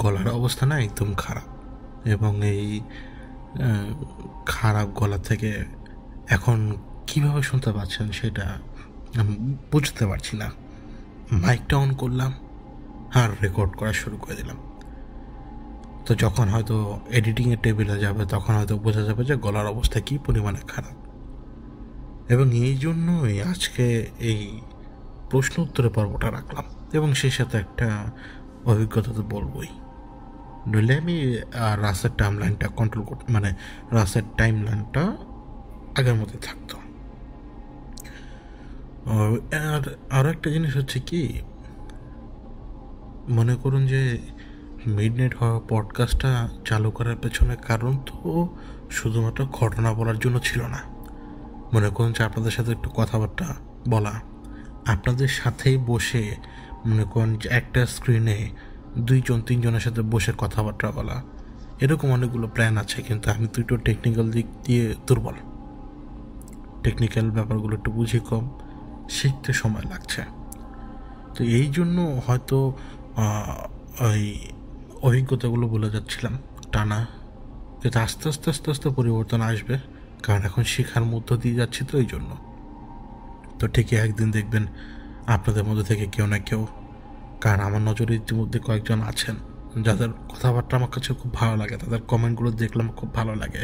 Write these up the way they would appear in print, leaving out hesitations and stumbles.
গলার অবস্থা না একদম খারাপ, এবং এই খারাপ গলা থেকে এখন কিভাবে শুনতে পাচ্ছেন সেটা আমি বুঝতে পারছি না। মাইকটা অন করলাম আর রেকর্ড করা শুরু করে দিলাম। তো যখন হয়তো এডিটিংয়ের টেবিলে যাবে তখন হয়তো বোঝা যাবে যে গলার অবস্থা কী পরিমাণে খারাপ। এবং এই জন্যই আজকে এই প্রশ্ন উত্তরের পর্বটা রাখলাম, এবং সেই সাথে একটা অভিজ্ঞতা তো বলবই, নইলে আমি রাসের টাইম লাইনটা কন্ট্রোল করতে, মানে রাসের টাইম লাইনটা আগের মধ্যে থাকতো। আর আরও একটা জিনিস হচ্ছে কি, মনে করুন যে মিডনাইট হওয়া পডকাস্টটা চালু করার পেছনে কারণ তো শুধুমাত্র ঘটনা বলার জন্য ছিল না। মনে করুন যে আপনাদের সাথে একটু কথাবার্তা বলা, আপনাদের সাথেই বসে মনে করুন যে একটা স্ক্রিনে 2-3 জনের সাথে বসে কথাবার্তা বলা, এরকম অনেকগুলো প্ল্যান আছে। কিন্তু আমি তো একটু টেকনিক্যাল দিক দিয়ে দুর্বল, টেকনিক্যাল ব্যাপারগুলো একটু বুঝি কম, শিখতে সময় লাগছে। তো এই জন্য হয়তো ওই অভিজ্ঞতাগুলো বলে যাচ্ছিলাম টানা, কিন্তু আস্তে আস্তে আস্তে আস্তে পরিবর্তন আসবে, কারণ এখন শেখার মধ্য দিয়ে যাচ্ছি তো এই জন্য। তো ঠিকই একদিন দেখবেন আপনাদের মধ্যে থেকে কেউ না কেউ, কারণ আমার নজরে ইতিমধ্যে কয়েকজন আছেন যাদের কথাবার্তা আমার কাছে খুব ভালো লাগে, তাদের কমেন্টগুলো দেখলে আমার খুব ভালো লাগে,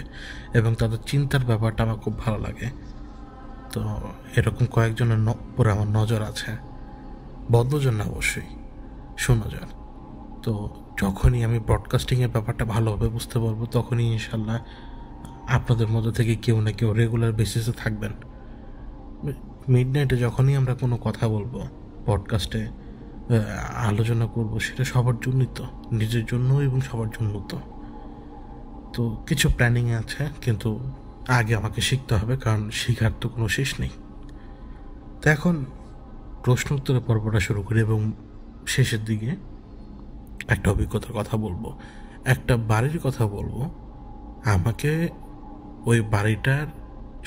এবং তাদের চিন্তার ব্যাপারটা আমার খুব ভালো লাগে। তো এরকম কয়েকজনের উপরে আমার নজর আছে, বদ্ধজন না অবশ্যই, সুনজর। তো যখনই আমি ব্রডকাস্টিংয়ের ব্যাপারটা ভালোভাবে বুঝতে পারবো তখনই ইনশাল্লাহ আপনাদের মধ্যে থেকে কেউ না কেউ রেগুলার বেসিসে থাকবেন। মিডনাইটে যখনই আমরা কোনো কথা বলবো, পডকাস্টে আলোচনা করব, সেটা সবার জন্যই তো, নিজের জন্য এবং সবার জন্য তো। তো কিছু প্ল্যানিংয়ে আছে, কিন্তু আগে আমাকে শিখতে হবে, কারণ শেখার তো কোনো শেষ নেই। তো এখন প্রশ্ন উত্তরের পর্বটা শুরু করি, এবং শেষের দিকে একটা অভিজ্ঞতার কথা বলবো, একটা বাড়ির কথা বলবো। আমাকে ওই বাড়িটার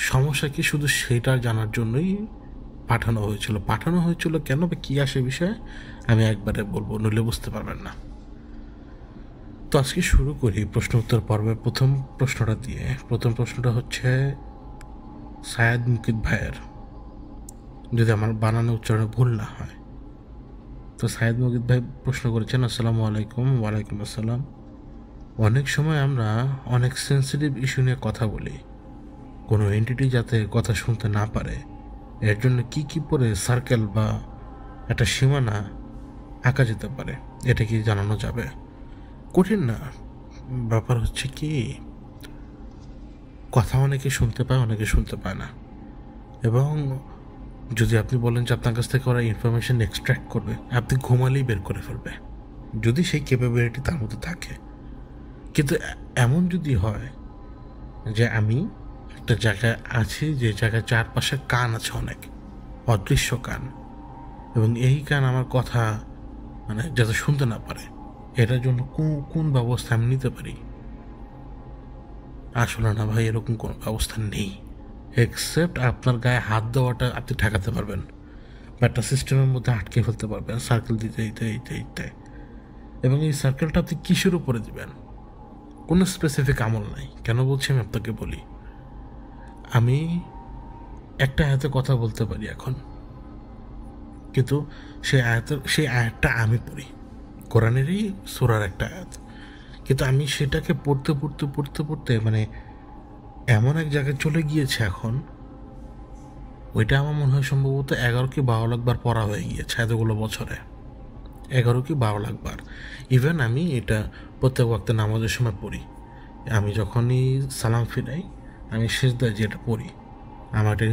সমস্যা কি শুধু সেটা জানার জন্যই পাঠানো হয়েছিল কেন বা কী আসে বিষয়ে আমি একবারে বলবো, নইলে বুঝতে পারবেন না। তো আজকে শুরু করি প্রশ্ন উত্তর পর্বের প্রথম প্রশ্নটা দিয়ে। প্রথম প্রশ্নটা হচ্ছে সায়াদ মুকিত ভাইয়ের, যদি আমার বানানো উচ্চারণে ভুল না হয়। তো সায়াদ মুকিত ভাই প্রশ্ন করেছেন, আসসালামু আলাইকুম। ওয়ালাইকুম আসসালাম। অনেক সময় আমরা অনেক সেন্সিটিভ ইস্যু নিয়ে কথা বলি, কোনো এন্টিটি যাতে কথা শুনতে না পারে এর জন্য কি পরে সার্কেল বা একটা সীমানা আঁকা যেতে পারে, এটা কি জানানো যাবে? কঠিন না, ব্যাপার হচ্ছে কি, কথা অনেকে শুনতে পায়, অনেকে শুনতে পায় না। এবং যদি আপনি বলেন যে আপনার কাছ থেকে ওরা ইনফরমেশন এক্সট্র্যাক্ট করবে, আপনি ঘুমালেই বের করে ফেলবে, যদি সেই ক্যাপাবিলিটি তার মধ্যে থাকে। কিন্তু এমন যদি হয় যে আমি একটা জায়গায় আছি, যে জায়গায় চারপাশে কান আছে, অনেক অদৃশ্য কান, এবং এই কান আমার কথা মানে যাতে শুনতে না পারে, এটার জন্য কোন ব্যবস্থা আমি নিতে পারি? আসলে না ভাই, এরকম কোনো ব্যবস্থা নেই, এক্সেপ্ট আপনার গায়ে হাত দেওয়াটা আপনি ঠেকাতে পারবেন, বা একটা সিস্টেমের মধ্যে আটকে ফেলতে পারবেন, সার্কেল দিতে দিতে। এবং এই সার্কেলটা আপনি কিসের উপরে দিবেন? কোনো স্পেসিফিক আমল নাই। কেন বলছি আমি আপনাকে বলি, আমি একটা আয়াতে কথা বলতে পারি এখন, কিন্তু সেই আয়াতটা আমি পড়ি, কোরআনেরই সূরার একটা আয়াত, কিন্তু আমি সেটাকে পড়তে মানে এমন এক জায়গায় চলে গিয়েছে এখন, ওইটা আমার মনে হয় সম্ভবত 11 কি 12 লাখ বার পড়া হয়ে গিয়েছে এতগুলো বছরে, 11 কি 12 লাখ বার। ইভেন আমি এটা প্রত্যেক ওয়াক্তে নামাজের সময় পড়ি, আমি যখনই সালাম ফিরাই আমি সিজদায় যেটা পড়ি, আমার একটা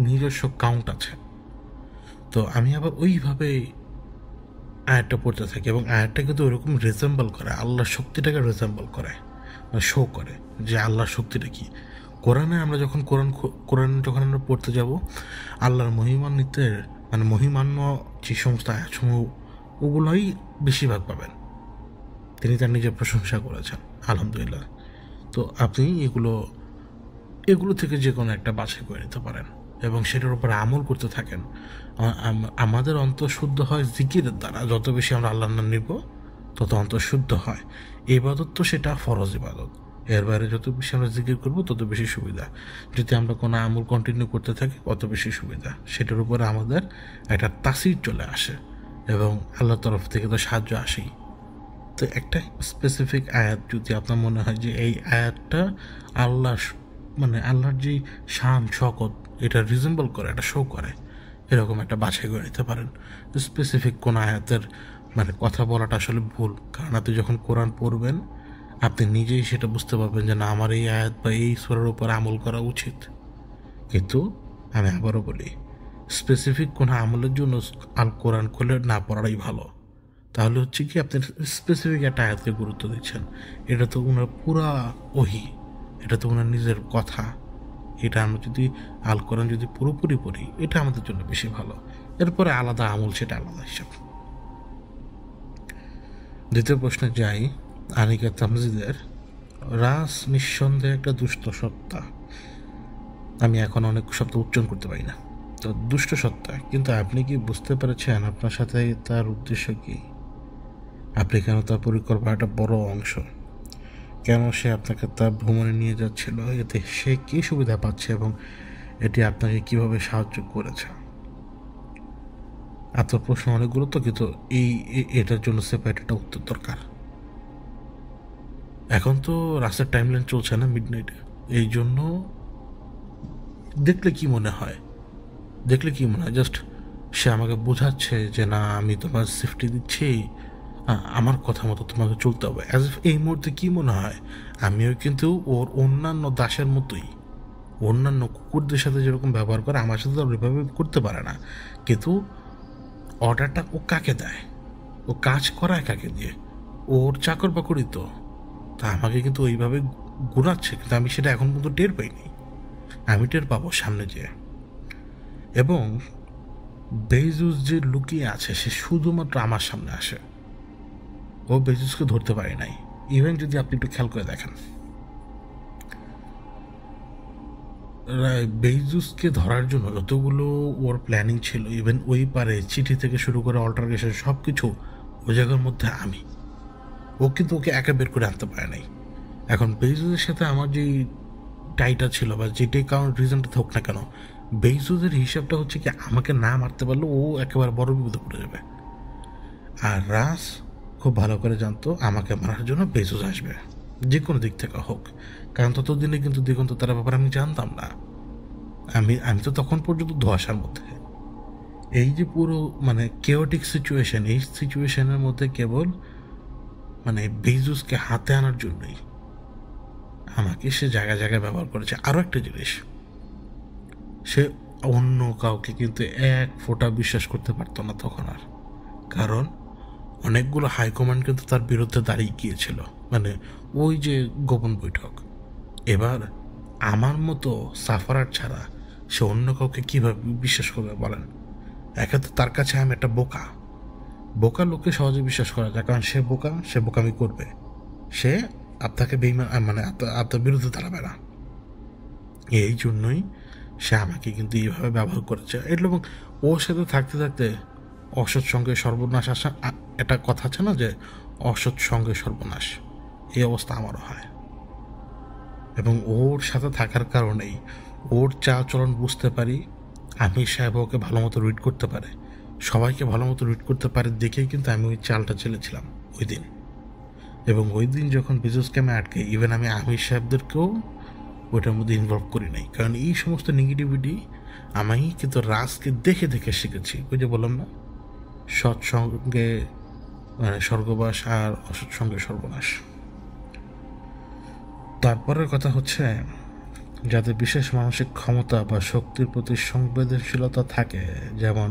নিজস্ব কাউন্ট আছে। তো আমি আবার ওইভাবে আয়াতটা পড়তে থাকি, এবং আয়াতটা কিন্তু ওইরকম রিজেম্বল করে, আল্লাহর শক্তিটাকে রিজেম্বল করে, মানে শো করে যে আল্লাহর শক্তিটা কী। কোরআনে আমরা যখন কোরআন যখন আমরা পড়তে যাব, আল্লাহর মহিমান্বিতের মানে মহিমান্য যে সমস্ত আয়াতসমূহ, ওগুলোই বেশিরভাগ পাবেন। তিনি তার নিজের প্রশংসা করেছেন, আলহামদুলিল্লাহ। তো আপনি এগুলো থেকে যে কোনো একটা বাছাই করে নিতে পারেন, এবং সেটার উপরে আমল করতে থাকেন। আমাদের অন্তর শুদ্ধ হয় জিকিরের দ্বারা, যত বেশি আমরা আল্লাহর নাম নিব তত অন্তঃশুদ্ধ হয়। ইবাদত তো সেটা ফরজ ইবাদত, এর বাইরে যত বেশি আমরা জিকির করবো তত বেশি সুবিধা। যদি আমরা কোনো আমল কন্টিনিউ করতে থাকি তত বেশি সুবিধা, সেটার উপরে আমাদের একটা তাসির চলে আসে এবং আল্লাহর তরফ থেকে তো সাহায্য আসেই। তো একটা স্পেসিফিক আয়াত যদি আপনার মনে হয় যে এই আয়াতটা আল্লাহ মানে আল্লাহর যে শান শকত এটা রিজেম্বল করে, এটা শো করে, এরকম একটা বাছাই করে নিতে পারেন। স্পেসিফিক কোন আয়াতের মানে কথা বলাটা আসলে ভুল, কারণ আপনি যখন কোরআন পড়বেন আপনি নিজেই সেটা বুঝতে পারবেন যে না, আমার এই আয়াত বা এই সূরার উপর আমল করা উচিত। কিন্তু আমি আবারও বলি, স্পেসিফিক কোনো আমলের জন্য আল কোরআন খুলে না পড়াটাই ভালো। তাহলে হচ্ছে কি আপনি স্পেসিফিক একটা আয়াতকে গুরুত্ব দিচ্ছেন, এটা তো ওনার পুরা ওহি, এটা তো ওনার নিজের কথা। এটা আমরা যদি আল কোরআন যদি পুরোপুরি পড়ি এটা আমাদের জন্য বেশি ভালো। এরপরে আলাদা আমল সেটা আলাদা হিসাব। দ্বিতীয় প্রশ্নে যাই। আনিকা তামজিদের, রাস নিঃসন্দেহে একটা দুষ্ট সত্তা। আমি এখন অনেক শব্দ উচ্চারণ করতে পারি না, তো দুষ্ট সত্তা। কিন্তু আপনি কি বুঝতে পেরেছেন আপনার সাথে তার উদ্দেশ্য কি? আপনি কেন তার পরিকল্পনাটা বড় অংশ, কেন সে আপনাকে তার ভ্রমণে নিয়ে যাচ্ছিল, এতে সে কী সুবিধা পাচ্ছে এবং এটি আপনাকে কিভাবে সাহায্য করেছে? আপনার প্রশ্ন অনেকগুলো তো, কিন্তু এটার জন্য সেপারেট একটা উত্তর দরকার। এখন তো রাস্তার টাইমলাইন চলছে না মিডনাইটে, এই জন্য দেখলে কি মনে হয় জাস্ট সে আমাকে বোঝাচ্ছে যে না, আমি তোমার সেফটি দিচ্ছি, আমার কথা মতো তোমাকে চলতে হবে। অ্যাজ ইফ এই মুহূর্তে কী মনে হয় আমিও কিন্তু ওর অন্যান্য দাসের মতোই, অন্যান্য কুকুরদের সাথে যেরকম ব্যবহার করে আমার সাথে তো ওইভাবে করতে পারে না, কিন্তু অর্ডারটা ও কাকে দেয়, ও কাজ করায় কাকে দিয়ে, ওর চাকর বাকরই তো। তা আমাকে কিন্তু ওইভাবে ঘুরাচ্ছে, কিন্তু আমি সেটা এখন পর্যন্ত টের পাইনি। আমি টের পাবো সামনে যেয়ে। এবং বেজুস যে লুকিয়ে আছে সে শুধুমাত্র আমার সামনে আসে, ও বেজুসকে ধরতে পারে নাই। ইভেন যদি আপনি একটু খেয়াল করে দেখেন, বেজুসকে ধরার জন্য যতগুলো ওর প্ল্যানিং ছিল, ইভেন ওই পারে চিঠি থেকে শুরু করে অল্টারগেশন সব কিছু ও জায়গার মধ্যে আমি, ও কিন্তু ওকে একা বের করে আনতে পারে নাই। এখন বেজুসের সাথে আমার যেই টাইটা ছিল বা যেটাই কারণ রিজনটা হোক না কেন, বেজুসের হিসাবটা হচ্ছে কি আমাকে না মারতে পারলে ও একেবারে বড় বিপদে পড়ে যাবে। আর রাস খুব ভালো করে জানতো আমাকে মারার জন্য বেজুস আসবে, যে কোনো দিক থেকে হোক, কারণ ততদিনে কিন্তু দিগন্ত তারা ব্যাপারে আমি জানতাম না। আমি তো তখন পর্যন্ত ধোঁয়াশার মধ্যে। এই যে পুরো মানে কেওটিক সিচুয়েশন, এই সিচুয়েশনের মধ্যে কেবল মানে বেজুসকে হাতে আনার জন্যই আমাকে সে জায়গায় জায়গায় ব্যবহার করেছে। আরও একটা জিনিস, সে অন্য কাউকে কিন্তু এক ফোঁটা বিশ্বাস করতে পারতো না তখন আর, কারণ অনেকগুলো হাইকমান্ড কিন্তু তার বিরুদ্ধে দাঁড়িয়ে গিয়েছিল, মানে ওই যে গোপন বৈঠক। এবার আমার মতো সাফারার ছাড়া সে অন্য কাউকে কীভাবে বিশ্বাস করবে বলেন? একে তো তার কাছে আমি একটা বোকা লোককে সহজে বিশ্বাস করা যায়, কারণ সে বোকা, সে বোকামি করবে, সে আপনাকে বেইমান মানে আপনার বিরুদ্ধে দাঁড়াবে না। এই জন্যই সে আমাকে কিন্তু এইভাবে ব্যবহার করেছে। এবং ওর সাথে থাকতে থাকতে অসৎ সঙ্গে সর্বনাশ আসা, একটা কথা আছে না যে অসৎ সঙ্গে সর্বনাশ, এই অবস্থা আমারও হয়। এবং ওর সাথে থাকার কারণেই ওর চালচলন বুঝতে পারি, আমি সাহেব ওকে ভালো মতো রিড করতে পারে, সবাইকে ভালো মতো রিড করতে পারে দেখেই কিন্তু আমি ওই চালটা চেলেছিলাম ওই দিন। এবং ওই দিন যখন বিজনেস ক্যামে আটকে, ইভেন আমি আমির সাহেবদেরকেও ওইটার মধ্যে ইনভলভ করি নাই, কারণ এই সমস্ত নেগেটিভিটি আমি কিন্তু রাজকে দেখে দেখে শিখেছি। ওই যে বললাম না, সৎসঙ্গে মানে স্বর্গবাস আর অসৎসঙ্গে সর্বনাশ। তারপরের কথা হচ্ছে, যাদের বিশেষ মানসিক ক্ষমতা বা শক্তির প্রতি সংবেদনশীলতা থাকে, যেমন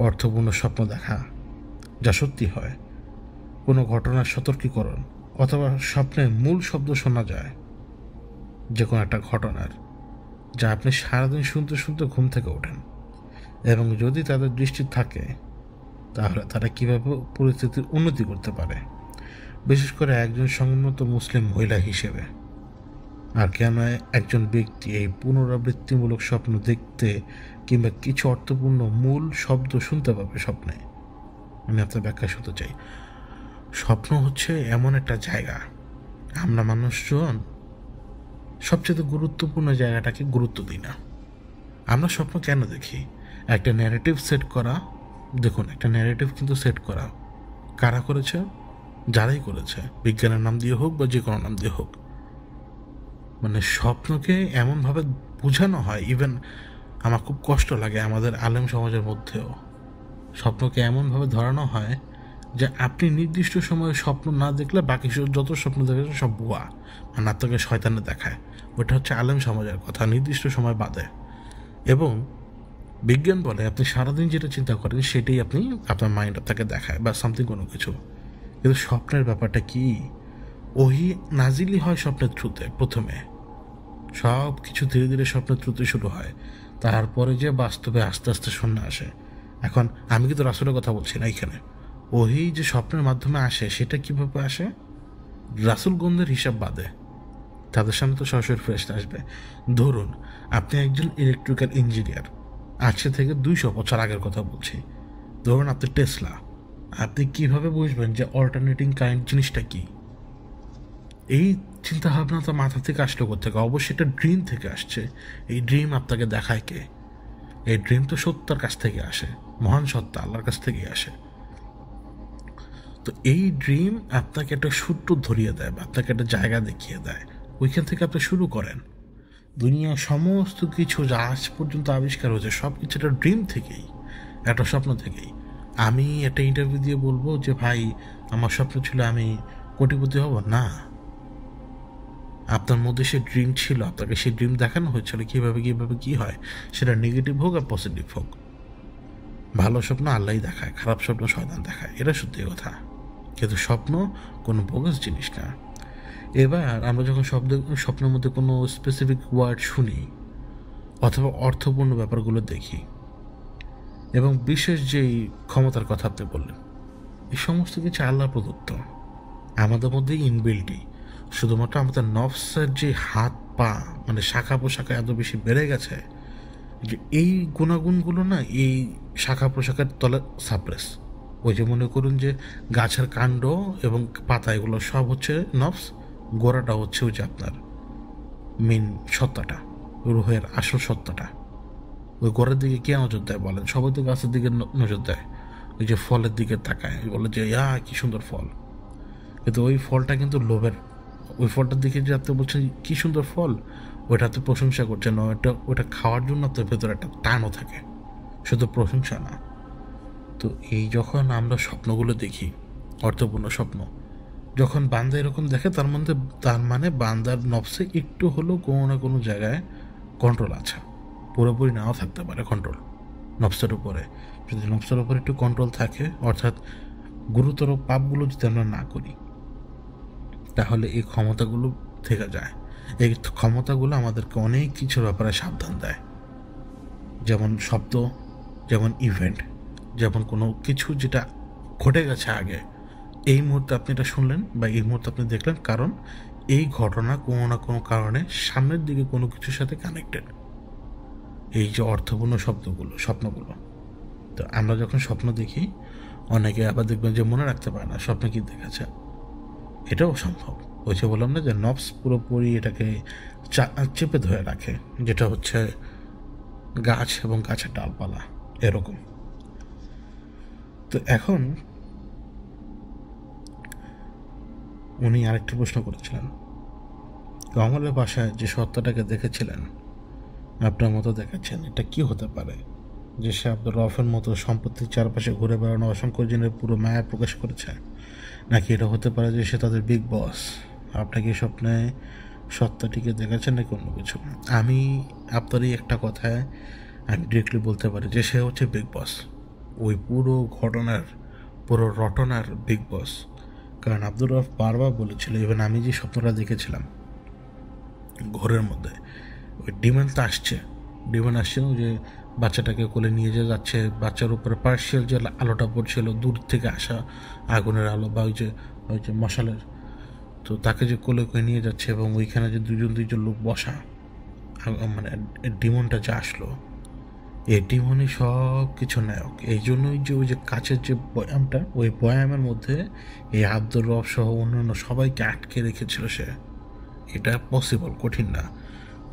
অর্থপূর্ণ স্বপ্ন দেখা যা সত্যি হয়, কোনো ঘটনার সতর্কীকরণ, অথবা স্বপ্নের মূল শব্দ শোনা যায় যে কোনো একটা ঘটনার, যা আপনি সারাদিন শুনতে শুনতে ঘুম থেকে ওঠেন, এবং যদি তাদের দৃষ্টি থাকে তাহলে তারা কীভাবে পরিস্থিতির উন্নতি করতে পারে, বিশেষ করে একজন সম্মত মুসলিম মহিলা হিসেবে। আর কেন একজন ব্যক্তি এই পুনরাবৃত্তিমূলক স্বপ্ন দেখতে কিংবা কিছু অর্থপূর্ণ মূল শব্দ শুনতে পাবে স্বপ্নে, আমি আপনার ব্যাখ্যা শুনতে চাই। স্বপ্ন হচ্ছে এমন একটা জায়গা, আমরা মানুষজন সবচেয়ে গুরুত্বপূর্ণ জায়গাটাকে গুরুত্ব দিই না। আমরা স্বপ্ন কেন দেখি? একটা ন্যারেটিভ সেট করা। দেখুন, একটা ন্যারেটিভ কিন্তু সেট করা কারা করেছে? যারাই করেছে, বিজ্ঞানের নাম দিয়ে হোক বা যে কোনো নাম দিয়ে হোক। মানে স্বপ্নকে এমনভাবে বোঝানো হয়, ইভেন আমার খুব কষ্ট লাগে আমাদের আলেম সমাজের মধ্যেও স্বপ্নকে এমনভাবে ধরানো হয় যে আপনি নির্দিষ্ট সময়ে স্বপ্ন না দেখলে বাকি যত স্বপ্ন দেখেছেন সব ভুয়া, মানে আপনাকে শয়তানে দেখায়। ওটা হচ্ছে আলেম সমাজের কথা, নির্দিষ্ট সময় বাদে। এবং বিজ্ঞান বলে আপনি সারাদিন যেটা চিন্তা করেন সেটাই আপনি আপনার মাইন্ড আপনাকে দেখায় বা সামথিং কোনো কিছু। কিন্তু স্বপ্নের ব্যাপারটা কি? ওহি নাজিলই হয় স্বপ্নের থ্রুতে। প্রথমে সব কিছু ধীরে ধীরে স্বপ্নের থ্রুতে শুরু হয়, তারপরে যে বাস্তবে আস্তে আস্তে শূন্য আসে। এখন আমি কিন্তু রাসূলের কথা বলছি না এখানে। ওহি যে স্বপ্নের মাধ্যমে আসে সেটা কীভাবে আসে? রাসূলগণদের হিসাব বাদে তাদের সামনে তো সরাসরি ফেরেশতা আসবে। ধরুন আপনি একজন ইলেকট্রিক্যাল ইঞ্জিনিয়ার, আজকে থেকে 200 বছর আগের কথা বলছি। ধরুন আপনি টেসলা, আপনি কিভাবে বুঝবেন যে অল্টারনেটিং কারেন্ট জিনিসটা কি? এই চিন্তাভাবনা তো মাথা থেকে আসলো কোথেকে? অবশ্যই এটা ড্রিম থেকে আসছে। এই ড্রিম আপনাকে দেখায় কে? এই ড্রিম তো সত্তার কাছ থেকে আসে, মহান সত্তা আল্লাহর কাছ থেকেই আসে। তো এই ড্রিম আপনাকে একটা সূত্র ধরিয়ে দেয় বা আপনাকে একটা জায়গা দেখিয়ে দেয়, ওইখান থেকে আপনি শুরু করেন। দুনিয়ার সমস্ত কিছু যা আজ পর্যন্ত আবিষ্কার হয়েছে সব কিছু একটা ড্রিম থেকেই, একটা স্বপ্ন থেকেই। আমি একটা ইন্টারভিউ দিয়ে বলবো যে ভাই আমার স্বপ্ন ছিল আমি কোটিপতি হব না। আপনার মধ্যে সে ড্রিম ছিল, আপনাকে সেই ড্রিম দেখানো হয়েছিল কীভাবে কীভাবে কী হয়, সেটা নেগেটিভ হোক আর পজিটিভ হোক। ভালো স্বপ্ন আল্লাহই দেখায়, খারাপ স্বপ্ন শয়তান দেখায়, এটা সত্যি কথা। কিন্তু স্বপ্ন কোনো বোগাস জিনিস না। এবার আমরা যখন স্বপ্নের মধ্যে কোনো স্পেসিফিক ওয়ার্ড শুনি অথবা অর্থপূর্ণ ব্যাপারগুলো দেখি এবং বিশেষ যেই ক্ষমতার কথা আপনি বললেন, এই সমস্ত কিছু আল্লাহ প্রদত্ত, আমাদের মধ্যে ইনবিল্টই। শুধুমাত্র আমাদের নফসের যে হাত পা মানে শাখা প্রশাখা এত বেশি বেড়ে গেছে যে এই গুণাগুণগুলো না এই শাখা প্রশাখার তলে সাপ্রেস। ওই যে মনে করুন যে গাছের কাণ্ড এবং পাতা এগুলো সব হচ্ছে নফস, গোড়াটা হচ্ছে ওই যে আপনার মেন সত্তাটা, রুহের আসল সত্তাটা। ওই গোড়ার দিকে কে নজর দেয় বলেন? সবাই তো গাছের দিকে নজর দেয়, ওই যে ফলের দিকে তাকায়, বলে যে কি সুন্দর ফল। কিন্তু ওই ফলটা কিন্তু লোভের। ওই ফলটার দিকে যে আপনি বলছেন কী সুন্দর ফল, ওইটা তো প্রশংসা করছেন না, ওটা খাওয়ার জন্য তো ভেতরে একটা টানও থাকে, শুধু প্রশংসা না। তো এই যখন আমরা স্বপ্নগুলো দেখি, অর্থপূর্ণ স্বপ্ন, যখন বান্দা এরকম দেখে তার মানে বান্দার নফসে একটু হলেও কোনো না কোনো জায়গায় কন্ট্রোল আছে। পুরোপুরি নাও থাকতে পারে কন্ট্রোল নফসের উপরে। যদি নফসের উপরে একটু কন্ট্রোল থাকে, অর্থাৎ গুরুতর পাপগুলো যদি আমরা না করি, তাহলে এই ক্ষমতাগুলো থেকে যায়। এই ক্ষমতাগুলো আমাদেরকে অনেক কিছুর ব্যাপারে সাবধান দেয়, যেমন শব্দ, যেমন ইভেন্ট, যেমন কোনো কিছু যেটা ঘটে গেছে আগে, এই মুহূর্তে আপনি এটা শুনলেন বা এই মুহূর্তে আপনি দেখলেন, কারণ এই ঘটনা কোনো না কোনো কারণে সামনের দিকে কোনো কিছুর সাথে কানেক্টেড। এই যে অর্থপূর্ণ স্বপ্নগুলো। তো আমরা যখন স্বপ্ন দেখি, অনেকে আবার দেখবেন যে মনে রাখতে পারে না স্বপ্নে কী দেখেছে। এটাও সম্ভব। ওই যে বললাম না যে নফস পুরোপুরি এটাকে চেপে ধরে রাখে, যেটা হচ্ছে গাছ এবং গাছের ডালপালা এরকম। তো এখন উনি আরেকটা প্রশ্ন করেছিলেন, কমলের বাসায় যে সত্তাটাকে দেখেছিলেন আপনার মতো দেখাচ্ছেন, এটা কি হতে পারে? যে সে আব্দুর রফের মতো সম্পত্তির চারপাশে ঘুরে বেড়ানো অসংখ্য জনের পুরো মায়া প্রকাশ করেছে, নাকি এটা হতে পারে যে সে তাদের বিগ বস? আপনাকে স্বপ্নে সত্তাটিকে দেখেছেন নাকি অন্য কিছু? আমি আপনার এই একটা কথায় আমি ডিরেক্টলি বলতে পারি যে সে হচ্ছে বিগ বস, ওই পুরো ঘটনার পুরো রটনার বিগ বস। কারণ আব্দুর রফ বারবার বলেছিল, ইভেন আমি যে স্বপ্নটা দেখেছিলাম ঘরের মধ্যে, ওই ডিমান্ড আসছে যে বাচ্চাটাকে কোলে নিয়ে যাচ্ছে, বাচ্চার উপরে পার্শিয়াল যে আলোটা পড়ছিল দূর থেকে আসা আগুনের আলো বা ওই যে মশালের, তো তাকে যে কোলে করে নিয়ে যাচ্ছে এবং ওইখানে যে দুজন লোক বসা, মানে ডিমনটা যে আসলো, এটি মনে সব কিছু নায়ক। এই জন্যই যে ওই যে কাছের যে বয়ামটা, ওই বয়ামের মধ্যে এই আব্দুর রব সহ অন্যান্য সবাইকে আটকে রেখেছিল সে। এটা পসিবল, কঠিন না।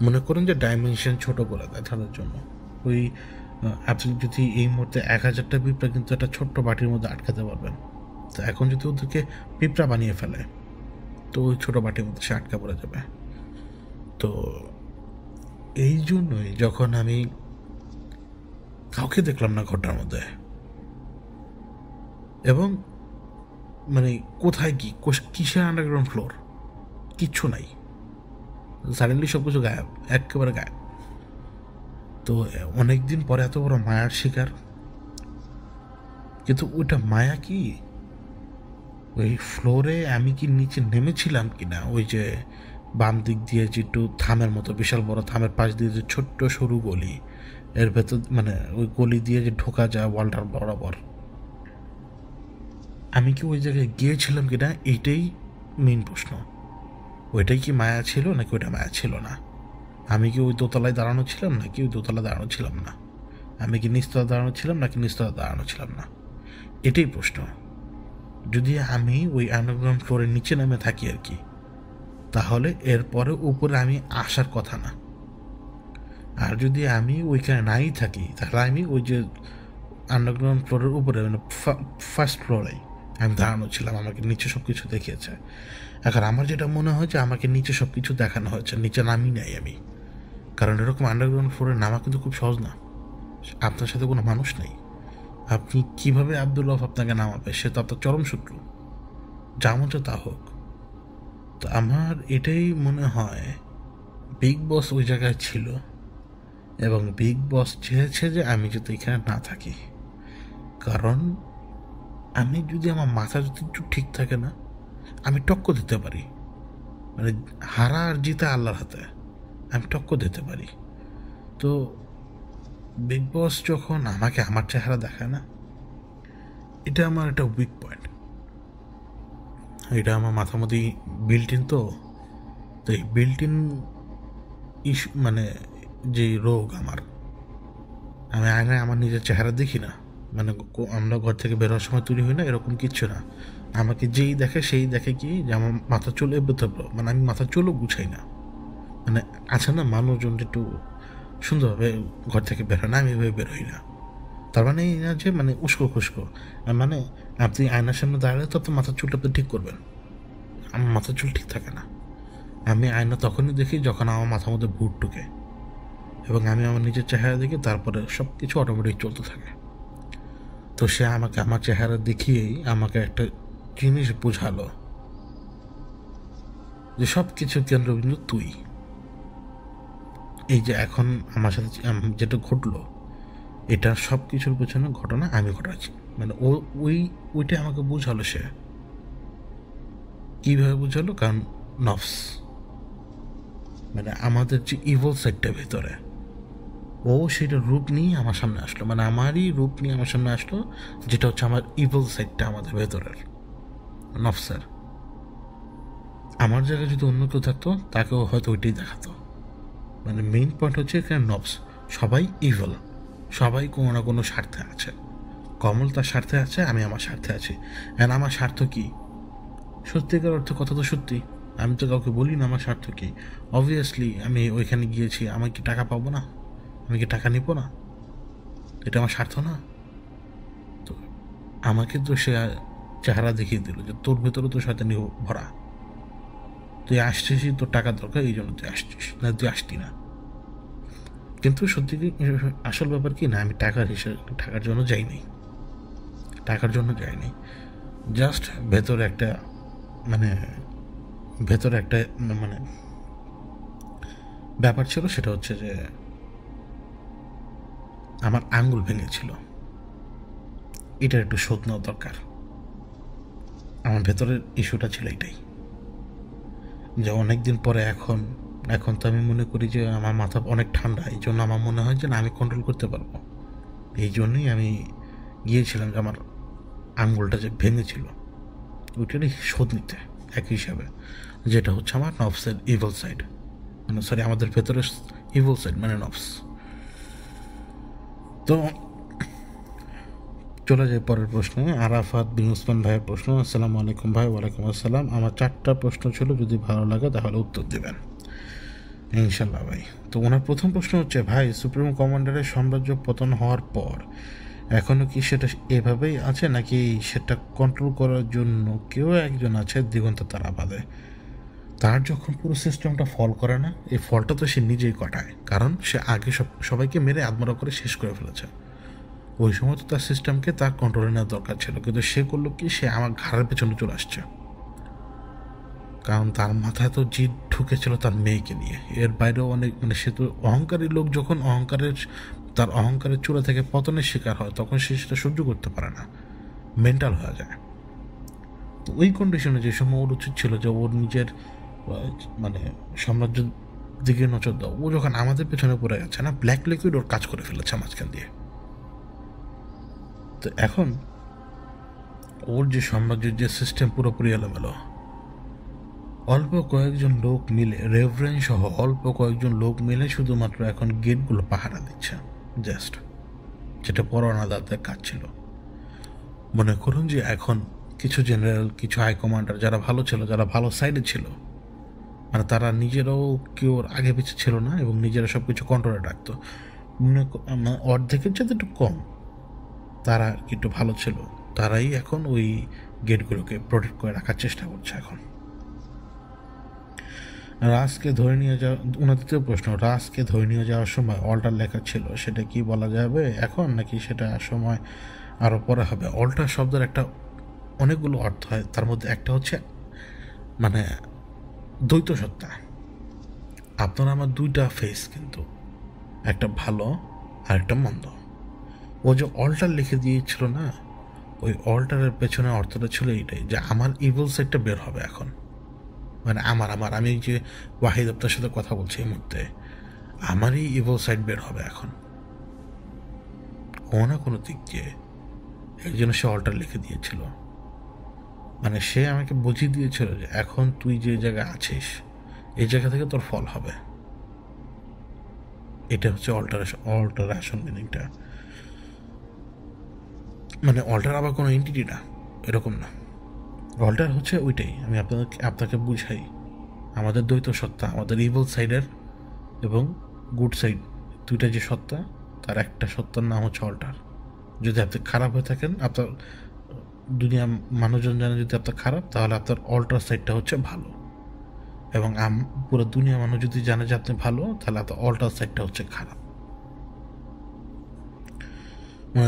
মনে করেন যে ডাইমেনশন ছোট করে দেয় তাদের জন্য। ওই আপনি যদি এই মুহূর্তে 1000টা পিঁপড়া কিন্তু একটা ছোট্ট বাটির মধ্যে আটকাতে পারবেন। তো এখন যদি ওদেরকে পিঁপড়া বানিয়ে ফেলে, তো ওই ছোটো বাটির মধ্যে সে আটকা পড়ে যাবে। তো এই জন্যই যখন আমি কাউকে দেখলাম না ঘরটার মধ্যে, এবং মানে কোথায় কি কিসের আন্ডারগ্রাউন্ড ফ্লোর, কিচ্ছু নাই। সাডেনলি সব কিছু গায়েব, একেবারে গায়েব। তো অনেক দিন পরে এত বড় মায়ার শিকার। কিন্তু ওইটা মায়া কি, ওই ফ্লোরে আমি কি নিচে নেমেছিলাম কি না, ওই যে বাম দিক দিয়ে যে একটু থামের মতো বিশাল বড় থামের পাশ দিয়ে যে ছোট্ট সরু গলি, এর ভেতর মানে ওই গলি দিয়ে যে ঢোকা যায় ওয়ালটার বরাবর, আমি কি ওই জায়গায় গিয়েছিলাম কি না, এইটাই মেন প্রশ্ন। ওইটাই কি মায়া ছিল নাকি ওইটা মায়া ছিল না? আমি কি ওই দোতলায় দাঁড়ানো ছিলাম নাকি ওই দোতলায় দাঁড়ানো ছিলাম না? আমি কি নিচতলা দাঁড়ানো ছিলাম নাকি নিচতলা দাঁড়ানো ছিলাম না? এটাই প্রশ্ন। যদি আমি ওই আন্ডারগ্রাউন্ড ফ্লোরের নিচে নেমে থাকি আর কি, তাহলে এরপরে উপরে আমি আসার কথা না। আর যদি আমি ওইখানে নাই থাকি, তাহলে আমি ওই যে আন্ডারগ্রাউন্ড ফ্লোরের উপরে মানে ফার্স্ট ফ্লোরে আমি দাঁড়ানো ছিলাম, আমাকে নিচে সব কিছু দেখিয়েছে। এখন আমার যেটা মনে হয় যে আমাকে নিচে সব কিছু দেখানো হয়েছে, নিচে নামি নাই আমি। কারণ এরকম আন্ডারগ্রাউন্ড ফ্লোরে নামা কিন্তু খুব সহজ না। আপনার সাথে কোনো মানুষ নেই, আপনি কিভাবে আব্দুল রব আপনাকে নামাবে? সে তো আপনার চরম শত্রু, যা মন তা হোক। তো আমার এটাই মনে হয় বিগ বস ওই জায়গায় ছিল, এবং বিগ বস চেয়েছে যে আমি যদি এখানে না থাকি। কারণ আমি যদি আমার মাথা যদি একটু ঠিক থাকে না, আমি টক্কর দিতে পারি। মানে হারা আর জিতে আল্লাহর হাতে, আমি টক্কর দিতে পারি। তো বিগ বস যখন আমাকে আমার চেহারা দেখায় না, এটা আমার একটা উইক পয়েন্ট। এটা আমার মাথার মধ্যেই বিল্ট ইন। তো এই বিল্ট ইন ইস্যু মানে যে রোগ আমার, আমি আয়নায় আমার নিজের চেহারা দেখি না। মানে আমরা ঘর থেকে বেরোনোর সময় তৈরি হই না, এরকম কিচ্ছু না। আমাকে যেই দেখে সেই দেখে কি যে আমার মাথা চুল মানে আমি মাথা চুলও গুছাই না। মানে আছে না মানুষজন একটু সুন্দরভাবে ঘর থেকে বেরোয় না, আমি এভাবে বেরোই না। তার মানে এই না যে মানে উস্কো খুস্কো, মানে আপনি আয়নার সামনে দাঁড়ালে তো আপনি মাথার চুলটা আপনি ঠিক করবেন। আমার মাথার চুল ঠিক থাকে না। আমি আয়না তখনই দেখি যখন আমার মাথার মধ্যে ভূত ঢুকে, এবং আমি আমার নিজের চেহারা দেখি, তারপরে সব কিছু অটোমেটিক চলতে থাকে। তো সে আমাকে আমার চেহারা দেখিয়েই আমাকে একটা জিনিস বোঝালো যে সব কিছুর কেন্দ্রবিন্দু তুই। এই যে এখন আমার সাথে যেটা ঘটলো, এটা সব কিছুর পেছনে ঘটনা আমি ঘটাচ্ছি। মানে ওইটা আমাকে বোঝালো। সে কীভাবে বোঝালো? কারণ নফস, মানে আমাদের যে ইভল সাইডটা ভেতরে, ও সেটা রূপ নিয়ে আমার সামনে আসলো। মানে আমারই রূপ নিয়ে আমার সামনে আসলো, যেটা হচ্ছে আমার ইভল সাইডটা আমাদের ভেতরের নফসের। আমার জায়গায় যদি অন্য কেউ থাকতো, তাকেও হয়তো ওইটাই দেখাতো। মানে মেইন পয়েন্ট হচ্ছে এখানে নফস, সবাই ইভল, সবাই কোনো না কোনো স্বার্থে আছে। কমল তার স্বার্থে আছে, আমি আমার স্বার্থে আছি। অ্যান্ড আমার স্বার্থ কী? সত্যিকার অর্থে কথা তো সত্যি, আমি তো কাউকে বলি না আমার স্বার্থ কী। অবভিয়াসলি আমি ওইখানে গিয়েছি, আমি কি টাকা পাবো না? আমি কি টাকা নিব না? এটা আমার স্বার্থ না? তো আমাকে তো সে চেহারা দেখিয়ে দিল যে তোর ভেতরে তো শয়তানি ভরা, তুই আসছিস, তোর টাকা দরকার, এই জন্য তুই আসছিস, না তুই আসতি না। কিন্তু সত্যি কি আসল ব্যাপার কি না, আমি টাকার জন্য যাইনি, টাকার জন্য যাইনি। জাস্ট ভেতরে একটা মানে মানে ব্যাপার ছিল, সেটা হচ্ছে যে আমার আঙ্গুল ভেঙেছিল, এটার একটু শোধ নেওয়া দরকার। আমার ভেতরের ইস্যুটা ছিল এটাই, যে অনেক দিন পরে এখন তো আমি মনে করি যে আমার মাথা অনেক ঠান্ডা, এই জন্য আমার মনে হয় যে না, আমি কন্ট্রোল করতে পারবো। এই জন্যই আমি গিয়েছিলাম যে আমার আঙ্গুলটা যে ভেঙেছিল ওইটারই শোধ নিতে, একই হিসাবে, যেটা হচ্ছে আমার নফসের ইভল সাইড, মানে সরি আমাদের ভেতরের ইভল সাইড মানে নফস। তো চলে যায় পরের প্রশ্নে। আরাফাত বিন উসমান ভাইয়ের প্রশ্ন। আসসালামু আলাইকুম ভাই। ওয়ালাইকুম আসসালাম। আমার 4টা প্রশ্ন ছিল, যদি ভালো লাগে তাহলে উত্তর দেবেন ইনশাল্লাহ ভাই। তো ওনার প্রথম প্রশ্ন হচ্ছে, ভাই সুপ্রিম কমান্ডারের সাম্রাজ্য পতন হওয়ার পর এখনও কি সেটা এভাবেই আছে, নাকি সেটা কন্ট্রোল করার জন্য কেউ একজন আছে দিগন্ত তারাবাদে? তার যখন পুরো সিস্টেমটা ফল করে না, এই ফলটা তো সে নিজেই কটায়, কারণ সে আগে সবাইকে মেরে আত্মরা করে শেষ করে ফেলেছে। ওই সময় তো তার সিস্টেমকে তার কন্ট্রোলে নেওয়ার দরকার ছিল, কিন্তু সে করলো কি, সে আমার ঘাড়ের পেছনে চলে আসছে। কারণ তার মাথায় তো জিদ ঢুকেছিল তার মেয়েকে নিয়ে। এর বাইরেও অনেক, সে তো অহংকারী লোক। যখন তার অহংকারের চূড়া থেকে পতনের শিকার হয়, তখন সে সেটা সহ্য করতে পারে না, মেন্টাল হয়ে যায়। তো ওই কন্ডিশনে যে সময় ওর উচিত ছিল যে ওর নিজের সাম্রাজ্যের দিকে নজর দাও, ও যখন আমাদের পেছনে পড়ে গেছে না, ব্ল্যাক লিকুইড ওর কাজ করে ফেলেছে মাঝখান দিয়ে। তো এখন ওর যে সাম্রাজ্যের যে সিস্টেম পুরোপুরি এলোমেলো। অল্প কয়েকজন লোক মিলে, রেভারেন্ড সহ অল্প কয়েকজন লোক মিলে শুধুমাত্র এখন গেটগুলো পাহারা দিচ্ছে, জাস্ট, যেটা পরোয়ানাদারদের কাজ ছিল। মনে করুন যে এখন কিছু জেনারেল, কিছু হাই কমান্ডার যারা ভালো ছিল, যারা ভালো সাইডে ছিল, তারা নিজেরাও কেউ আগে পিছিয়ে ছিল না এবং নিজেরা সব কিছু কন্ট্রোলে রাখতো। অর্ধেকের যাতে একটু কম, তারা একটু ভালো ছিল, তারাই এখন ওই গেটগুলোকে প্রোটেক্ট করে রাখার চেষ্টা করছে। এখন রাজকে ধরে নিয়ে যাওয়া, ওনার দ্বিতীয় প্রশ্ন, রাজকে ধরে নিয়ে যাওয়ার সময় অল্টার লেখা ছিল, সেটা কি বলা যাবে এখন, নাকি সেটা সময় আরও পরে হবে? অল্টার শব্দের একটা অনেকগুলো অর্থ হয়, তার মধ্যে একটা হচ্ছে দ্বৈত সত্তা। আপনার আমার দুইটা ফেস, কিন্তু একটা ভালো আর একটা মন্দ। ও যে অল্টার লিখে দিয়েছিল না, ওই অল্টারের পেছনে অর্থটা ছিল এইটাই, যে আমার ইভিল সাইডটা বের হবে এখন। আমি যে ওয়াহিদ আপনার সাথে কথা বলছি এই মুহূর্তে, আমারই ইভিল সাইড বের হবে এখন। কোনো না কোনো দিক দিয়ে একজন সে অল্টার লিখে দিয়েছিল, সে আমাকে বুঝিয়ে দিয়েছিল যে এখন তুই যে জায়গায় আছিস, এই জায়গা থেকে তোর ফল হবে। এটা হচ্ছে অল্টারেশন মিনিংটা। অল্টার আবার কোনো এন্টিটি না, এরকম না। অল্টার হচ্ছে ওইটাই, আমি আপনাকে বুঝাই, আমাদের দ্বৈত সত্তা, আমাদের ইভিল সাইডের এবং গুড সাইড, দুইটা যে সত্তা, তার একটা সত্তার নাম হচ্ছে অল্টার। যদি আপনি খারাপ হয়ে থাকেন, আপনার দুনিয়া মানুষজন জানে যদি আপনার খারাপ, তাহলে আপনার অল্টার সাইডটা হচ্ছে ভালো, এবং পুরো দুনিয়া মানুষ যদি জানে যে আপনি ভালো, তাহলে আপনার অল্টার সাইডটা হচ্ছে খারাপ।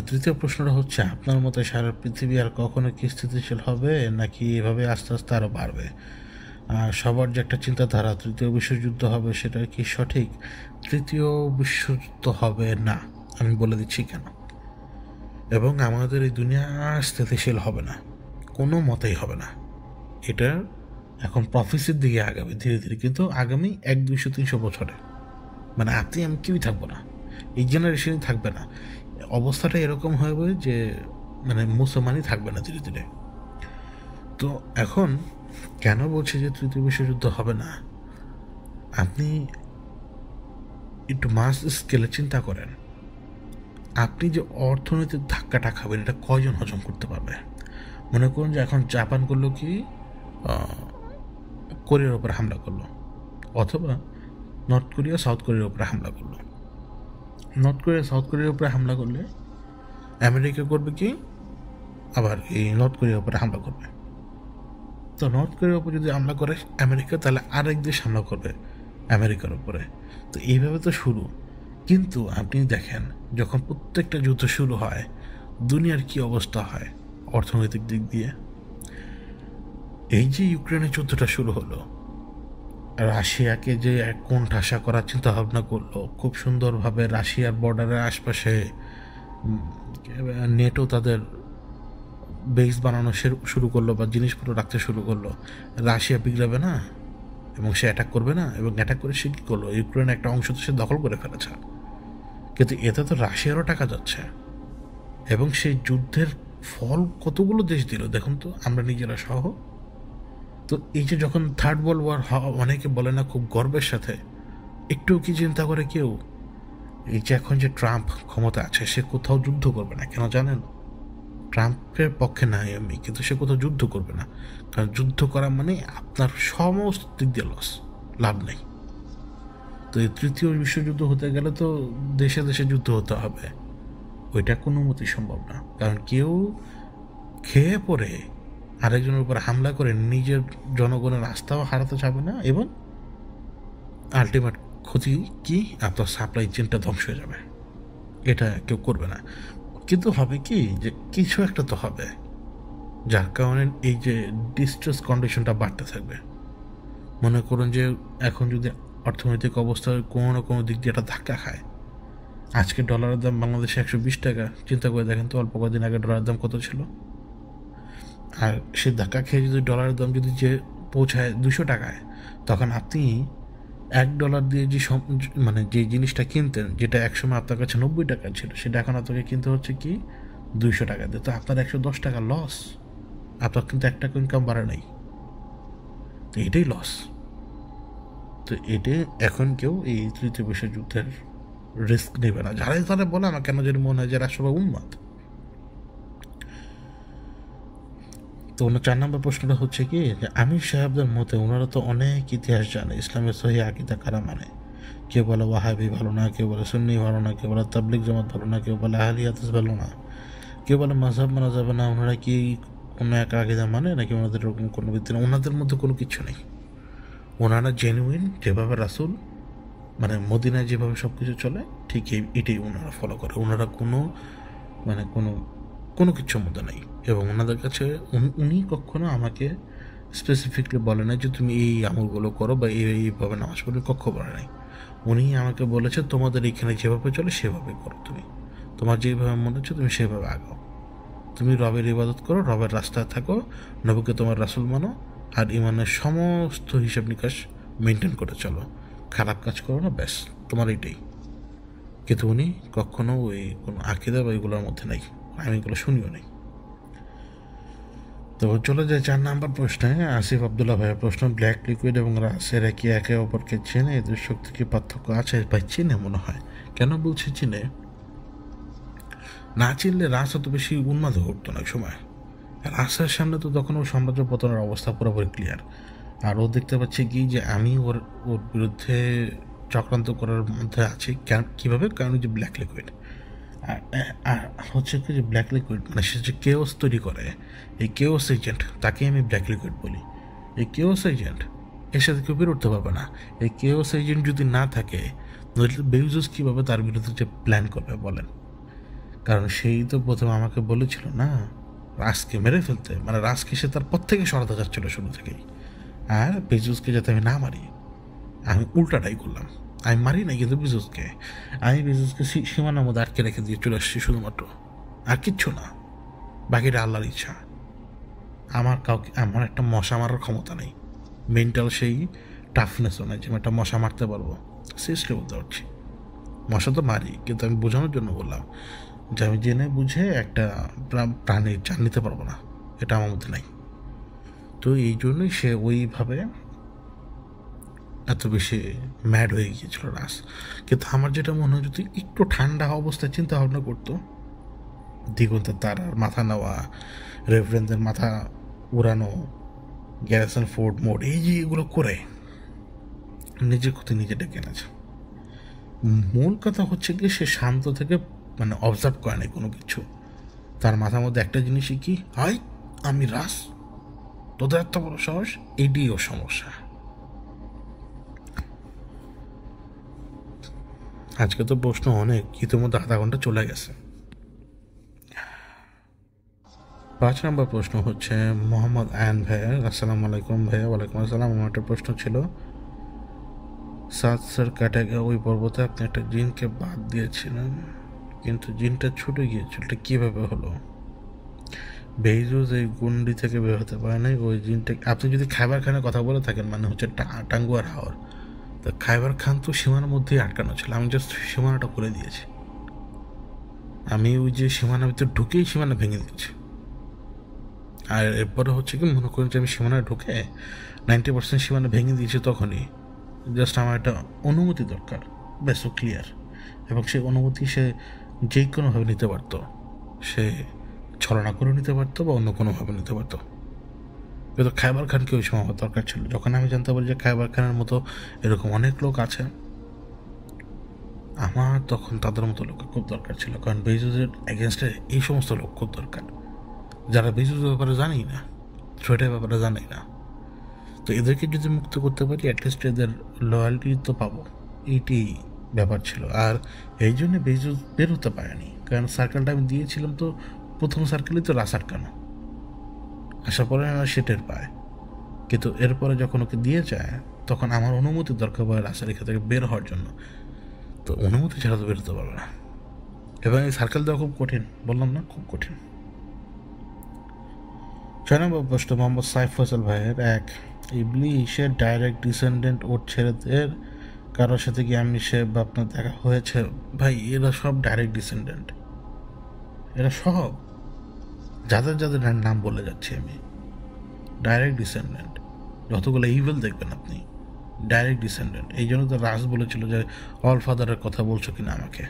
তৃতীয় প্রশ্নটা হচ্ছে, আপনার মতে সারা পৃথিবী আর কখনো কি স্থিতিশীল হবে, নাকি এভাবে আস্তে আস্তে আরও বাড়বে? সবার যে একটা চিন্তাধারা তৃতীয় বিশ্বযুদ্ধ হবে, সেটা কি সঠিক? তৃতীয় বিশ্বযুদ্ধ হবে না, আমি বলে দিচ্ছি কেন। এবং আমাদের এই দুনিয়া স্থিতিশীল হবে না, কোনো মতেই হবে না। এটা এখন প্রফেসির দিকে আগামী ধীরে ধীরে, কিন্তু আগামী 100-200-300 বছরে আপনি আমি কেউই থাকবো না, এই জেনারেশনই থাকবে না। অবস্থাটা এরকম হবে যে মুসলমানই থাকবে না ধীরে ধীরে। তো এখন কেন বলছি যে তৃতীয় বিশ্বযুদ্ধ হবে না, আপনি একটু মাস স্কেলে চিন্তা করেন, আপনি যে অর্থনৈতিক ধাক্কাটা খাবেন, এটা কয়জন হজম করতে পারবে? মনে করুন যে এখন জাপান করলো কি, কোরিয়ার উপরে হামলা করলো, অথবা নর্থ কোরিয়া সাউথ কোরিয়ার উপরে হামলা করলো। নর্থ কোরিয়া সাউথ কোরিয়ার উপরে হামলা করলে আমেরিকা করবে কি, আবার এই নর্থ কোরিয়ার উপরে হামলা করবে। তো নর্থ কোরিয়ার উপরে যদি হামলা করে আমেরিকা, তাহলে আরেক দেশ হামলা করবে আমেরিকার উপরে। তো এইভাবে তো শুরু। কিন্তু আপনি দেখেন, যখন প্রত্যেকটা যুদ্ধ শুরু হয়, দুনিয়ার কি অবস্থা হয় অর্থনৈতিক দিক দিয়ে। এই যে ইউক্রেনের যুদ্ধটা শুরু হলো, রাশিয়াকে যে কোণ ঠাসা করার চিন্তা ভাবনা করলো, খুব সুন্দরভাবে রাশিয়ার বর্ডারের আশপাশে নেটো তাদের বেস বানানো শুরু করলো বা জিনিসপত্র রাখতে শুরু করলো। রাশিয়া বিগড়াবে না এবং সে অ্যাটাক করবে না, এবং অ্যাটাক করে সে কী করলো, ইউক্রেনের একটা অংশ তো সে দখল করে ফেলেছে। কিন্তু এতে তো রাশিয়ারও টাকা যাচ্ছে, এবং সেই যুদ্ধের ফল কতগুলো দেশ দিল দেখুন তো, আমরা নিজেরা সহ। তো এই যে যখন থার্ড ওয়ার্ল্ড ওয়ার অনেকে বলে না খুব গর্বের সাথে, একটু কি চিন্তা করে কেউ এই যে এখন যে ট্রাম্প ক্ষমতা আছে, সে কোথাও যুদ্ধ করবে না, কেন জানেন? ট্রাম্পের পক্ষে নাই আমি, কিন্তু সে কোথাও যুদ্ধ করবে না, কারণ যুদ্ধ করা মানে আপনার সমস্ত দিক দিয়ে লস, লাভ নেই। তো এই তৃতীয় বিশ্বযুদ্ধ হতে গেলে তো দেশে দেশে যুদ্ধ হতে হবে, ওইটা কোনো মতেই সম্ভব না। কারণ কেউ খেয়ে পড়ে আরেকজনের উপর হামলা করে নিজের জনগণের আস্থাও হারাতে যাবে না, এবং আলটিমেট ক্ষতি কি, আপনার সাপ্লাই চেনটা ধ্বংস হয়ে যাবে, এটা কেউ করবে না। কিন্তু হবে কি, যে কিছু একটা তো হবে যার কারণে এই যে ডিস্ট্রেস কন্ডিশনটা বাড়তে থাকবে। মনে করুন যে এখন যদি অর্থনৈতিক অবস্থার কোনো না কোনো দিক দিয়ে একটা ধাক্কা খায়, আজকে ডলারের দাম বাংলাদেশে 120 টাকা, চিন্তা করে দেখেন তো অল্প কয়েকদিন আগে ডলারের দাম কত ছিল। আর সে ধাক্কা খেয়ে যদি ডলারের দাম যদি যে পৌঁছায় 200 টাকায়, তখন আপনি $1 দিয়ে যে মানে যে জিনিসটা কিনতেন, যেটা একসময় আপনার কাছে 90 টাকা ছিল, সেটা এখন আপনাকে কিনতে হচ্ছে কি 200 টাকা দিয়ে। তো আপনার 110 টাকা লস, আপনার কিন্তু 1 টাকা ইনকাম বাড়ে নাই, তো এটাই লস। তো এটা এখন কেউ এই তৃতীয় বিশ্বযুদ্ধের রিস্ক নেবে না। যারাই তারা বলে, আমার কেন যদি মনে হয় যারা সবাই উন্মাদ। তো 4 নম্বর প্রশ্নটা হচ্ছে কি, যে আমির সাহেবদের মতে ওনারা তো অনেক ইতিহাস জানে, ইসলামের সহি আকিদা কারা মানে। কেউ বলে ওয়াহাবি ভালো না, কেউ বলে সুন্নি ভালো না, কেউ বলে তাবলিগ জামাত ভালো না, কেউ বলে আহলি হাদিস ভালো না, কেউ বলে মাযহাব মানা যাবে না। ওনারা কি কোনো এক আকিদা মানে, নাকি ওনাদের এরকম কোনো ভিত্তি না? ওনাদের মধ্যে কোনো কিছু নেই। ওনারা জেনুইন, যেভাবে রাসূল মানে মদিনায় যেভাবে সব কিছু চলে, ঠিক এটাই ওনারা ফলো করে। ওনারা কোনো মানে কোনো কোনো কিছুর মধ্যে নেই। এবং ওনাদের কাছে উনি কখনো আমাকে স্পেসিফিকলি বলে নাই যে তুমি এই আমলগুলো করো বা এইভাবে নামাজ পড়বে, কক্ষ বলে নাই। উনি আমাকে বলেছে তোমাদের এখানে যেভাবে চলে সেভাবে করো, তুমি তোমার যেভাবে মনে হচ্ছে তুমি সেভাবে আগাও, তুমি রবের ইবাদত করো, রবের রাস্তায় থাকো, নবীকে তোমার রাসূল মানো, আর ইমানের সমস্ত হিসাব নিকাশ মেনটেন করে চলো, খারাপ কাজ করো না, ব্যাস তোমার এইটাই। কিন্তু উনি কখনো ওই কোনো আকিদা বা এগুলোর মধ্যে নাই, আমি এগুলো শুনিও নেই। তো চলে যায় 4 নম্বর প্রশ্নে। আসিফ আবদুল্লাহ ভাইয়ের প্রশ্ন, ব্ল্যাক লিকুইড এবং রাসের কি একে অপরকে চেনে? এদের শক্তি কি পার্থক্য আছে? ভাই চিনে মনে হয়। কেন বলছি চিনে? না চিনলে রাস অত বেশি উন্মাদ করতো না সময়। রাসের সামনে তো তখন ওর সাম্রাজ্য পতনের অবস্থা পুরোপুরি ক্লিয়ার। আর ও দেখতে পাচ্ছে কি যে আমি ওর বিরুদ্ধে চক্রান্ত করার মধ্যে আছি। কেন, কীভাবে? কারণ যে ব্ল্যাক লিকুইড আর হচ্ছে কি যে ব্ল্যাক লিকুইড মানে সে যে কেওস তৈরি করে, এই কেওস এজেন্ট, তাকে আমি ব্ল্যাক লিকুইড বলি। এই কেওস এজেন্ট এর সাথে কেউ বেরোতে পারবে না। এই কেওস এজেন্ট যদি না থাকে, বেউজুস কীভাবে তার বিরুদ্ধে যে প্ল্যান করবে বলেন? কারণ সেই তো প্রথমে আমাকে বলেছিল না রাজকে মেরে ফেলতে, মানে রাজকে সে তার পথ থেকে সরাতে যাচ্ছিল শুরু থেকেই। আর বেজুসকে যাতে আমি না মারি, আমি উল্টাটাই করলাম। আমি মারি নাই কিন্তু বেজুসকে, আমি বেজুসকে সীমানার মধ্যে আটকে রেখে দিয়ে চলে আসছি শুধুমাত্র, আর কিচ্ছু না। বাকিটা আল্লাহর ইচ্ছা। আমার একটা মশা মারার ক্ষমতা নেই, মেন্টাল সেই টাফনেসও নেই যে আমি একটা মশা মারতে পারবো। সিরিয়াসলি বলতে পারছি, মশা তো মারি, কিন্তু আমি বোঝানোর জন্য বললাম যে আমি জেনে বুঝে একটা প্রাণীর জান নিতে পারবো না, এটা আমার মধ্যে নাই। তো এই জন্যই সে ওইভাবে এত বেশি ম্যাড হয়ে গিয়েছিল রাস। কিন্তু আমার যেটা মনে হয়, যদি একটু ঠান্ডা অবস্থায় চিন্তা ভাবনা করতো, দিগন্তের তারার মাথা নেওয়া, রেফারেন্সের মাথা উড়ানো, গ্যারিসন ফোর্ড মোড, এই যে এগুলো করে নিজের ক্ষতি নিজে ডেকে এনেছে। মূল কথা হচ্ছে কি, সে শান্ত থেকে মানে অবজার্ভ করে নাই কোনো কিছু। তার মাথার মধ্যে একটা জিনিসই কি, হাই আমি রাস, তোদের এত বড় সাহস, এটিই ওর সমস্যা। আজকে তো প্রশ্ন অনেক, ইতিমধ্যে আধা ঘন্টা চলে গেছে। 5 নম্বর প্রশ্ন হচ্ছে মোহাম্মদ আয়ন ভাইয়া, আসসালামু আলাইকুম ভাইয়া। ওয়ালাইকুম আসসালাম। আমার একটা প্রশ্ন ছিল, স্যার কাটে ওই পর্বতে আপনি একটা জিনকে বাদ দিয়েছিলেন, কিন্তু জিনটা ছুটে গিয়েছিল, এটা কীভাবে হলো? বেইজুস এই গুন্ডি থেকে বের হতে পারে নাই, ওই জিনটা। আপনি যদি খাইবার খানের কথা বলে থাকেন, মানে হচ্ছে টাঙ্গুয়ার হাওর, তো খাইবার খান তো সীমানার মধ্যেই আটকানো ছিল, আমি জাস্ট সীমানাটা করে দিয়েছি। আমি ওই যে সীমানার ভিতরে ঢুকেই সীমানা ভেঙে দিয়েছি। আর এরপরে হচ্ছে কি, মনে করেন যে আমি সীমানায় ঢুকে 90% সীমানা ভেঙে দিয়েছি, তখনই জাস্ট আমার একটা অনুমতি দরকার, ব্যাস ক্লিয়ার। এবং সেই অনুমতি সে যে কোনোভাবে নিতে পারতো, সে ছলনা করে নিতে পারতো বা অন্য কোনোভাবে নিতে পারতো। কিন্তু খায়বার খানকে ওই সময় আমার দরকার ছিল। যখন আমি জানতে পারি যে খায়বার খানের মতো এরকম অনেক লোক আছে, আমার তখন তাদের মতো লোকের খুব দরকার ছিল, কারণ বেজুজের এগেনস্টে এই সমস্ত লোক খুব দরকার, যারা বেজুজের ব্যাপারে জানেই না, থ্রেটের ব্যাপারে জানেই না। তো এদেরকে যদি মুক্ত করতে পারি, অ্যাটলিস্ট এদের লয়ালিটি তো পাবো, এইটি ব্যাপার ছিল। আর এই জন্যে বেজুজ বের হতে পারেনি, কারণ সার্কেলটা আমি দিয়েছিলাম, তো প্রথম সার্কেলই তো রাস আটকানো, আসার পরে সে টের পায়। কিন্তু এরপরে যখন ওকে দিয়ে যায়, তখন আমার অনুমতি দরকার পড়ে রাস্তা রেখা থেকে বের হওয়ার জন্য। তো অনুমতি ছাড়া তো বের হতে পারবে না। এবং এই সার্কেল দেওয়া খুব কঠিন, বললাম না, খুব কঠিন। 6 নম্বর প্রশ্ন মোহাম্মদ সাইফ ফয়সাল ভাইয়ের। 1, ইবলিশের ডাইরেক্ট ডিসেন্ডেন্ট ওর ছেলেদের কারোর সাথে কি সে বা আপনার দেখা হয়েছে? ভাই, এরা সব ডাইরেক্ট ডিসেন্ডেন্ট, এরা সব যাদের যাদের নাম বলে যাচ্ছি আমি, ডাইরেক্ট ডিসেন্ডেন্ট। যতগুলো ইভেল দেখবেন আপনি, ডাইরেক্ট ডিসেন্ডেন্ট। এই জন্য তো রাজ বলেছিল যে অল ফাদারের কথা বলছো কিনা আমাকে।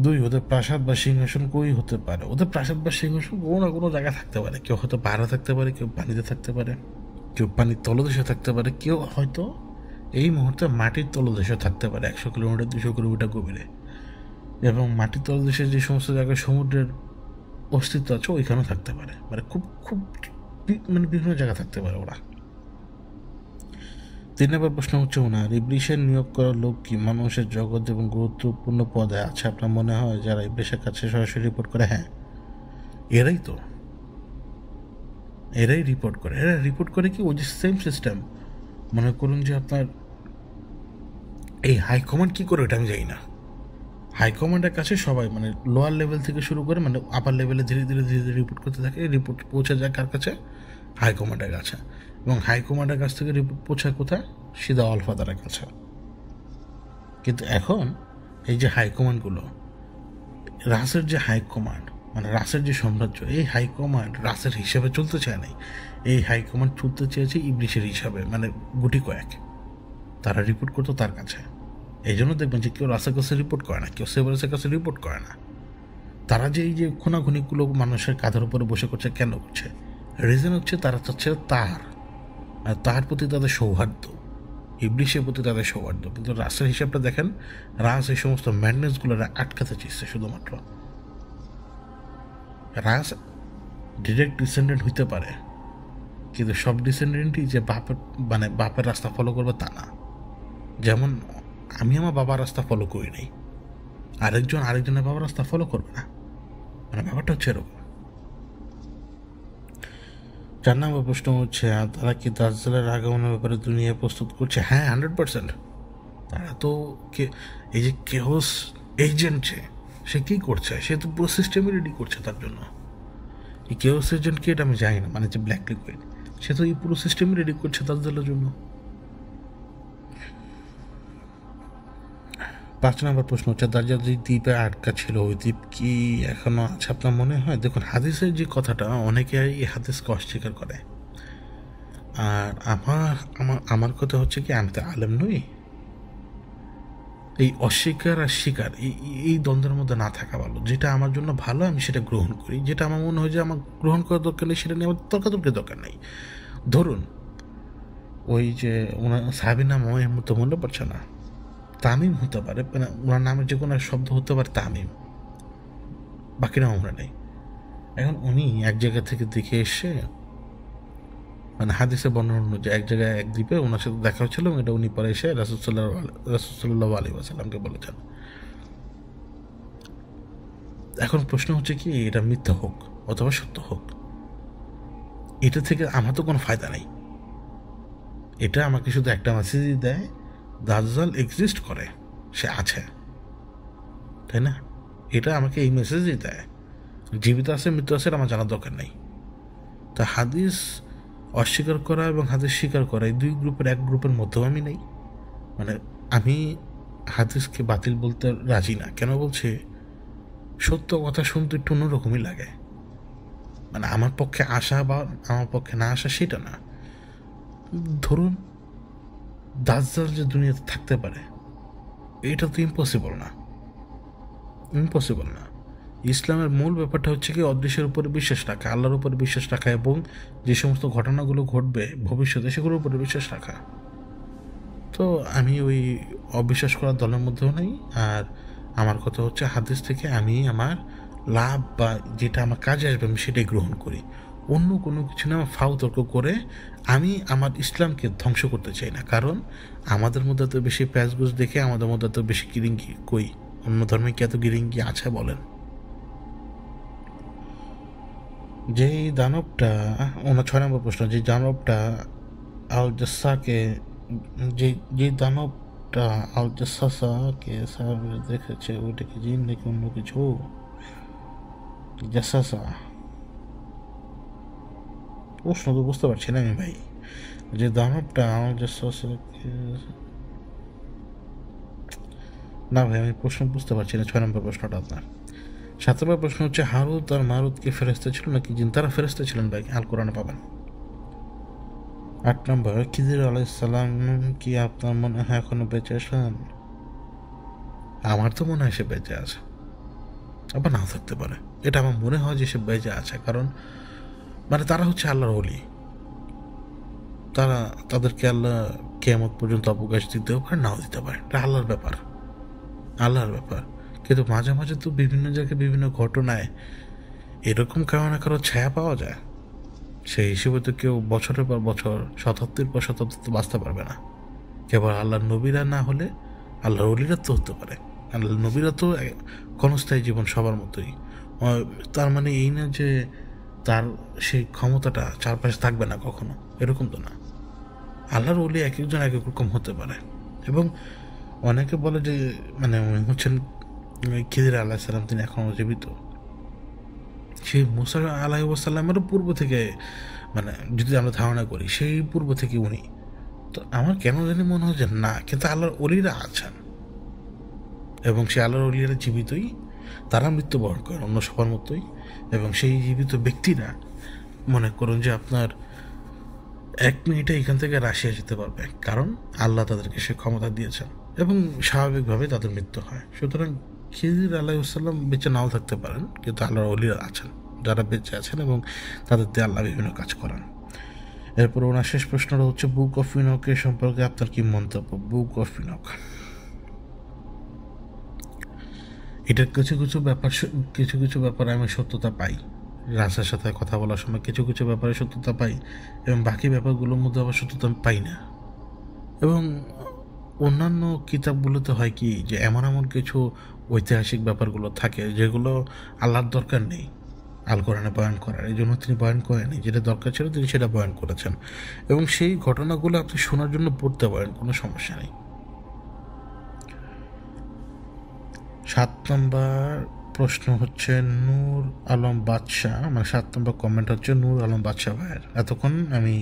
2, ওদের প্রাসাদ বা সিংহাসন কই হতে পারে? ওদের প্রাসাদ বা সিংহাসন কোনো না কোনো জায়গায় থাকতে পারে। কেউ হয়তো পাহাড়ে থাকতে পারে, কেউ পানিতে থাকতে পারে, কেউ পানির তলদেশে থাকতে পারে, কেউ হয়তো এই মুহূর্তে মাটির তলদেশে থাকতে পারে 100 কিলোমিটার 200 কিলোমিটার গভীরে। এবং মাটির তলদেশে যে সমস্ত জায়গায় সমুদ্রের অস্তিত্ব আছে, ওইখানেও থাকতে পারে। মানে খুব খুব মানে বিভিন্ন জায়গায় থাকতে পারে ওরা। 3 নম্বর প্রশ্ন হচ্ছে ওনার, ইবলিশের নিয়োগ করা লোক কি মানুষের জগৎ এবং গুরুত্বপূর্ণ পদে আছে আপনার মনে হয়, যারা ইবলিশের কাছে সরাসরি রিপোর্ট করে? হ্যাঁ, এরাই তো, এরাই রিপোর্ট করে। এরা রিপোর্ট করে কি ওই যে সেম সিস্টেম। মনে করুন যে আপনার এই হাইকমান্ড কী করে, এটা আমি জানি না। হাইকমান্ডের কাছে সবাই, মানে লোয়ার লেভেল থেকে শুরু করে মানে আপার লেভেলে ধীরে ধীরে ধীরে ধীরে রিপোর্ট করতে থাকে। রিপোর্ট পৌঁছে যায় কার কাছে? হাইকমান্ডের কাছে। এবং হাইকমান্ডের কাছ থেকে রিপোর্ট পৌঁছায় কোথায়? সিধা অল ফাদারের কাছে। কিন্তু এখন এই যে হাইকমান্ডগুলো, রাসের যে হাইকমান্ড, মানে রাসের যে সাম্রাজ্য, এই হাইকমান্ড রাসের হিসাবে চলতে চায় নাই। এই হাইকমান্ড চলতে চেয়েছে ইবলিশের হিসাবে, মানে গুটি কয়েক। তারা রিপোর্ট করতো তার কাছে। এই জন্য দেখবেন যে কেউ রাসের কাছে রিপোর্ট করে না, কেউ সেভারেসের কাছে রিপোর্ট করে না। তারা যে এই যে খুনাখুনিগুলো মানুষের কাঁধের উপরে বসে করছে, কেন করছে? রিজন হচ্ছে তারা চাচ্ছে তার প্রতি তাদের সৌহার্দ্য, ইবলিশের প্রতি তাদের সৌহার্দ্য। কিন্তু রাসের হিসাবটা দেখেন, রাস এই সমস্ত ম্যাডনেসগুলো আটকাতে চেয়েছে শুধুমাত্র। রাস ডিরেক্ট ডিসেন্ডেন্ট হইতে পারে, কিন্তু সব ডিসেন্ডেন্টই যে বাপের রাস্তা ফলো করবে তা না। যেমন আমি আমার বাবার রাস্তা ফলো করি নাই, আরেকজনের বাবার রাস্তা ফলো করবে না, মানে ব্যাপারটা হচ্ছে এরকম। 4 নম্বর প্রশ্ন হচ্ছে, তারা কি দাজ্জালের আগমনের ব্যাপারে দুনিয়া প্রস্তুত করছে? হ্যাঁ, 100%। তারা তো এই যে কেওস এজেন্ট, সে কী করছে? সে তো পুরো সিস্টেমই রেডি করছে তার জন্য। এই কেওস এজেন্ট কি, এটা আমি জানি না, মানে যে ব্ল্যাক লিকুইড, সে তো এই পুরো সিস্টেমই রেডি করছে দাজ্জালের জন্য। 5 নম্বর প্রশ্ন হচ্ছে, দাজ্জাল যে দ্বীপে আটকা ছিল, ওই দ্বীপ কি এখনো আছে আপনার মনে হয়? দেখুন, হাদিসের যে কথাটা, অনেকে এই হাদিসকে অস্বীকার করে। আর আমার কথা হচ্ছে কি, আমি তো আলেম নই। এই অস্বীকার আর স্বীকার, এই দ্বন্দ্বের মধ্যে না থাকা ভালো। যেটা আমার জন্য ভালো আমি সেটা গ্রহণ করি, যেটা আমার মনে হয় যে আমার গ্রহণ করার দরকার নেই, সেটা নিয়ে আমার তর্কাতর্কের দরকার নেই। ধরুন ওই যে ওনার সাহাবীর নাম আমার এই মুহূর্তে মনে পড়ছে না, তামিম হতে পারে, মানে ওনার নামের যে কোনো শব্দ হতে পারে তামিম, বাকি নাম আমরা নেই। এখন উনি এক জায়গা থেকে দেখে এসে, মানে হাদিসে বর্ণনা অনুযায়ী এক জায়গায় এক দ্বীপে ওনার সাথে দেখা হচ্ছিল, এটা উনি পরে এসে রাসূলুল্লাহ আলাইহি ওয়াসাল্লামকে বলেছেন। এখন প্রশ্ন হচ্ছে কি, এটা মিথ্যা হোক অথবা সত্য হোক, এটা থেকে আমার তো কোনো ফায়দা নেই। এটা আমাকে শুধু একটা মেসেজই দেয়, দাজ্জাল এক্সিস্ট করে, সে আছে, তাই না? এটা আমাকে এই মেসেজই দেয়। জীবিত আছে মৃত্যু আছে আমার জানার দরকার নেই। তা হাদিস অস্বীকার করা এবং হাদিস স্বীকার করা, এই দুই গ্রুপের এক গ্রুপের মধ্যেও আমি নেই। মানে আমি হাদিসকে বাতিল বলতে রাজি না। কেন বলছি? সত্য কথা শুনতে একটু অন্যরকমই লাগে। মানে আমার পক্ষে আসা বা আমার পক্ষে না আসা সেটা না। ধরুন দাজ্জাল যে দুনিয়াতে থাকতে পারে, এটা তো ইম্পসিবল না, ইম্পসিবল না। ইসলামের মূল ব্যাপারটা হচ্ছে কি অদৃশ্যের উপরে বিশ্বাস রাখা, আল্লাহর উপরে বিশ্বাস রাখা, এবং যে সমস্ত ঘটনাগুলো ঘটবে ভবিষ্যতে সেগুলোর উপরে বিশ্বাস রাখা। তো আমি ওই অবিশ্বাস করার দলের মধ্যেও নেই। আর আমার কথা হচ্ছে হাদিস থেকে আমি আমার লাভ বা যেটা আমার কাজে আসবে আমি সেটাই গ্রহণ করি। অন্য কোনো কিছু না আমার ফাও তর্ক করে আমি আমার ইসলামকে ধ্বংস করতে চাই না। কারণ আমাদের মধ্যে তো বেশি প্যাচগুজ দেখে আমাদের মধ্যে তো বেশি গিরিঙ্গি কই, অন্য ধর্মে কি এত গিরিঙ্গি আছে বলেন? যেই দানবটা, ওনার 6 নম্বর প্রশ্ন, যে দানবটা আল জাসাকে, যে দানবটা আল জাসাকে সাহাবীরা দেখেছে ওইটা কি জিন নাকি অন্য কিছু? জাসাসা প্রশ্ন তো বুঝতে পারছি না আমি ভাই। যে দানবটা আল জাসাসাকে, না ভাই আমি প্রশ্ন বুঝতে পারছি না। 6 নম্বর প্রশ্নটা আপনার। 7 নম্বর প্রশ্ন হচ্ছে হারুত আর মারুত কি ফেরেশতা ছিল নাকি জিন? তারা ফেরেশতা ছিলেন ভাই, আল কোরআনে পাবেন। 8 নম্বর, খিদির আলাইসাল্লাম কি আপনার মনে হয় এখনো বেঁচে আছেন? আমার তো মনে হয় সে বেঁচে আছে, আবার নাও থাকতে পারে। এটা আমার মনে হয় যে সে বেঁচে আছে, কারণ মানে তারা হচ্ছে আল্লাহর ওলি। তারা, তাদেরকে আল্লাহ কিয়ামত পর্যন্ত অবকাশ দিতেও পারে, নাও দিতে পারে। এটা আল্লাহর ব্যাপার, আল্লাহর ব্যাপার। কিন্তু মাঝে মাঝে তো বিভিন্ন জায়গায় বিভিন্ন ঘটনায় এরকম কারো না কারো ছায়া পাওয়া যায়। সেই হিসেবে তো কেউ বছরের পর বছর, শতাব্দীর পর শতাব্দী তো বাঁচতে পারবে না। কেবল আল্লাহর নবীরা না হলে আল্লাহর অলিরা তো হতে পারে। আল্লাহর নবীরা তো ক্ষণস্থায়ী জীবন সবার মতোই। তার মানে এই না যে তার সেই ক্ষমতাটা চারপাশে থাকবে না কখনো, এরকম তো না। আল্লাহর অলি এক একজন এক এক রকম হতে পারে। এবং অনেকে বলে যে মানে উনি হচ্ছেন খিদির আলাহিসাল্লাম, তিনি এখনও জীবিত। সেই মুসা আলাইসাল্লামেরও পূর্ব থেকে, মানে যদি আমরা ধারণা করি সেই পূর্ব থেকে উনি। তো আমার কেন জানি মনে হয় যে না, কিন্তু আল্লাহর অলিরা আছেন এবং সেই আল্লাহর অলিরা জীবিতই। তারা মৃত্যুবরণ করেন অন্য সবার মতোই। এবং সেই জীবিত ব্যক্তিরা মনে করুন যে আপনার 1 মিনিটে এখান থেকে রাশিয়া যেতে পারবে, কারণ আল্লাহ তাদেরকে সে ক্ষমতা দিয়েছেন এবং স্বাভাবিকভাবে তাদের মৃত্যু হয়। সুতরাং খিদির আলাইসাল্লাম বেঁচে নাও থাকতে পারেন, কিন্তু আল্লাহর অলিরা আছেন যারা বেঁচে আছেন এবং তাদের দিয়ে আল্লাহ বিভিন্ন কাজ করেন। এরপর ওনার শেষ প্রশ্নটা হচ্ছে বুক অফ ইনকের সম্পর্কে আপনার কি মন্তব্য? বুক অফ ইনক, এটার কিছু কিছু ব্যাপারে আমি সত্যতা পাই। রাসের সাথে কথা বলার সময় কিছু কিছু ব্যাপারে সত্যতা পাই, এবং বাকি ব্যাপারগুলোর মধ্যে আবার সত্যতা আমি পাই না। এবং অন্যান্য কিতাবগুলোতে হয় কি যে এমন এমন কিছু ঐতিহাসিক ব্যাপারগুলো থাকে যেগুলো আল্লাহর দরকার নেই আল কোরআনে বয়ান করার, এই জন্য তিনি বয়ান করেনি। যেটা দরকার ছিল তিনি সেটা বয়ান করেছেন, এবং সেই ঘটনাগুলো আপনি শোনার জন্য পড়তে পারেন, কোনো সমস্যা নেই। 7 নম্বর প্রশ্ন হচ্ছে নূর আলম বাদশাহ, মানে 7 নম্বর কমেন্ট হচ্ছে নূর আলম বাদশাহ ভাইয়ের। এতক্ষণ আমি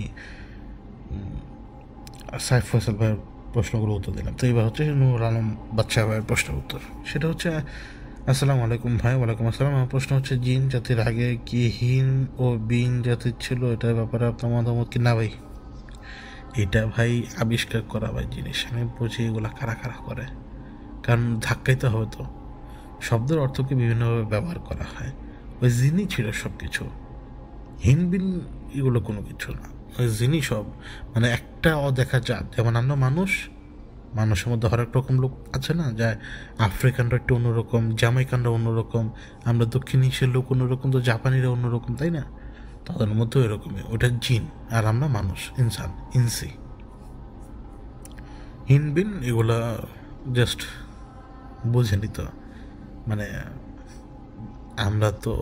সাইফ ফয়সাল ভাইয়ের প্রশ্নগুলো উত্তর দিলাম, তো এবার হচ্ছে নূর আলম বাদশাহ ভাইয়ের প্রশ্নের উত্তর। সেটা হচ্ছে আসসালামু আলাইকুম ভাই। ওয়ালাইকুম আসসালাম। আমার প্রশ্ন হচ্ছে জিন জাতির আগে কি হিন ও বিন জাতির ছিল? এটার ব্যাপারে আপনার মতামত কি? না ভাই, এটা ভাই আবিষ্কার করা ভাই জিনিস, আমি বুঝি এগুলো কারা কারা করে, কারণ ধাক্কাইতে হবে তো। শব্দের অর্থকে বিভিন্নভাবে ব্যবহার করা হয়। ওই জিনই ছিল সব কিছু, হিনবিন এগুলো কোনো কিছু না। ওই জিনই সব, মানে একটা অদেখা জাত। যেমন আমরা মানুষের মধ্যে হরেক রকম লোক আছে না, যা আফ্রিকানরা একটু অন্যরকম, জামাইকানরা অন্যরকম, আমরা দক্ষিণ এশিয়ার লোক অন্যরকম, তো জাপানিরা অন্যরকম, তাই না? তাদের মধ্যেও এরকমই। ওটা জিন আর আমরা মানুষ, ইনসান, ইনসি। হিনবিন এগুলা জাস্ট বুঝেনি তো, মানে আমরা তো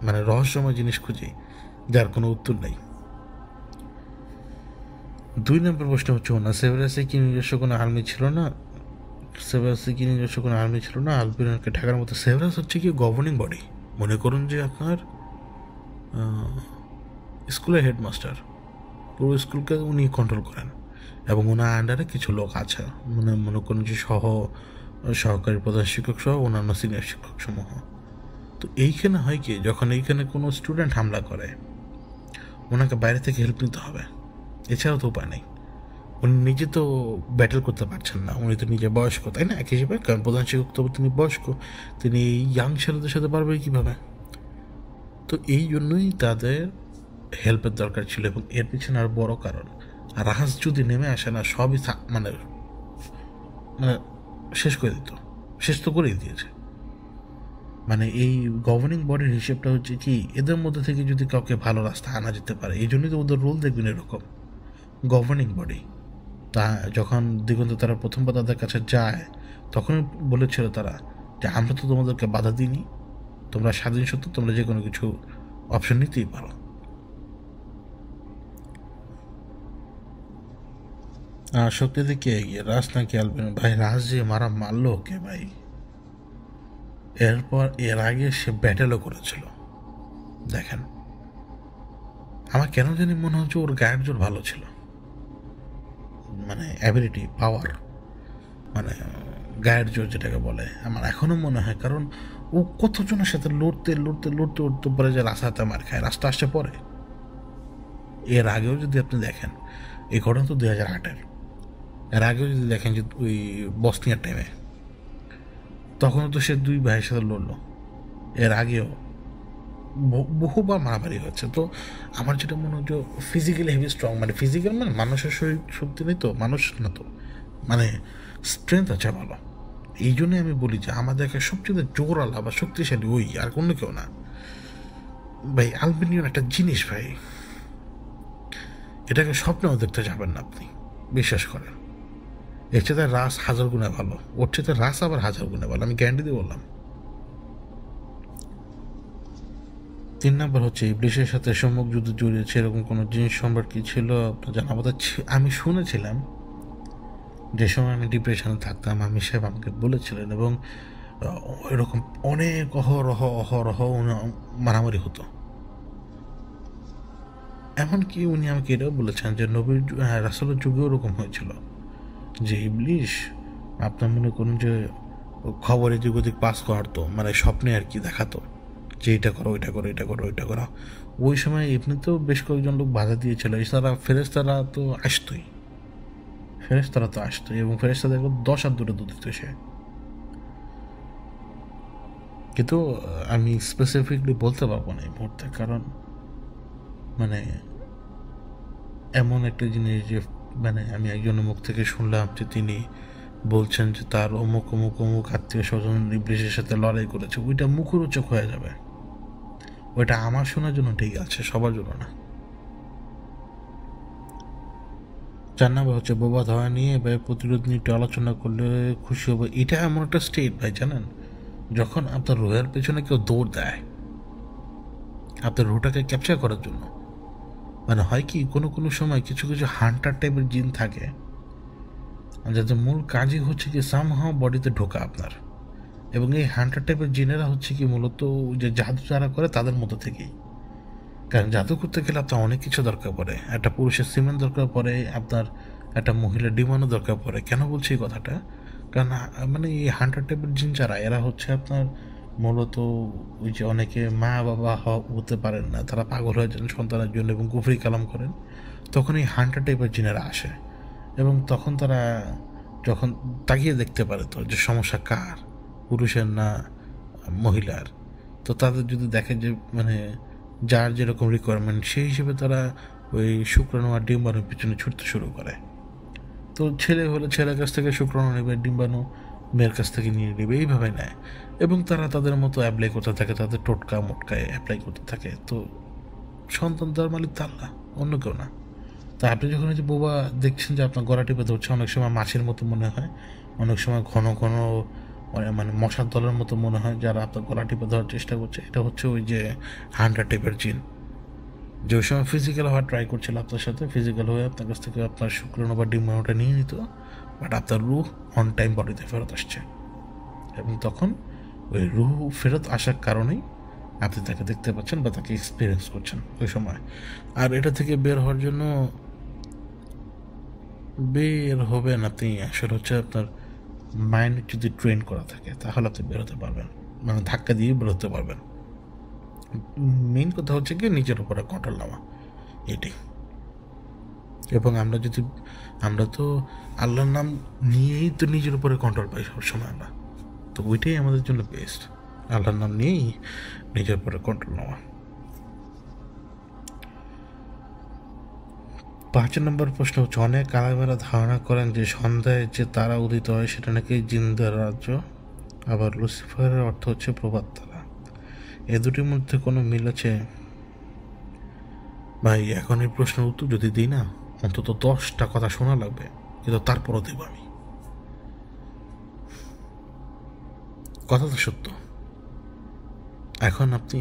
মানে রহস্যময় জিনিস খুঁজি যার কোনো উত্তর নেই। 2 নম্বর প্রশ্ন হচ্ছে না, সেভারাসে কি নিজস্ব কোনো আর্মি ছিল না? সেভারাসে কি নিজস্ব কোনো আর্মি ছিল না? আলবিরনকে ঢাকার মতো। সেভারাস হচ্ছে কি গভর্নিং বডি। মনে করুন যে আপনার স্কুলের হেডমাস্টার, পুরো স্কুলকে উনি কন্ট্রোল করেন, এবং ওনার আন্ডারে কিছু লোক আছে, মনে করুন যে সহকারী প্রধান শিক্ষক সহ অন্যান্য সিনিয়র শিক্ষক সমূহ। তো এইখানে হয় কি, যখন এইখানে কোনো স্টুডেন্ট হামলা করে ওনাকে বাইরে থেকে হেল্প নিতে হবে, এছাড়াও তো উপায় নেই। উনি নিজে তো ব্যাটেল করতে পারছেন না, উনি তো নিজে বয়স্ক, তাই না? এক হিসেবে, কারণ প্রধান শিক্ষক তো তিনি বয়স্ক, তিনি ইয়াং ছেলেদের সাথে পারবে কীভাবে? তো এই জন্যই তাদের হেল্পের দরকার ছিল, এবং এর পিছনে আর বড় কারণ, রাহাস যদি নেমে আসে না, সবই মানে মানে শেষ করে দিত, শেষ তো করেই দিয়েছে। মানে এই গভর্নিং বডির হিসেবটা হচ্ছে কি, এদের মধ্যে থেকে যদি কাউকে ভালো রাস্তা আনা যেতে পারে, এই জন্যই তো ওদের রোল দেখবেন এরকম, গভর্নিং বডি। তা যখন দিগন্ত তারা প্রথমবার তাদের কাছে যায়, তখন বলেছিল তারা যে আমরা তো তোমাদেরকে বাধা দিইনি, তোমরা স্বাধীন সত্য, তোমরা যে কোনো কিছু অপশন নিতেই পারো। শক্তিতে কে এগিয়ে, রাজ নাকি অ্যালবিনো? ভাই রাজ যে মারলো ওকে ভাই, এরপর এর আগে সে ব্যাটেলও করেছিল। দেখেন, আমার কেন জানি মনে হচ্ছে ওর গায়ের জোর ভালো ছিল, মানে অ্যাবিলিটি, পাওয়ার, মানে গায়ের জোর যেটাকে বলে, আমার এখনও মনে হয়। কারণ ও কতজনের সাথে লড়তে লড়তে লড়তে উঠতে পারে যে রাস্তাতে মার খায়, রাস্তা আসছে পরে। এর আগেও যদি আপনি দেখেন, এই ঘটনা তো 2008-এর, এর আগেও যদি দেখেন যে ওই বসনিয়ার টাইমে, তখনও তো সে দুই ভাইয়ের সাথে লড়লো। এর আগেও বহুবার মারামারি হচ্ছে। তো আমার যেটা মনে হচ্ছে ফিজিক্যালি হেভি স্ট্রং, মানে ফিজিক্যাল মানে মানুষের শরীর শক্তি নেই তো, মানুষ না তো, মানে স্ট্রেংথ আছে ভালো। এই জন্যই আমি বলি যে আমাদেরকে সবচেয়ে জোরালা বা শক্তিশালী ওই, আর কোনো কেউ না ভাই। আলবেনিয়ান একটা জিনিস ভাই, এটাকে স্বপ্নেও দেখতে যাবেন না আপনি, বিশ্বাস করেন। এর চেয়ে রাস হাজার গুণে ভালো, ওর চেয়ে রাস আবার হাজার গুণে ভালো, আমি গ্যারান্টি দিয়ে বললাম। 3 নম্বর হচ্ছে ইবলিশের সাথে সম্মুখ যুদ্ধ জড়িয়েছে এরকম কোনো জিনিস সম্পর্ক কি ছিল আপনার জানা? আমি শুনেছিলাম, যে সময় আমি ডিপ্রেশনে থাকতাম, আমি সাহেব আমাকে বলেছিলেন, এবং এরকম অনেক অহরহ মারামারি হতো। এমনকি উনি আমাকে এটাও বলেছেন যে নবীর রাসূলের যুগেও ওরকম হয়েছিল, যে ইবলিশ আপনার মনে করুন যে খবর এদিক ওদিক পাস করাতো, মানে স্বপ্নে আর কি দেখাতো যে এটা করো, এটা করো, এটা করো, এটা করো। ওই সময় এমনিতেও বেশ কয়েকজন লোক বাধা দিয়েছিল, এছাড়া ফেরেশতারা তো আসতোই, এবং ফেরেশতাদের 10 হাত দূরে দিত সে। কিন্তু আমি স্পেসিফিকলি বলতে পারবো না এই মুহূর্তে, কারণ মানে এমন একটা জিনিস যে, মানে আমি একজনের মুখ থেকে শুনলাম যে তিনি বলছেন যে তার অমুক অমুক অমুক আত্মীয় স্বজন ইবলিশের সাথে লড়াই করেছে, ওইটা মুখরোচক হয়ে যাবে। ওইটা আমার শোনার জন্য ঠিক আছে, সবার জন্য না। 4 নম্বর হচ্ছে বোবা ধাওয়া নিয়ে বা প্রতিরোধ নিয়ে একটু আলোচনা করলে খুশি হবো। এটা এমন একটা স্টেট ভাই, জানেন, যখন আপনার রোহের পেছনে কেউ দৌড় দেয় আপনার রোটাকে ক্যাপচার করার জন্য, মানে হয় কি কোনো কোনো সময় কিছু কিছু হান্টার টাইপের জিন থাকে যাদের মূল কাজই হচ্ছে কি সামহাও বডিতে ঢোকা আপনার, এবং এই হান্টার টাইপের জিনেরা হচ্ছে কি মূলত যে জাদু যারা করে তাদের মতো থেকেই। কারণ জাদু করতে গেলে আপনার অনেক কিছু দরকার পড়ে, একটা পুরুষের সিমেন দরকার পড়ে, আপনার একটা মহিলার ডিমান্ডও দরকার পড়ে। কেন বলছি এই কথাটা? কারণ মানে এই হান্টার টাইপের জিন যারা, এরা হচ্ছে আপনার মূলত ওই যে অনেকে মা বাবা হতে পারেন না, তারা পাগল হয়ে যান সন্তানের জন্য এবং কুফরি কালাম করেন, তখন এই হান্টার টাইপের জিনেরা আসে, এবং তখন তারা যখন তাকিয়ে দেখতে পারে তো যে সমস্যা কার, পুরুষের না মহিলার, তো তাদের যদি দেখে যে মানে যার যেরকম রিকোয়ারমেন্ট, সেই হিসেবে তারা ওই শুক্রাণু আর ডিম্বাণুর পিছনে ছুটতে শুরু করে। তো ছেলে হলে ছেলের কাছ থেকে শুক্রাণু নেবে, ডিম্বাণু মেয়ের কাছ থেকে নিয়ে নেবে, এইভাবে নেয়, এবং তারা তাদের মতো অ্যাপ্লাই করতে থাকে, তাদের টোটকা মোটকায় অ্যাপ্লাই করতে থাকে। তো সন্তান তার মালিক তার না, অন্য কেউ না। তা আপনি যখন যে বোবা দেখছেন যে আপনার গলা টিপে ধরছে, অনেক সময় মাছের মতো মনে হয়, অনেক সময় ঘন ঘন মানে মশার দলের মতো মনে হয় যারা আপনার গলা টিপে ধরার চেষ্টা করছে, এটা হচ্ছে ওই যে হান্টার টাইপের জিন, যে ওই সময় ফিজিক্যাল হওয়ার ট্রাই করছিল আপনার সাথে, ফিজিক্যাল হয়ে আপনার কাছ থেকে আপনার শুক্রাণু বা ডিম্বাণুটা নিয়ে নিত, বাট আপনার রুহ অন টাইম বডিতে ফেরত আসছে, এবং তখন ওই রুহ ফেরত আসার কারণেই আপনি তাকে দেখতে পাচ্ছেন বা তাকে এক্সপিরিয়েন্স করছেন ওই সময়। আর এটা থেকে বের হওয়ার জন্য বের হবেন আপনি, আসলে হচ্ছে আপনার মাইন্ড যদি ট্রেন করা থাকে তাহলে আপনি বেরোতে পারবেন, মানে ধাক্কা দিয়ে বেরোতে পারবেন। মেইন কথা হচ্ছে কি নিজের উপরে কন্ট্রোল নেওয়া, এটাই। এবং আমরা তো আল্লাহর নাম নিয়েই তো নিজের উপরে কন্ট্রোল পাই সবসময় আমরা, তো ওইটাই আমাদের জন্য বেস্ট, আল্লাহর নাম নিয়েই নিজের উপরে কন্ট্রোল নেওয়া। 5 নম্বর প্রশ্ন হচ্ছে, অনেক আলেমেরা ধারণা করেন যে সন্ধ্যায় যে তারা উদিত হয় সেটা নাকি জিনদের রাজ্য, আবার লুসিফারের অর্থ হচ্ছে প্রভাত তারা, এ দুটির মধ্যে কোনো মিল আছে? ভাই এখন এই প্রশ্নের উত্তর যদি দিই না, অন্তত 10টা কথা শোনা লাগবে, কিন্তু তারপরও দেব আমি। কথা তো সত্য। এখন আপনি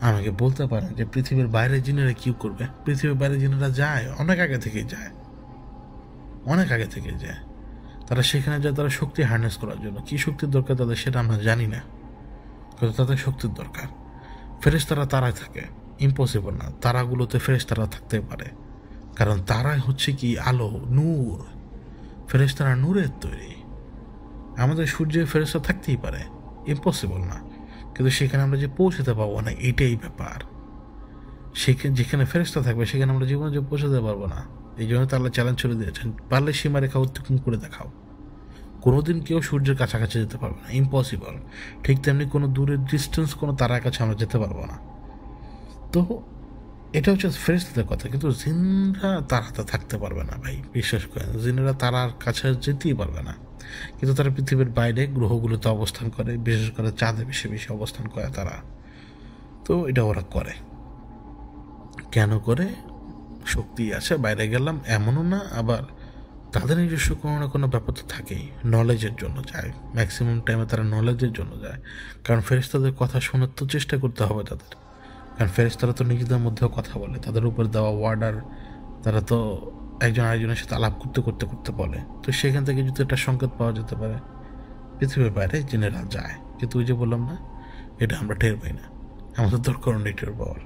আমাকে বলতে পারেন যে পৃথিবীর বাইরে জিনেরা কি করবে? পৃথিবীর বাইরে জিনেরা যায়, অনেক আগে থেকে যায়, অনেক আগে থেকে যায়। তারা সেখানে যায় তারা শক্তি হার্নেস করার জন্য। কি শক্তির দরকার তাদের সেটা আমরা জানি না, কিন্তু তাদের শক্তির দরকার। ফেরেশতারা তারাই থাকে, ইম্পসিবল না তারাগুলোতে ফেরেশতারা থাকতে পারে, কারণ তারাই হচ্ছে কি আলো, নূর। ফেরেশতারা নূরের তৈরি। আমাদের সূর্যের ফেরেশতা থাকতেই পারে, ইম্পসিবল না, কিন্তু সেখানে আমরা যে পৌঁছতে পারবো না, এটাই ব্যাপার। যেখানে ফেরেশতা থাকবে সেখানে আমরা জীবনে যে পৌঁছাতে পারবো না। এই জন্য তো আল্লাহ চ্যালেঞ্জ ছড়ে দিয়েছেন, পারলে সীমারেখা অতিক্রম করে দেখাও। কোনোদিন কেউ সূর্যের কাছাকাছি যেতে পারবে না, ইম্পসিবল। ঠিক তেমনি কোনো দূরের ডিস্টেন্স কোনো তারার কাছে আমরা যেতে পারবো না। তো এটা হচ্ছে ফেরেশতাদের কথা, কিন্তু জিনরা তারাতে থাকতে পারবে না ভাই, বিশ্বাস করেন। জিনেরা তারার কাছে যেতেই পারবে না, কিন্তু তারা পৃথিবীর বাইরে গ্রহগুলোতে অবস্থান করে, বিশেষ করে চাঁদে বেশি বেশি অবস্থান করে তারা। তো এটা ওরা করে কেন করে? শক্তি আছে, বাইরে গেলাম এমনও না, আবার তাদের নিজস্ব কোনো না কোনো ব্যাপার তো থাকেই, নলেজের জন্য যায়, ম্যাক্সিমাম টাইমে তারা নলেজের জন্য যায়। কারণ ফেরেশতাদের কথা শোনার তো চেষ্টা করতে হবে তাদের, কারণ ফেরেশতারা তো নিজেদের মধ্যেও কথা বলে, তাদের উপর দেওয়া ওয়ার্ডার তারা তো একজন আরেকজনের সাথে আলাপ করতে করতে করতে বলে। তো সেখান থেকে যদি একটা সংকেত পাওয়া যেতে পারে, পৃথিবীর বাইরে জেনেরা যায়, কিন্তু ওই যে বললাম না, এটা আমরা টের পাই না, আমাদের দরকার নেই টের পাওয়ার।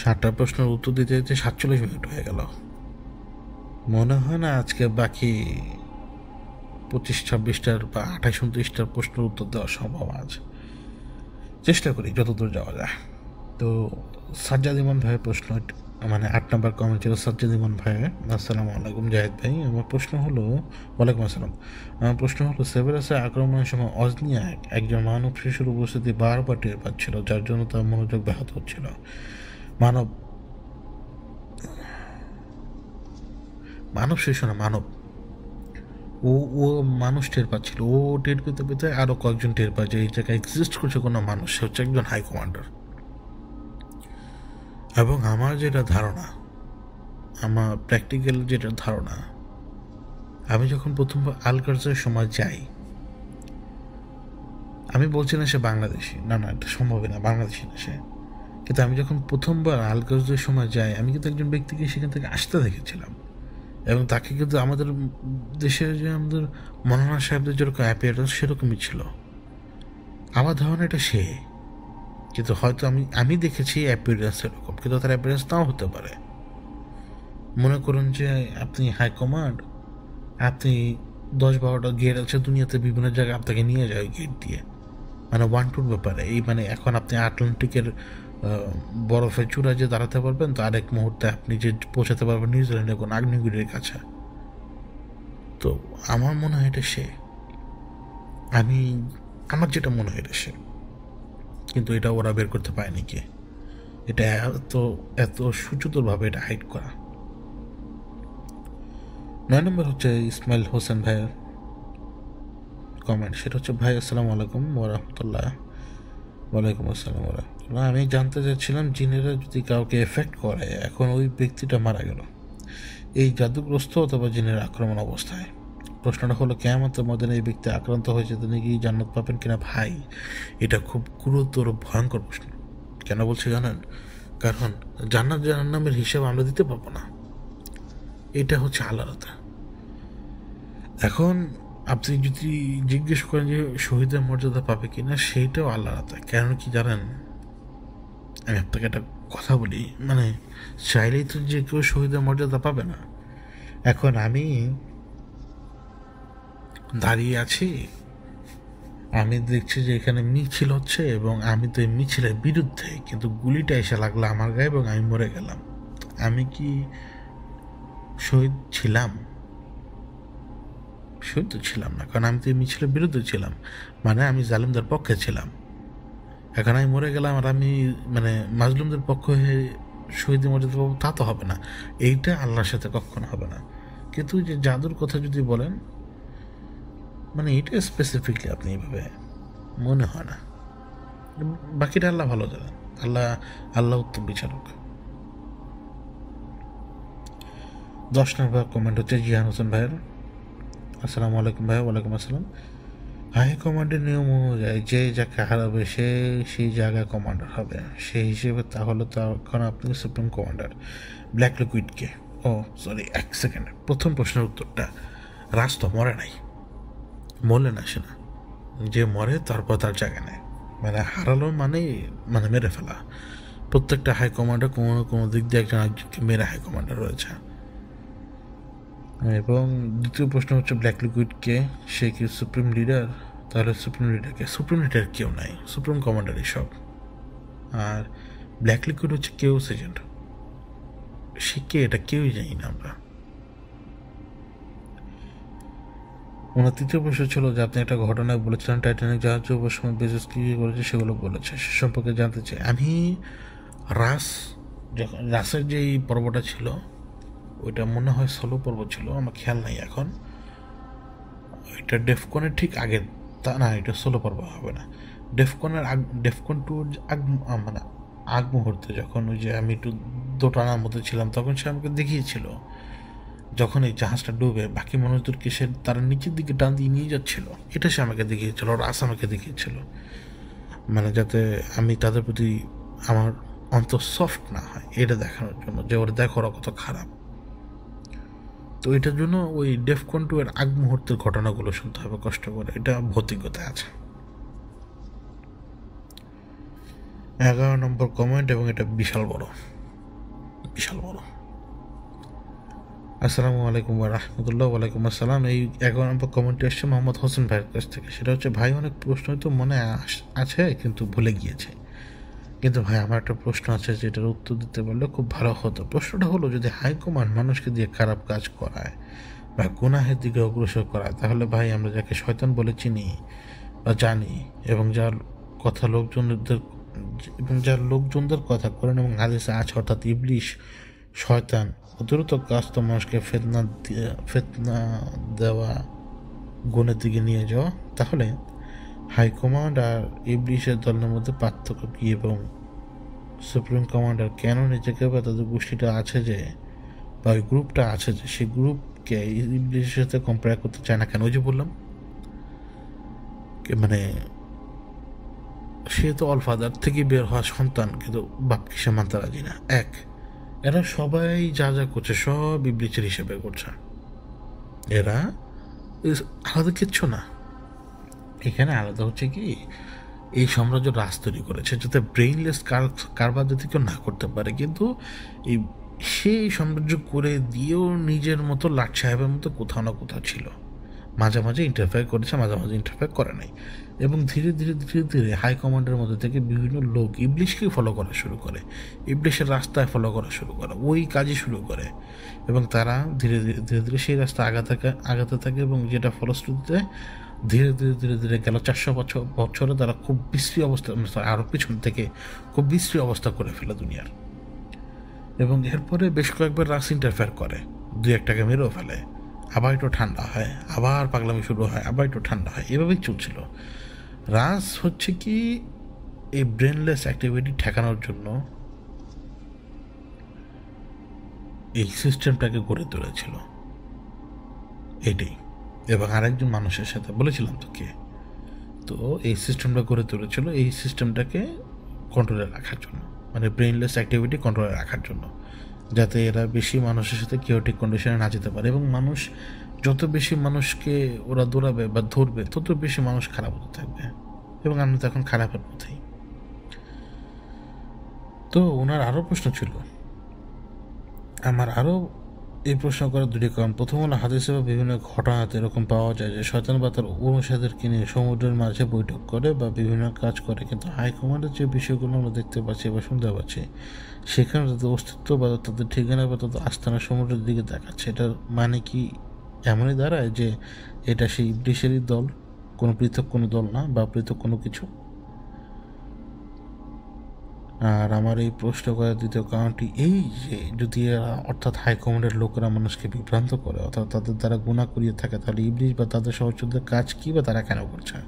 7টা প্রশ্নের উত্তর দিতে দিতে 47 মিনিট হয়ে গেল। মনে হয় না আজকে বাকি 25-26টার বা 28-29টার প্রশ্নের উত্তর দেওয়া সম্ভব আজ। চেষ্টা করি যতদূর যাওয়া যায়। তো সাজ্জাদ ইমান ভাইয়ের প্রশ্ন, মানে 8 নম্বর কমেন্ট ছিল সাজ্জাদ ইমান ভাইয়ের। আসসালামু আলাইকুম জাহিদ ভাই, আমার প্রশ্ন হলো, ওয়ালাইকুম আসসালাম। আমার প্রশ্ন হলো, সেভেরাসের আক্রমণের সময় অজনিয়া একজন মানব শিশুর উপস্থিতি বারবার টের পাচ্ছিল, যার জন্য তার মনোযোগ ব্যাহত হচ্ছিল। মানব শিশু না, মানব, ও ও মানুষ টের পাচ্ছিল, ও টের পেতে পেতে আরও কয়েকজন টের পায় যে এই জায়গায় এক্সিস্ট করছে কোনো মানুষ, সে হচ্ছে একজন হাই কমান্ডার। এবং আমার যেটা ধারণা, আমার প্র্যাকটিক্যাল যেটা ধারণা, আমি যখন প্রথমবার আলকার্জের সময় যাই, আমি বলছি না সে বাংলাদেশি, না না, এটা সম্ভবই না, বাংলাদেশি না সে, কিন্তু আমি যখন প্রথমবার আলকার্জের সময় যাই, আমি কিন্তু একজন ব্যক্তিকে সেখান থেকে আসতে দেখেছিলাম, এবং তাকে কিন্তু আমাদের দেশের যে আমাদের মৌলানা সাহেবদের যেরকম অ্যাপিয়ারেন্স সেরকমই ছিল। আমার ধারণা এটা সে, কিন্তু হয়তো আমি দেখেছি অ্যাপিয়ারেন্স এরকম, কিন্তু তার অ্যাপিয়ারেন্স নাও হতে পারে। মনে করুন যে আপনি হাইকমান্ড, আপনি 10-12টা গেট আছে দুনিয়াতে, বিভিন্ন জায়গায় আপনাকে নিয়ে যায় ওই গেট দিয়ে, মানে 1-2 ব্যাপারে। এই মানে এখন আপনি আটলান্টিকের বরফের চূড়ায় যে দাঁড়াতে পারবেন, তো আরেক মুহূর্তে আপনি যে পৌঁছাতে পারবেন নিউজিল্যান্ডের কোনো আগ্নেয়গিরির কাছে। তো আমার মনে হয় এটা সে, আমার যেটা মনে হয় এটা সে, কিন্তু এটা ওরা বের করতে পারেনি কে, এটা এত সুচতুরভাবে এটা হাইড করা। 9 নম্বর হচ্ছে ইসমাইল হোসেন ভাইয়ের কমেন্ট, সেটা হচ্ছে, ভাই আসসালামু আলাইকুম ওরহমতুল্লাহ। ওয়ালাইকুম আসসালাম ওরহমতুল্লাহ। আমি জানতে চাচ্ছিলাম, জিনেরা যদি কাউকে এফেক্ট করে, এখন ওই ব্যক্তিটা মারা গেল, এই জাদুগ্রস্ত অথবা জিনের আক্রমণ অবস্থায়, প্রশ্নটা হলো কিয়ামতের ময়দানে এই ব্যক্তি আক্রান্ত হয়েছে, তিনি কি জান্নাত পাবেন কিনা? ভাই এটা খুব গুরুতর ভয়ঙ্কর প্রশ্ন। কেন বলছি জানেন? কারণ জান্নাত জাহান্নামের হিসাব আমরা দিতে পারবো না, এটা হচ্ছে আলাদা। এখন আপনি যদি জিজ্ঞেস করেন যে শহীদের মর্যাদা পাবে কিনা, সেইটাও আলাদা। কেন কি জানেন, আমি আপনাকে একটা কথা বলি, মানে চাইলেই তো যে কেউ শহীদের মর্যাদা পাবে না। এখন আমি দাঁড়িয়ে আছি, আমি দেখছি যে এখানে মিছিল হচ্ছে, এবং আমি তো এই মিছিলের বিরুদ্ধে, কিন্তু গুলিটা এসে লাগলো আমার গায়ে এবং আমি মরে গেলাম। তো আমি কি শহীদ ছিলাম? শহীদ তো ছিলাম না, কারণ আমি তো এই মিছিলের বিরুদ্ধে ছিলাম, মানে আমি জালিমদের পক্ষে ছিলাম। এখন আমি মরে গেলাম আর আমি মানে মাজলুমদের পক্ষ হয়ে শহীদ মর্যাদা পাবো, তা তো হবে না। এইটা আল্লাহর সাথে কখনো হবে না। কিন্তু যে জাদুর কথা যদি বলেন, মানে এটা স্পেসিফিকলি আপনি এইভাবে মনে হয় না। বাকিটা আল্লাহ ভালো জানেন। আল্লাহ উত্তম বিচারক। 10 নম্বর কমেন্ট হচ্ছে জিয়ান হোসেন ভাইয়ের। আসসালামু আলাইকুম ভাই। ওয়ালাইকুম আসসালাম। হাই কমান্ডের নিয়ম অনুযায়ী যে যাকে হারাবে সে সেই জায়গায় কমান্ডার হবে, সেই হিসেবে তাহলে তখন আপনি সুপ্রিম কমান্ডার। ব্ল্যাক লিকুইডকে, ও সরি, 1 সেকেন্ড। প্রথম প্রশ্নের উত্তরটা, রাজ তো মরে নাই, মরলে না সে না, যে মরে তারপর তার জায়গা নেয়, মানে হারালো মানে মেরে ফেলা। প্রত্যেকটা হাই কমান্ডার কোনো না কোনো দিক দিয়ে একজন একজনকে মেরে হাই কমান্ডার রয়েছে। এবং দ্বিতীয় প্রশ্ন হচ্ছে ব্ল্যাক লিকুইডকে, সে কি সুপ্রিম লিডার? তাহলে সুপ্রিম লিডার কেউ নাই, সুপ্রিম কমান্ডারই সব। আর ব্ল্যাক লিকুইড হচ্ছে কেউস এজেন্ট, সে কে এটা কেউই জানি না আমরা। ওনার তৃতীয় প্রশ্ন ছিল যে আপনি একটা ঘটনায় বলেছিলেন টাইটানিক জাহাজ ডুবার সময় বেজোস কী করেছে সেগুলো বলেছে, সে সম্পর্কে জানতে চাই। আমি রাসের যেই পর্বটা ছিল ওইটা মনে হয় 16 পর্ব ছিল, আমার খেয়াল নাই এখন। এটা ডেফকনের ঠিক আগে, তা না, এটা 16 পর্ব হবে না। ডেফকন 2 মানে আগ মুহূর্তে, যখন ওই যে আমি একটু দোটানার মধ্যে ছিলাম, তখন সে আমাকে দেখিয়েছিল যখন এই জাহাজটা ডুবে বাকি মানুষদেরকে সে তারা নিচের দিকে টান দিয়ে নিয়ে যাচ্ছিল, এটা সে আমাকে দেখিয়েছিল, রাস আমাকে দেখিয়েছিল, মানে যাতে আমি তাদের প্রতি আমার অন্তর সফট না হয় এটা দেখানোর জন্য, যে ওরা দেখো ওরা কত খারাপ। তো এটার জন্য ওই ডেফকন 2 এর আগ মুহূর্তের ঘটনাগুলো শুনতে হবে কষ্ট করে, এটা ভৌতিকতা আছে। 11 নম্বর কমেন্ট, এবং এটা বিশাল বড়। আসসালামু আলাইকুম রাহমাতুল্লাহ। ওয়ালাইকুম আসসালাম। এই 11 নম্বর কমেন্টটি আসছে মোহাম্মদ হোসেন ভাইয়ের কাছ থেকে। সেটা হচ্ছে, ভাই অনেক প্রশ্ন তো মনে আছে কিন্তু ভুলে গিয়েছে, কিন্তু ভাই আমার একটা প্রশ্ন আছে যেটার উত্তর দিতে পারলে খুব ভালো হতো। প্রশ্নটা হলো, যদি হাইকমান্ড মানুষকে দিয়ে খারাপ কাজ করায় বা গুনাহের দিকে অগ্রসর করায়, তাহলে ভাই আমরা যাকে শয়তান বলে চিনি বা জানি, এবং যার লোকজনদের কথা করেন এবং হাদিসে আছে, অর্থাৎ ইবলিশ, শয়তান, দ্রুত কাজ তো মানুষকে ফেতনা দেওয়া, গুণের দিকে নিয়ে যাওয়া, তাহলে হাইকমান্ড আর ইবলিশের দলের মধ্যে পার্থক্য কী? এবং সুপ্রিম কমান্ডার কেন নিজেকে বা তাদের গোষ্ঠীটা আছে যে, বা ওই গ্রুপটা আছে যে, সেই গ্রুপকে ইবলিশের সাথে কম্পেয়ার করতে চায় না কেন? ওই যে বললাম, মানে সে তো অলফাদার থেকে বের হওয়া সন্তান, কিন্তু বাপকে সে মানতে রাজি না। এরা সবাই যা যা করছে সব ইবলিশের হিসেবে করছে, এরা আলাদা কিচ্ছু না। এখানে আলাদা হচ্ছে কি, এই সাম্রাজ্য রাজ তৈরি করেছে যাতে ব্রেইনলেস কারবার যাতে কেউ না করতে পারে, কিন্তু সেই সাম্রাজ্য করে দিয়েও নিজের মতো লাট সাহেবের মতো কোথাও না কোথাও ছিল, মাঝে মাঝে ইন্টারফেয়ার করেছে, মাঝে মাঝে ইন্টারফেয়ার করে নাই। এবং ধীরে ধীরে হাই কমান্ডের মধ্যে থেকে বিভিন্ন লোক ইবলিশকেই ফলো করা শুরু করে, ইবলিশের রাস্তায় ফলো করা শুরু করে, ওই কাজই শুরু করে, এবং তারা ধীরে ধীরে সেই রাস্তা আগাতে থাকে, এবং যেটা ফলশ্রুতিতে ধীরে ধীরে গেল 400 বছরে তারা খুব বিশ্রী অবস্থা, আরও পিছন থেকে খুব বিশ্রী অবস্থা করে ফেলে দুনিয়ার। এবং এরপরে বেশ কয়েকবার রাস ইন্টারফেয়ার করে, 2-1টাকে মেরেও ফেলে, আবার একটু ঠান্ডা হয়, আবার পাগলামি শুরু হয়, আবার একটু ঠান্ডা হয়, এভাবেই চলছিল। রাস হচ্ছে কি, এই ব্রেনলেস অ্যাক্টিভিটি ঠেকানোর জন্য এই সিস্টেমটাকে গড়ে তুলেছিল, এটাই। এবং আরেকজন মানুষের সাথে বলেছিলাম তো এই সিস্টেমটা গড়ে তুলেছিল এই সিস্টেমটাকে কন্ট্রোলে রাখার জন্য, মানে ব্রেইনলেস অ্যাক্টিভিটি কন্ট্রোলে রাখার জন্য, যাতে এরা বেশি মানুষের সাথে কেওটিক কন্ডিশনে না যেতে পারে। এবং মানুষ যত বেশি মানুষকে ওরা দৌড়াবে বা ধরবে, তত বেশি মানুষ খারাপ হতে থাকবে, এবং আমরা তো এখন খারাপের পথেই। তো ওনার আরও প্রশ্ন ছিল, আমার আরও এই প্রশ্ন করার দুটি কারণ। প্রথম হলো হাদিসে বা বিভিন্ন ঘটনাতে এরকম পাওয়া যায় যে শয়তান বা তার অনুসারীদেরকে নিয়ে সমুদ্রের মাঝে বৈঠক করে বা বিভিন্ন কাজ করে, কিন্তু হাইকমান্ডের যে বিষয়গুলো আমরা দেখতে পাচ্ছি বা শুনতে পাচ্ছি সেখানে তাদের অস্তিত্ব বা তাদের ঠিকানা বা তাদের আস্থানা সমুদ্রের দিকে দেখাচ্ছে। এটার মানে কি এমনই দাঁড়ায় যে এটা সেই ইবলিশেরই দল, কোনো পৃথক কোনো দল না বা পৃথক কোনো কিছু? আর আমার এই প্রশ্ন করার দ্বিতীয় কারণটি এই যে যদি এরা অর্থাৎ হাইকমান্ডের লোকেরা মানুষকে বিভ্রান্ত করে অর্থাৎ তাদের দ্বারা গুনাহ করিয়ে থাকে, তাহলে ইবলিশ বা তাদের সহযোগীদের কাজ কী বা তারা কেন করছে?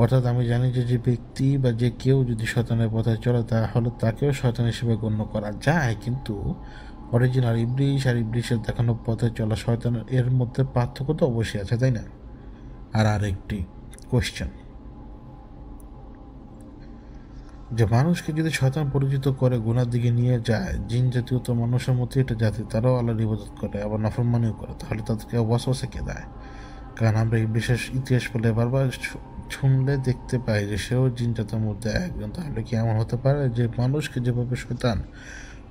অর্থাৎ আমি জানি যে ব্যক্তি বা যে কেউ যদি শয়তানের পথে চলে তাহলে তাকেও শয়তান হিসেবে গণ্য করা যায়, কিন্তু অরিজিনাল ইবলিশ আর ইবলিশের দেখানো পথে চলা শয়তানের এর মধ্যে পার্থক্য তো অবশ্যই আছে, তাই না? আর আরেকটি কোয়েশ্চেন, যে মানুষকে যদি শয়তান পরিচিত করে গুনার দিকে নিয়ে যায়, জিন জাতীয় তো মানুষের মধ্যে এটা জাতি, তারাও আল্লাহর ইবাদত করে আবার নাফরমানিও করে, তাহলে তাদেরকে ওয়াসওয়াসা কে দেয়? কারণ আমরা এই বিশেষ ইতিহাস বলে বারবার শুনলে দেখতে পাই যে সেও জিন জাতের মধ্যে একজন। তাহলে কি এমন হতে পারে যে মানুষকে যেভাবে শয়তান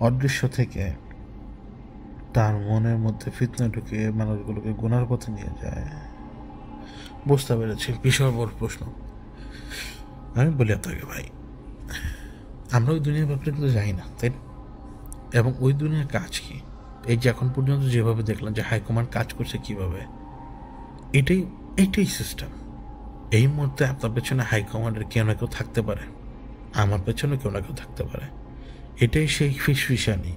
অদৃশ্য থেকে তার মনের মধ্যে ফিতনা ঢুকিয়ে মানুষগুলোকে গুনার পথে নিয়ে যায়? বুঝতে পেরেছি, বিশাল বড় প্রশ্ন। আমি বলি আপনাকে ভাই, আমরা ওই দুনিয়ার ব্যাপারে কিন্তু জানি না, তাই না? এবং ওই দুনিয়ার কাজ কি, এই যে এখন পর্যন্ত যেভাবে দেখলাম যে হাইকমান্ড কাজ করছে কিভাবে, এইটাই সিস্টেম। এই মুহূর্তে আপনার পেছনে হাইকমান্ডের কেউ না কেউ থাকতে পারে, আমার পেছনে কেউ না কেউ থাকতে পারে। এটাই সেই ফিসফিসানি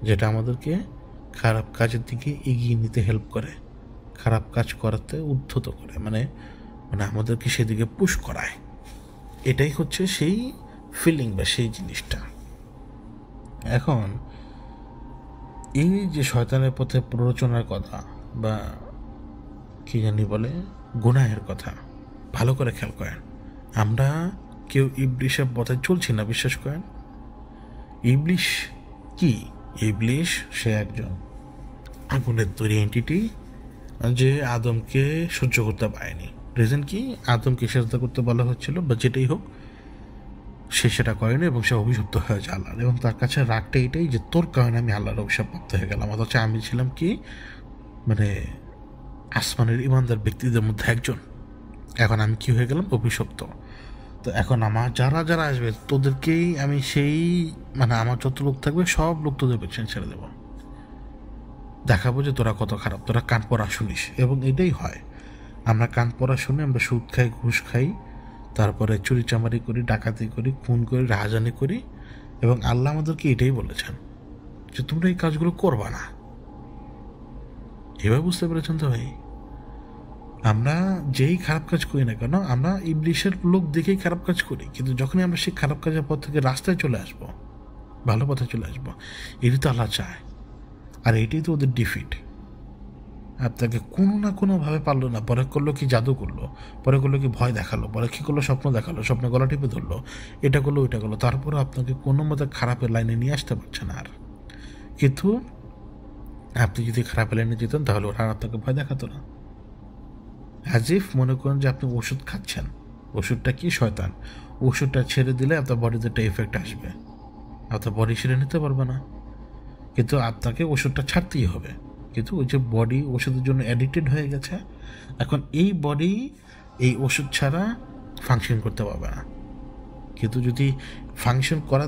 যেটা আমাদেরকে খারাপ কাজের দিকে এগিয়ে নিতে হেল্প করে, খারাপ কাজ করাতে উদ্ধত করে, মানে আমাদেরকে সেদিকে পুশ করায়। এটাই হচ্ছে সেই ফিলিং বা সেই জিনিসটা। এখন এই যে শয়তানের পথে প্ররোচনার কথা বা কি জানি বলে গুনাহের কথা, ভালো করে খেয়াল করেন, আমরা কেউ ইবলিশের পথে চলছি না, বিশ্বাস করেন। ইবলিশ কি? ইবলিশ সে একজন আগুনের তৈরি এন্টিটি যে আদমকে সহ্য করতে পারেনি। রিজন কি? আদমকে সেজদা করতে বলা হচ্ছিল বা যেটাই হোক, সে সেটা করেনি এবং সে অভিশপ্ত হয়ে যায় আল্লাহর, এবং তার কাছে রাগটা এটাই যে তোর কারণে আমি আল্লাহর অভিশাপ প্রাপ্ত হয়ে গেলাম, অথচ আমি ছিলাম কি আসমানের ইমানদার ব্যক্তিদের মধ্যে একজন, এখন আমি কি হয়ে গেলাম? অভিশপ্ত। তো এখন আমার যারা যারা আসবে তোদেরকেই আমি সেই আমার যত লোক থাকবে সব লোক তোদের পেছনে ছেড়ে দেবো, দেখাবো যে তোরা কত খারাপ, তোরা কান পড়া শুনিস। এবং এটাই হয়, আমরা কান পড়া শুনে আমরা সুদ খাই, ঘুষ খাই, তারপরে চুরি চামারি করি, ডাকাতি করি, খুন করি, রাহাজানি করি, এবং আল্লাহ আমাদেরকে এটাই বলেছেন যে তোমরা এই কাজগুলো করবা না। এবার বুঝতে পেরেছেন তো ভাই? আমরা যেই খারাপ কাজ করি না কেন, আমরা ইবলিশের লোক দেখেই খারাপ কাজ করি, কিন্তু যখনই আমরা সেই খারাপ কাজের পথ থেকে রাস্তায় চলে আসবো, ভালো পথে চলে আসবো, এটি তো আল্লাহ চায়। আর এটাই তো ওদের ডিফিট। আপনাকে কোনো না কোনোভাবে পারলো না, পরে করলো কি জাদু করলো, পরে করলো কি ভয় দেখালো, পরে কী করলো স্বপ্ন দেখালো, স্বপ্নে গলা টিপে ধরলো, এটা করলো ওইটা করলো, তারপরে আপনাকে কোনো মতে খারাপের লাইনে নিয়ে আসতে পারছে না আর। কিন্তু আপনি যদি খারাপের লাইনে যেতেন তাহলে ওরা আর আপনাকে ভয় দেখাতো না। অ্যাজ ইফ মনে করেন যে আপনি ওষুধ খাচ্ছেন, ওষুধটা কি? শয়তান। ওষুধটা ছেড়ে দিলে আপনার বডিতে একটা এফেক্ট আসবে, আপনার বডি সেরে নিতে পারবে না, কিন্তু আপনাকে ওষুধটা ছাড়তেই হবে। কিন্তু ওই যে বডি ওষুধের জন্য অ্যাডিক্টেড হয়ে গেছে, এখন এই বডি এই ওষুধ ছাড়া ফাংশন করতে পারবে না। কিন্তু যদি ফাংশন করা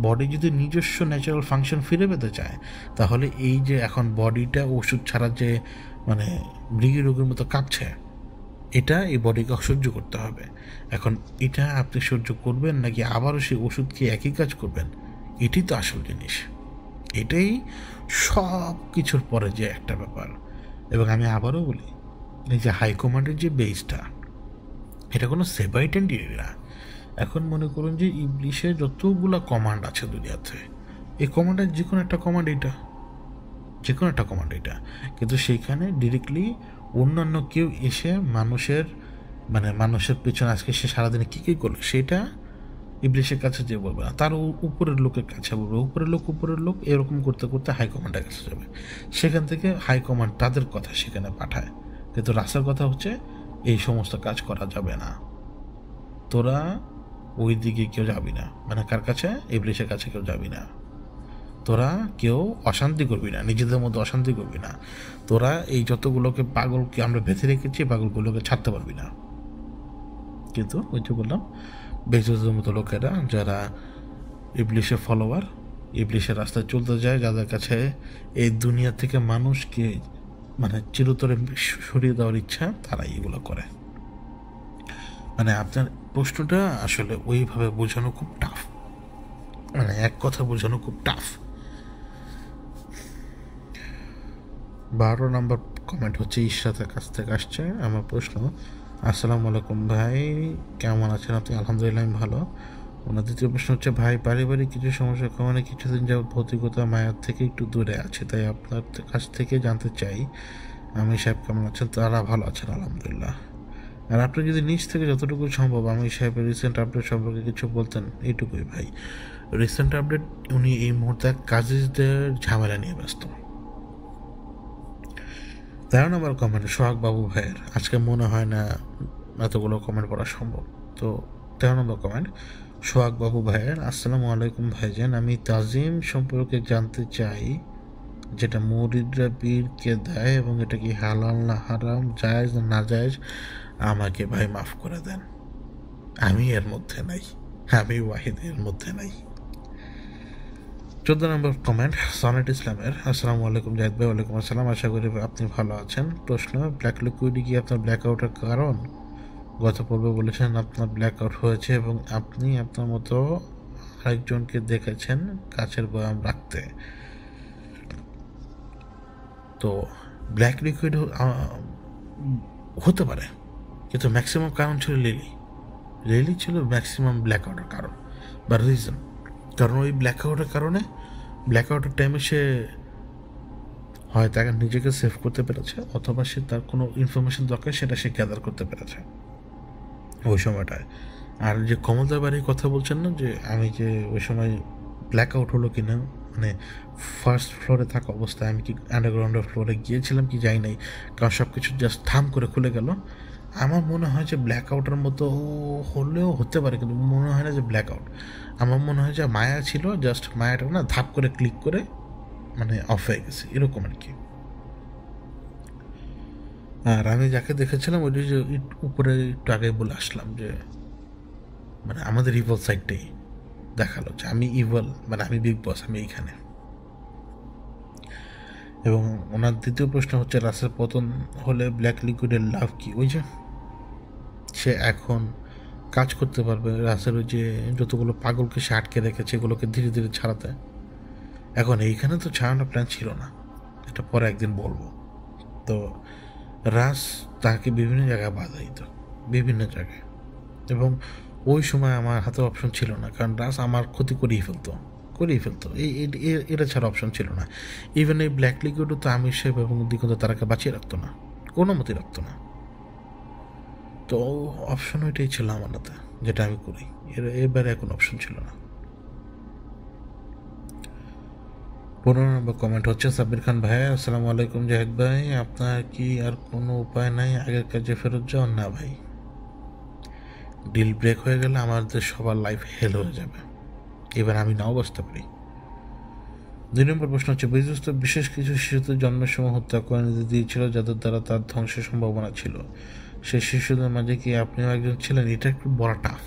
বডি যদি নিজস্ব ন্যাচারাল ফাংশন ফিরে পেতে চায়, তাহলে এই যে এখন বডিটা ওষুধ ছাড়া যে মৃগী রোগের মতো কাঁপছে, এটা এই বডিকে সহ্য করতে হবে। এখন এটা আপনি সহ্য করবেন নাকি আবারও সেই ওষুধ খেয়ে একই কাজ করবেন, এটি তো আসল জিনিস। এটাই সব কিছুর পরে যে একটা ব্যাপার। এবং আমি আবারও বলি, এই যে হাইকমান্ডের যে বেসটা, এটা কোনো সেপারেট এন্টিটি না। এখন মনে করুন যে ইবলিশের যতগুলো কমান্ড আছে দুনিয়াতে, এই কমান্ডের যে কোনো একটা কমান্ড এটা, কিন্তু সেইখানে ডিরেক্টলি অন্যান্য কেউ এসে মানুষের পেছনে আজকে সে সারাদিনে কী করলো সেটা ইবলিশের কাছে যে বলবে না, তার উপরের লোকের কাছে বলবে, উপরের লোক এরকম করতে করতে হাইকমান্ডের কাছে যাবে, সেখান থেকে হাইকমান্ড তাদের কথা সেখানে পাঠায়। কিন্তু রাসের কথা হচ্ছে এই সমস্ত কাজ করা যাবে না, তোরা ওই দিকে কেউ যাবি না, কার কাছে? ইবলিশের কাছে কেউ যাবি না। তোরা কেউ অশান্তি করবি না, নিজেদের মধ্যে অশান্তি করবি না, তোরা এই যতগুলোকে পাগলকে আমরা বেঁধে রেখেছি পাগলগুলোকে ছাড়তে পারবি না। কিন্তু ওই যে বললাম, বেজুজের মতো লোকেরা যারা ইবলিশের ফলোয়ার, ইবলিশের রাস্তায় চলতে যায়, যাদের কাছে এই দুনিয়া থেকে মানুষকে মানে চিরতরে সরিয়ে দেওয়ার ইচ্ছা, তারা এগুলো করে। মানে আপনার প্রশ্নটা আসলে ওইভাবে বোঝানো খুব টাফ, মানে এক কথা বোঝানো খুব টাফ। 12 নম্বর কমেন্ট হচ্ছে ইশরাতের কাছ থেকে আসছে। আমার প্রশ্ন, আসসালামু আলাইকুম ভাই, কেমন আছেন আপনি? আলহামদুলিল্লাহ আমি ভালো। ওনার দ্বিতীয় প্রশ্ন হচ্ছে, ভাই পারিবারিক কিছু সমস্যার কারণে কিছুদিন যাবত ভৌতিকতা মায়ার থেকে একটু দূরে আছে, তাই আপনার কাছ থেকে জানতে চাই আমি সাহেব কেমন আছেন? তারা ভালো আছেন আলহামদুলিল্লাহ। আর আপনি যদি নিজ থেকে যতটুকু সম্ভব আমি সাহেবের রিসেন্ট আপডেট সম্পর্কে কিছু বলতেন, এইটুকুই ভাই। রিসেন্ট আপডেট, উনি এই মুহূর্তে কাজীদের ঝামেলা নিয়ে ব্যস্ত। 13 নম্বর কমেন্ট সোহাগ বাবু ভাইয়ের, আজকে মনে হয় না এতগুলো কমেন্ট পড়া সম্ভব। তো 13 নম্বর কমেন্ট সোহাগ বাবু ভাইয়ের, আসসালামু আলাইকুম ভাইজান, আমি তাজিম সম্পর্কে জানতে চাই, যেটা মুরিদরা পীরকে দেয় এবং এটা কি হালাল না হারাম, জায়েজ না নাজায়েজ, আমাকে ভাই মাফ করে দেন, আমি এর মধ্যে নাই, আমি ওয়াহিদ এর মধ্যে নাই। 14 নম্বর কমেন্ট সনেট ইসলামের, আসসালামু আলাইকুম জাহিদ ভাই। ওয়ালাইকুম আসসালাম, আশা করি আপনি ভালো আছেন। প্রশ্ন, ব্ল্যাক লিকুইড কি আপনার ব্ল্যাক আউটের কারণ? গত পর্বে বলেছেন আপনার ব্ল্যাক আউট হয়েছে এবং আপনি আপনার মতো আরেকজনকে দেখেছেন কাছের বয়াম রাখতে। তো ব্ল্যাক লিকুইড হতে পারে, কিন্তু ম্যাক্সিমাম কারণ ছিল লিলি ছিল ম্যাক্সিমাম ব্ল্যাক আউটের কারণ বা রিজন। কারণ ওই ব্ল্যাক আউটের কারণে, ব্ল্যাক আউটের টাইমে সে হয় তাকে নিজেকে সেভ করতে পেরেছে, অথবা সে তার কোনো ইনফরমেশন দরকার সেটা সে গ্যাদার করতে পেরেছে ওই সময়টায়। আর যে কমলদার বাড়ির কথা বলছেন না, যে আমি যে ওই সময় ব্ল্যাক আউট হলো কি না, মানে ফার্স্ট ফ্লোরে থাকা অবস্থায় আমি কি আন্ডারগ্রাউন্ডের ফ্লোরে গিয়েছিলাম কি যাই নাই, কারণ সব কিছু জাস্ট থাম করে খুলে গেল। আমার মনে হয় যে ব্ল্যাক আউটের মতো হলেও হতে পারে, কিন্তু মনে হয় না যে ব্ল্যাক আউট। আমার মনে হয় যে মায়া ছিল, জাস্ট মায়াটা না ধাপ করে ক্লিক করে মানে অফ হয়ে গেছে, এরকম আর কি। আর আমি যাকে দেখেছিলাম ওই যে উপরে একটু আগে বলে আসলাম যে মানে আমাদের ইভল সাইডটাই দেখালো যে আমি ইভল, মানে আমি বিগ বস, আমি এইখানে। এবং ওনার দ্বিতীয় প্রশ্ন হচ্ছে, রাসেল পতন হলে ব্ল্যাক লিকুইডের লাভ কি? ওই যে সে এখন কাজ করতে পারবে, রাসেল ওই যে যতগুলো পাগলকে সে আটকে রেখেছে এগুলোকে ধীরে ধীরে ছাড়াতে। এখন এইখানে তো ছাড়ানোর প্ল্যান ছিল না, এটা পরে একদিন বলবো। তো রাস তাকে বিভিন্ন জায়গায় বাধা দিত, বিভিন্ন জায়গায়, এবং ওই সময় আমার হাতে অপশন ছিল না, কারণ রাস আমার ক্ষতি করেই ফেলতো। এটা ছাড়া অপশন ছিল না। ইভেন এই ব্ল্যাক লিকুইডও তো আমির সাহেব এবং দিগন্ত তারাকে বাঁচিয়ে রাখতো না, কোনো মতে রাখতো না। তো অপশন ওইটাই ছিল আমার হাতে, যেটা আমি করি। এবারে এখন অপশন ছিল না। 15 নম্বর কমেন্ট হচ্ছে সাব্বির খান ভাই, আসসালামু আলাইকুম জাহিদ ভাই, আপনার কি আর কোনো উপায় নাই আগের কাজে ফেরত যাওয়ার? না ভাই, ডিল ব্রেক হয়ে গেলে আমাদের সবার লাইফ হেল হয়ে যাবে, এবার আমি নাও বসতে পারি। 2 নম্বর প্রশ্ন হচ্ছে, বিশ্বস্ত বিশেষ কিছু শিশুদের জন্মের সময় হত্যা করে দিয়েছিল যাদের দ্বারা তার ধ্বংসের সম্ভাবনা ছিল, সেই শিশুদের মাঝে কি আপনিও একজন ছিলেন? এটা একটু বড় টাফ।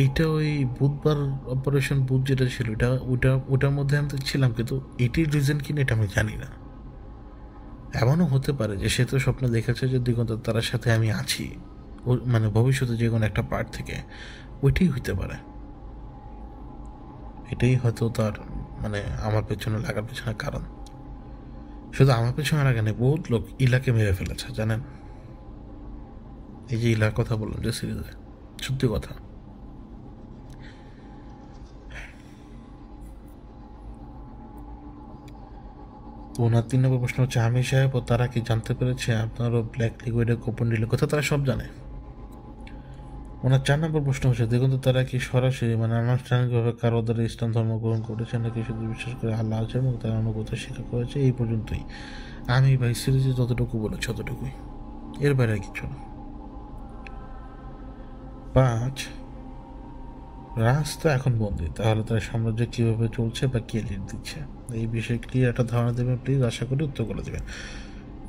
এইটা ওই বুধবার অপারেশন বুধ যেটা ছিল ওটার মধ্যে আমি ছিলাম, কিন্তু এটির রিজন কিনা এটা আমি জানি না। এমনও হতে পারে যে সে তো স্বপ্ন দেখেছে যে দিগন্ত তার সাথে আমি আছি, মানে ভবিষ্যতে যে কোনো একটা পার্ট থেকে, ওইটাই হইতে পারে। এটাই হয়তো তার মানে আমার পেছনে লাগার পেছনে কারণ। শুধু আমার পেছনে লাগা নেই, বহুত লোক ইলাকে মেরে ফেলেছে জানেন। এই যে ইলার কথা বললাম যে সিরিজে, সত্যি কথা। ওনার 3 নম্বর প্রশ্ন হচ্ছে, আমির সাহেব ও তারা কি জানতে পেরেছে আপনারও ব্ল্যাক লিকুইডের গোপন ডিলের কথা? তারা সব জানে। ওনার 4 নম্বর প্রশ্ন হচ্ছে, দেখুন তো তারা কি সরাসরি মানে আনুষ্ঠানিকভাবে কারো দ্বারা ইসলাম ধর্ম গ্রহণ করেছে নাকি শুধু বিশ্বাস করে আল্লাহ আছে এবং তার অনুগত স্বীকার করেছে? এই পর্যন্তই। আমি ভাই সিরিজে যতটুকু বলেছি ততটুকুই, এর বাইরে কিছু না। 5 রাস্তা এখন বন্দি, তাহলে তার সাম্রাজ্য কীভাবে চলছে বা কে লিড দিচ্ছে এই বিষয়ে ক্লিয়ার একটা ধারণা দেবেন প্লিজ, আশা করি উত্তর করে দেবেন।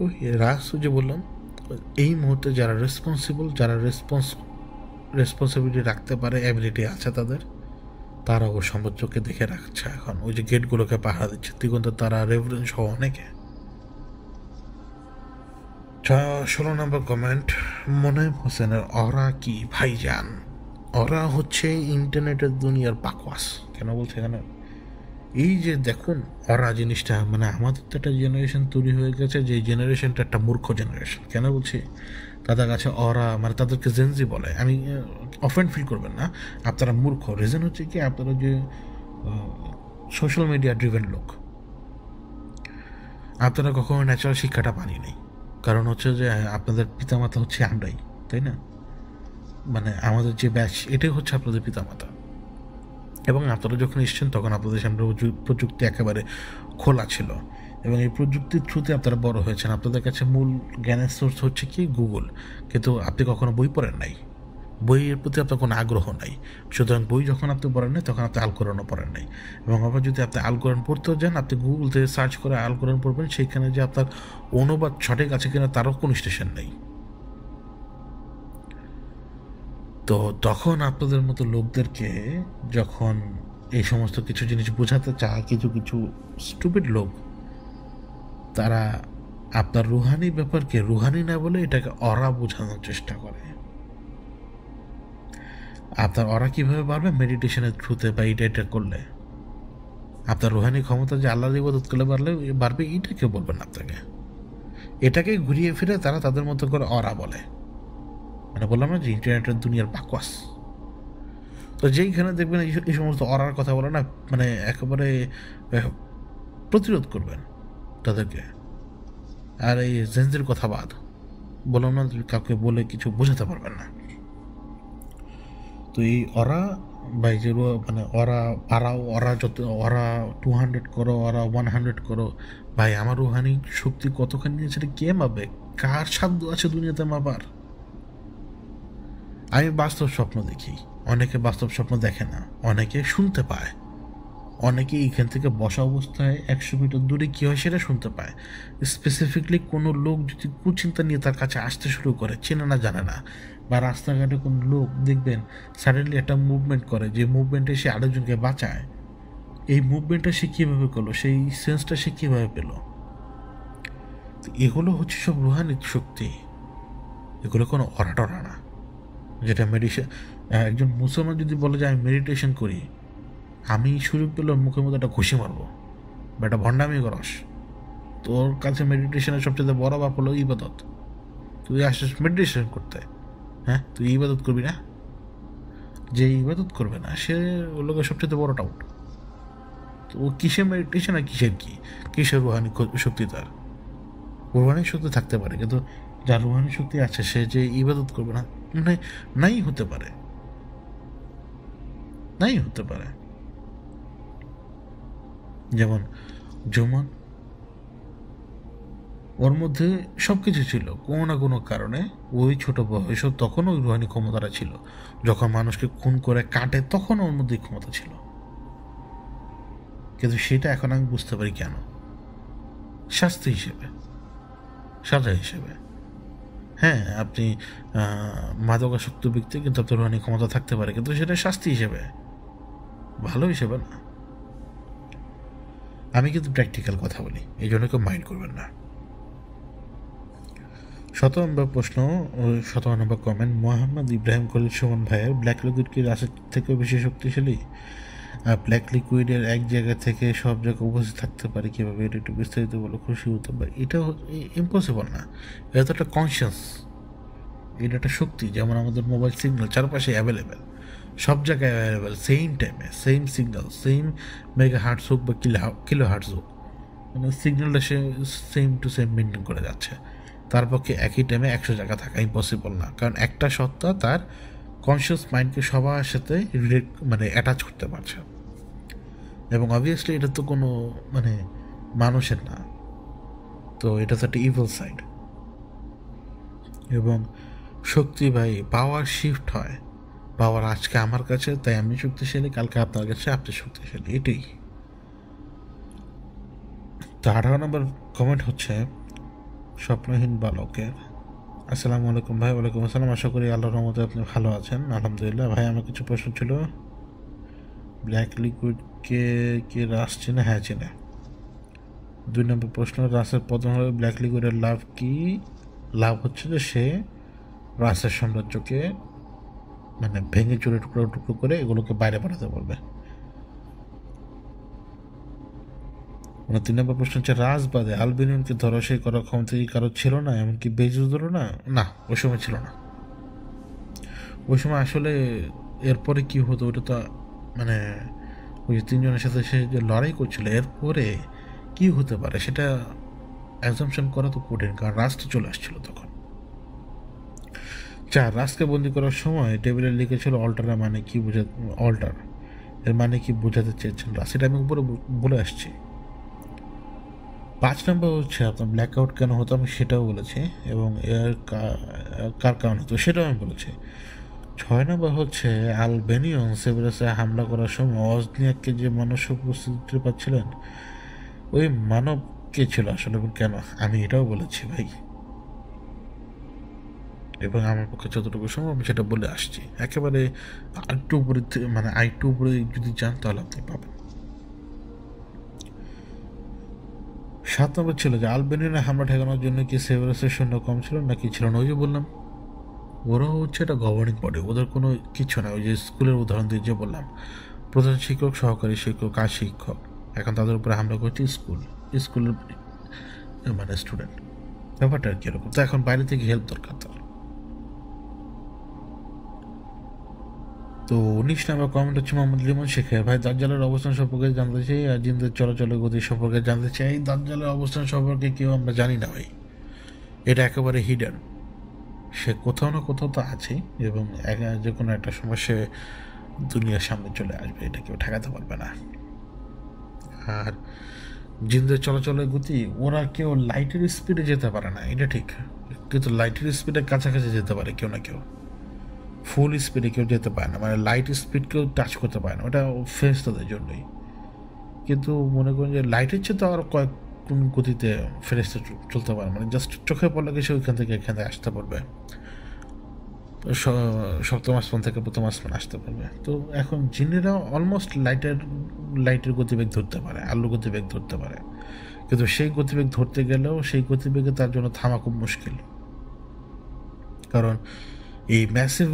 ওই রাষ্ট্র যে বললাম, এই মুহূর্তে যারা রেসপন্সিবল, যারা রেসপন্সিবিলিটি রাখতে পারে, অ্যাবিলিটি আছে তাদের, তারা ওর সাম্রাজ্যকে দেখে রাখছে এখন। ওই যে গেটগুলোকে পাহারা দিচ্ছে দিগন্ত, তারা রেফারেন্স সহ অনেকে। 16 নম্বর কমেন্ট, মোনায়েম হোসেনের অরা কি ভাইজান? অরা হচ্ছে ইন্টারনেটের দুনিয়ার বাকওয়াস। কেন বলছে এখানে? এই যে দেখুন অরা জিনিসটা, মানে আমাদের তো একটা জেনারেশন তৈরি হয়ে গেছে, যে জেনারেশনটা একটা মূর্খ জেনারেশন। কেন বলছি? তাদের কাছে অরা মানে তাদেরকে জেনজি বলে। আমি অফেন্ড ফিল করবেন না, আপনারা মূর্খ। রিজন হচ্ছে কি, আপনারা যে সোশ্যাল মিডিয়া ড্রিভেন লোক, আপনারা কখনো ন্যাচারাল শিক্ষাটা পানি নেই। কারণ হচ্ছে যে আপনাদের পিতামাতা হচ্ছে আমরাই, তাই না? মানে আমাদের যে ব্যাচ, এটাই হচ্ছে আপনাদের পিতামাতা। এবং আপনারা যখন এসছেন তখন আপনাদের সামনে প্রযুক্তি একেবারে খোলা ছিল, এবং এই প্রযুক্তির থ্রুতে আপনারা বড় হয়েছেন। আপনাদের কাছে মূল জ্ঞানের সোর্স হচ্ছে কি গুগল, কিন্তু আপনি কখনো বই পড়েন নাই, বইয়ের প্রতি আপনার কোনো আগ্রহ নাই। সুতরাং বই যখন আপনি পড়েন নাই, তখন আপনি আল কোরআনও পড়েন নাই। এবং আবার যদি আপনি আল কোরআন পড়তেও যান, আপনি গুগল থেকে সার্চ করে আল কোরআন পড়বেন, সেইখানে যে আপনার অনুবাদ সঠিক আছে কিনা তারও কোনো স্টেশন নেই। তো তখন আপনাদের মতো লোকদেরকে যখন এই সমস্ত কিছু জিনিস বোঝাতে চায় কিছু কিছু স্টুপিড লোক, তারা আপনার রুহানি ব্যাপারকে রুহানি না বলে এটাকে অরা বোঝানোর চেষ্টা করে। আপনার অরা কীভাবে বাড়বে? মেডিটেশনের থ্রুতে বা এটা করলে। আপনার রুহানি ক্ষমতা যে আল্লাহর ইবাদত করলে বাড়বে, এটা কেউ বলবেন আপনাকে। এটাকে ঘুরিয়ে ফিরে তারা তাদের মতো করে অরা বলে। মানে বললাম না যে ইন্টারনেটের দুনিয়ার বাকওয়াস। তো যেইখানে দেখবেন এই সমস্ত অরার কথা বলে না, মানে একেবারে প্রতিরোধ করবেন তাদেরকে। আর এই জেনজির কথা বাদ, বললাম না কাউকে বলে কিছু বোঝাতে পারবেন না। তো এই অরা বা এই যে মানে অরা বাড়াও, অরা যত, অরা 200 করো, অরা 100 করো, ভাই আমার রুহানি শক্তি কতখানি নিয়েছে কে মাপবে? কার সাধ্য আছে দুনিয়াতে মাপার? আমি বাস্তব স্বপ্ন দেখি, অনেকে বাস্তব স্বপ্ন দেখে না, অনেকে শুনতে পায়, অনেকে এখান থেকে বসা অবস্থায় 100 মিটার দূরে কী হয় সেটা শুনতে পায়। স্পেসিফিকলি কোনো লোক যদি কুচিন্তা নিয়ে তার কাছে আসতে শুরু করে, চেনে না জানে না, বা রাস্তাঘাটে কোনো লোক দেখবেন সাডেনলি একটা মুভমেন্ট করে, যে মুভমেন্টে সে আরেকজনকে বাঁচায়, এই মুভমেন্টটা সে কীভাবে করলো, সেই সেন্সটা সে কীভাবে পেল? এগুলো হচ্ছে সব রুহানি শক্তি, এগুলো কোনো অরাটরা না। যেটা একজন মুসলমান যদি বলে যে আমি মেডিটেশন করি, আমি সুযোগ পেলে মুখের মধ্যে একটা ঘুষি মারবো বা একটা ভণ্ডামি করস। তোর কাছে মেডিটেশনের সবচেয়ে বড় বাপ হলো ইবাদত। তুই আসিস মেডিটেশন করতে, হ্যাঁ? তুই ইবাদত করবি না? যে ইবাদত করবে না সে ওর লোকের সবচেয়ে বড় ডাউট। তো ও কিসের মেডিটেশন আর কিসের রুহানি শক্তি? তার রুহানি শক্তি থাকতে পারে, কিন্তু যার রুহানি শক্তি আছে সে যে ইবাদত করবে না, মানে নাই হতে পারে, নাই হতে পারে। যেমন জুমান, ওর মধ্যে সব কিছু ছিল, কোনো না কোনো কারণে ওই ছোট বয়সে তখন ওই রুহানি ক্ষমতাটা ছিল। যখন মানুষকে খুন করে কাটে তখন ওর মধ্যে ক্ষমতা ছিল, কিন্তু সেটা এখন আমি বুঝতে পারি কেন। শাস্তি হিসেবে, সাজা হিসেবে। হ্যাঁ, আপনি মাদকাসক্ত ব্যক্তি, কিন্তু আপনার রুহানি ক্ষমতা থাকতে পারে, কিন্তু সেটা শাস্তি হিসেবে, ভালো হিসেবে না। আমি কিন্তু প্র্যাকটিক্যাল কথা বলি, এই জন্য কেউ মাইন্ড করবেন না। 17 নম্বর প্রশ্ন, 17 নম্বর কমেন্ট, মোহাম্মদ ইব্রাহিম খলিল সুমন ভাইয়ের ব্ল্যাক লিকুইড কি রাসের থেকেও বেশি শক্তিশালী? ব্ল্যাক লিকুইডের এক জায়গা থেকে সব জায়গায় উপস্থিত থাকতে পারে কীভাবে, এটা একটু বিস্তারিত বলে খুশি হতে পারে। এটা ইম্পসিবল না, এটা তো একটা কনসিয়াস, এটা একটা শক্তি। যেমন আমাদের মোবাইল সিগন্যাল চারপাশে অ্যাভেলেবেল, সব জায়গায় অ্যাভেলেবেল, সেম টাইমে same signal, same megahertz হোক বা কিলো হার্টস হোক, মানে সিগন্যালটা সে সেম টু সেম মেনটেন করে যাচ্ছে। তার পক্ষে একই টাইমে 100 জায়গা থাকা ইম্পসিবল না, কারণ একটা সত্তা তার কনসিয়াস মাইন্ডকে সবার সাথে মানে অ্যাটাচ করতে পারছে। এবং অবভিয়াসলি এটা তো কোনো মানে মানুষের না, তো এটা তো একটা ইভিল সাইড। এবং শক্তি ভাই পাওয়ার শিফট হয়, পাওয়ার আজকে আমার কাছে, তাই আমি শক্তিশালী, কালকে আপনার কাছে আপনি শক্তিশালী, এটাই। তো 18 নম্বর কমেন্ট হচ্ছে স্বপ্নহীন বালকের। আসসালামু আলাইকুম ভাই। ওয়ালাইকুম আসসালাম। আশা করি আল্লাহর রহমতে আপনি ভালো আছেন। আলহামদুলিল্লাহ ভাই, আমার কিছু প্রশ্ন ছিল। ব্ল্যাক লিকুইডকে কি রাস চেনে? হ্যাঁ চেনে। 2 নম্বর প্রশ্ন, রাসের পতন হলে ব্ল্যাক লিকুইডের লাভ কি? লাভ হচ্ছে যে সে রাসের সাম্রাজ্যকে মানে ভেঙে চুরে টুকরো টুকরো করে এগুলোকে বাইরে পাঠাতে পারবে। 3 নম্বর প্রশ্ন হচ্ছে, রাজবাদে আলবেনিয়ানকে ধরাশায়ী করার ক্ষমতা কি কারো ছিল না? এমনকি বেজুদেরও না? না, ওই সময় ছিল না। ওই সময় আসলে এরপরে কি হতো ওটা তো মানে ওই যে 3 জনের সাথে সে যে লড়াই করছিল, এরপরে কি হতে পারে সেটা অ্যাজাম্পশন করা তো কঠিন, কারণ রাজটা চলে আসছিল তখন। 4, রাজকে বন্দি করার সময় টেবিলে লিখেছিল অল্টার মানে কি অল্টার এর মানে কি বোঝাতে চেয়েছেন রাজ? সেটা আমি উপরে বলে আসছি। 5 নম্বর হচ্ছে আপনার ব্ল্যাক আউট কেন হতো, আমি সেটাও বলেছি, এবং এর কার কারণ হতো সেটাও আমি বলেছি। 6 নম্বর হচ্ছে আলবেনিয়ান সেভেরাসে হামলা করার সময় অজনিয়াককে যে মানুষ উপস্থিতি পাচ্ছিলেন, ওই মানব কে ছিল আসলে এবং কেন, আমি এটাও বলেছি ভাই। এবং আমার পক্ষে যতটুকু সম্ভব আমি সেটা বলে আসছি। একেবারে আরেকটু উপরে মানে আরেকটু উপরে যদি যান তাহলে আপনি পাবেন। 7 নম্বর ছিল যে আলবেনিয়ানে হামলা ঠেকানোর জন্য কি সেভারাসের সৈন্য কম ছিল নাকি ছিল না? ওই যে বললাম, ওরা হচ্ছে এটা গভর্নিং বডি, ওদের কোনো কিছু না। ওই যে স্কুলের উদাহরণ দিয়ে যে বললাম, প্রধান শিক্ষক, সহকারী শিক্ষক আর শিক্ষক, এখন তাদের উপরে হামলা করছে স্কুলের মানে স্টুডেন্ট। ব্যাপারটা আর কীরকম? তো এখন বাইরে থেকে হেল্প দরকার তার। তো 19 নম্বর কমেন্ট হচ্ছে মোহাম্মদ লিমন শেখের। ভাই, দাজ্জালের অবস্থান সম্পর্কে জানতে চাই আর জিনদের চলাচলের গতি সম্পর্কে জানতে চাই। দাজ্জালের অবস্থান সম্পর্কে কেউ আমরা জানি না ভাই, এটা একেবারে হিডেন। সে কোথাও না কোথাও তো আছেই, এবং যে কোনো একটা সময় সে দুনিয়ার সামনে চলে আসবে, এটা কেউ ঠেকাতে পারবে না। আর জিনদের চলাচলের গতি, ওরা কেউ লাইটের স্পিডে যেতে পারে না, এটা ঠিক, কিন্তু লাইটের স্পিডের কাছাকাছি যেতে পারে কেউ না কেউ। ফুল স্পিডে কেউ যেতে পারে না, মানে লাইট স্পিড কেউ টাচ করতে পারে না, ওটা ফেরেশতাদের জন্যই। কিন্তু মনে করুন যে লাইটের চেয়ে তো আর কয়েক গুণ গতিতে ফেরেশতা চলতে পারে, মানে জাস্ট চোখে পড়লে সে ওইখান থেকে এখানে আসতে পারবে, সপ্তম আসমান থেকে প্রথম আসমান আসতে পারবে। তো এখন জিনেরা অলমোস্ট লাইটের গতিবেগ ধরতে পারে, আলোর গতিবেগ ধরতে পারে, কিন্তু সেই গতিবেগ ধরতে গেলেও সেই গতিবেগে তার জন্য থামা খুব মুশকিল। কারণ এই ম্যাসিভ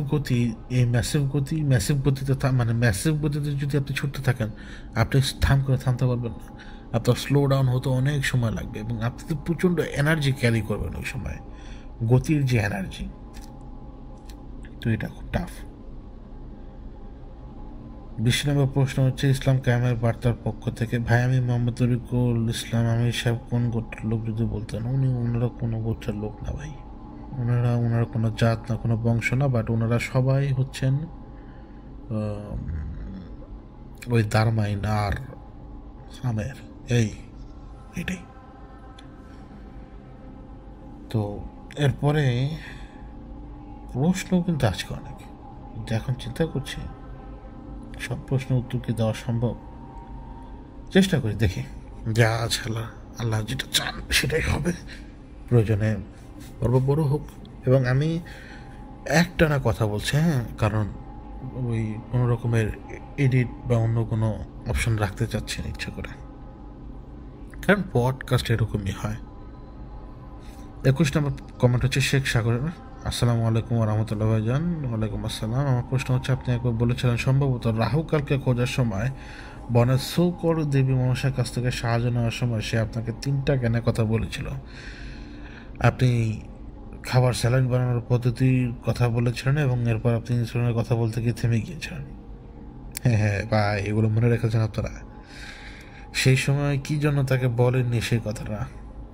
গতিতে মানে ম্যাসিভ গতিতে যদি আপনি ছুটতে থাকেন, আপনি থামতে পারবেন না। আপনার স্লো ডাউন হতে অনেক সময় লাগবে, এবং আপনি তো প্রচণ্ড এনার্জি ক্যারি করবেন ওই সময়, গতির যে এনার্জি, তো এটা খুব টাফ। 20 নম্বর প্রশ্ন হচ্ছে ইসলাম কায়েমের বার্তার পক্ষ থেকে। ভাই, আমি মোহাম্মদ তরিকুল ইসলাম। আমি সাহেব কোন গোত্রের লোক যদি বলতেন? ওনারা কোনো গোত্রের লোক না ভাই, ওনারা কোনো জাত না, কোনো বংশ না, বাট ওনারা সবাই হচ্ছেন ওই দারমাইন আর আমের এটাই। তো এরপরে প্রশ্ন কিন্তু আজকে অনেক, কিন্তু এখন চিন্তা করছি সব প্রশ্নের উত্তর কি দেওয়া সম্ভব। চেষ্টা করি, দেখি যা আছে আল্লাহ যেটা চান সেটাই হবে। প্রয়োজনে পর্ব বড় হোক, এবং আমি একটানা কথা বলছি, হ্যাঁ, কারণ ওই কোনো রকমের এডিট বা অন্য কোনো অপশন রাখতে চাচ্ছি না ইচ্ছা করে, কারণ পডকাস্ট এরকমই হয়। 21 নম্বর কমেন্ট হচ্ছে শেখ সাগরের। আসসালামু আলাইকুম রহমতুল্লাহ ভাইজান। ওয়ালাইকুম আসসালাম। আমার প্রশ্ন হচ্ছে, আপনি একবার বলেছিলেন সম্ভবত রাহুকালকে খোঁজার সময় বনের সৌকর দেবী মনসার কাছ থেকে সাহায্য নেওয়ার সময় সে আপনাকে 3টা জ্ঞানের কথা বলেছিল। আপনি খাবার স্যালাড বানানোর পদ্ধতির কথা বলেছিলেন, এবং এরপর আপনি ইনসুলিনের কথা বলতে গিয়ে থেমে গিয়েছিলেন। হ্যাঁ বা এগুলো মনে রেখেছেন আপনারা? সেই সময় কি জন্য তাকে বলেননি সেই কথাটা,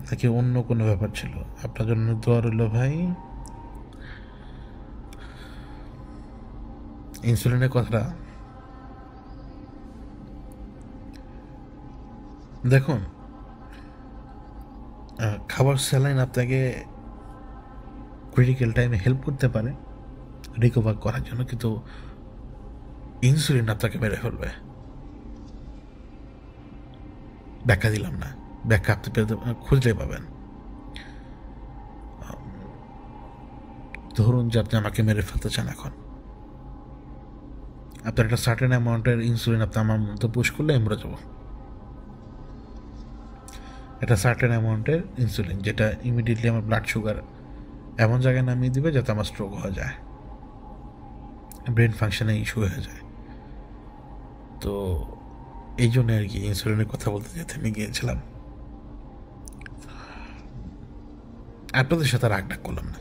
নাকি অন্য কোনো ব্যাপার ছিল? আপনার জন্য দোয়া রইল ভাই। ইনসুলিনের কথাটা দেখুন, খাবার স্যালাইন আপনাকে ক্রিটিক্যাল টাইমে হেল্প করতে পারে রিকভার করার জন্য, কিন্তু ইনসুলিন আপনাকে মেরে ফেলবে। ব্যাখ্যা দিলাম না, ব্যাখ্যা আপনি খুঁজলেই পাবেন। ধরুন যে আপনি আমাকে মেরে ফেলতে চান, এখন আপনার একটা সার্টেন অ্যামাউন্টের ইনসুলিন আপনি আমার মধ্যে পুশ করলে আমি মরে যাবো। একটা সার্টেন অ্যামাউন্টের ইনসুলিন যেটা ইমিডিয়েটলি আমার ব্লাড সুগার এমন জায়গায় নামিয়ে দিবে যাতে আমার স্ট্রোক হয়ে যায়, ব্রেন ফাংশনে ইস্যু হয়ে যায়। তো এই জন্য আর কি ইনসুলিনের কথা বলতে যেতে আমি গিয়েছিলাম। আপনাদের সাথে রাগ ডাক করলাম না,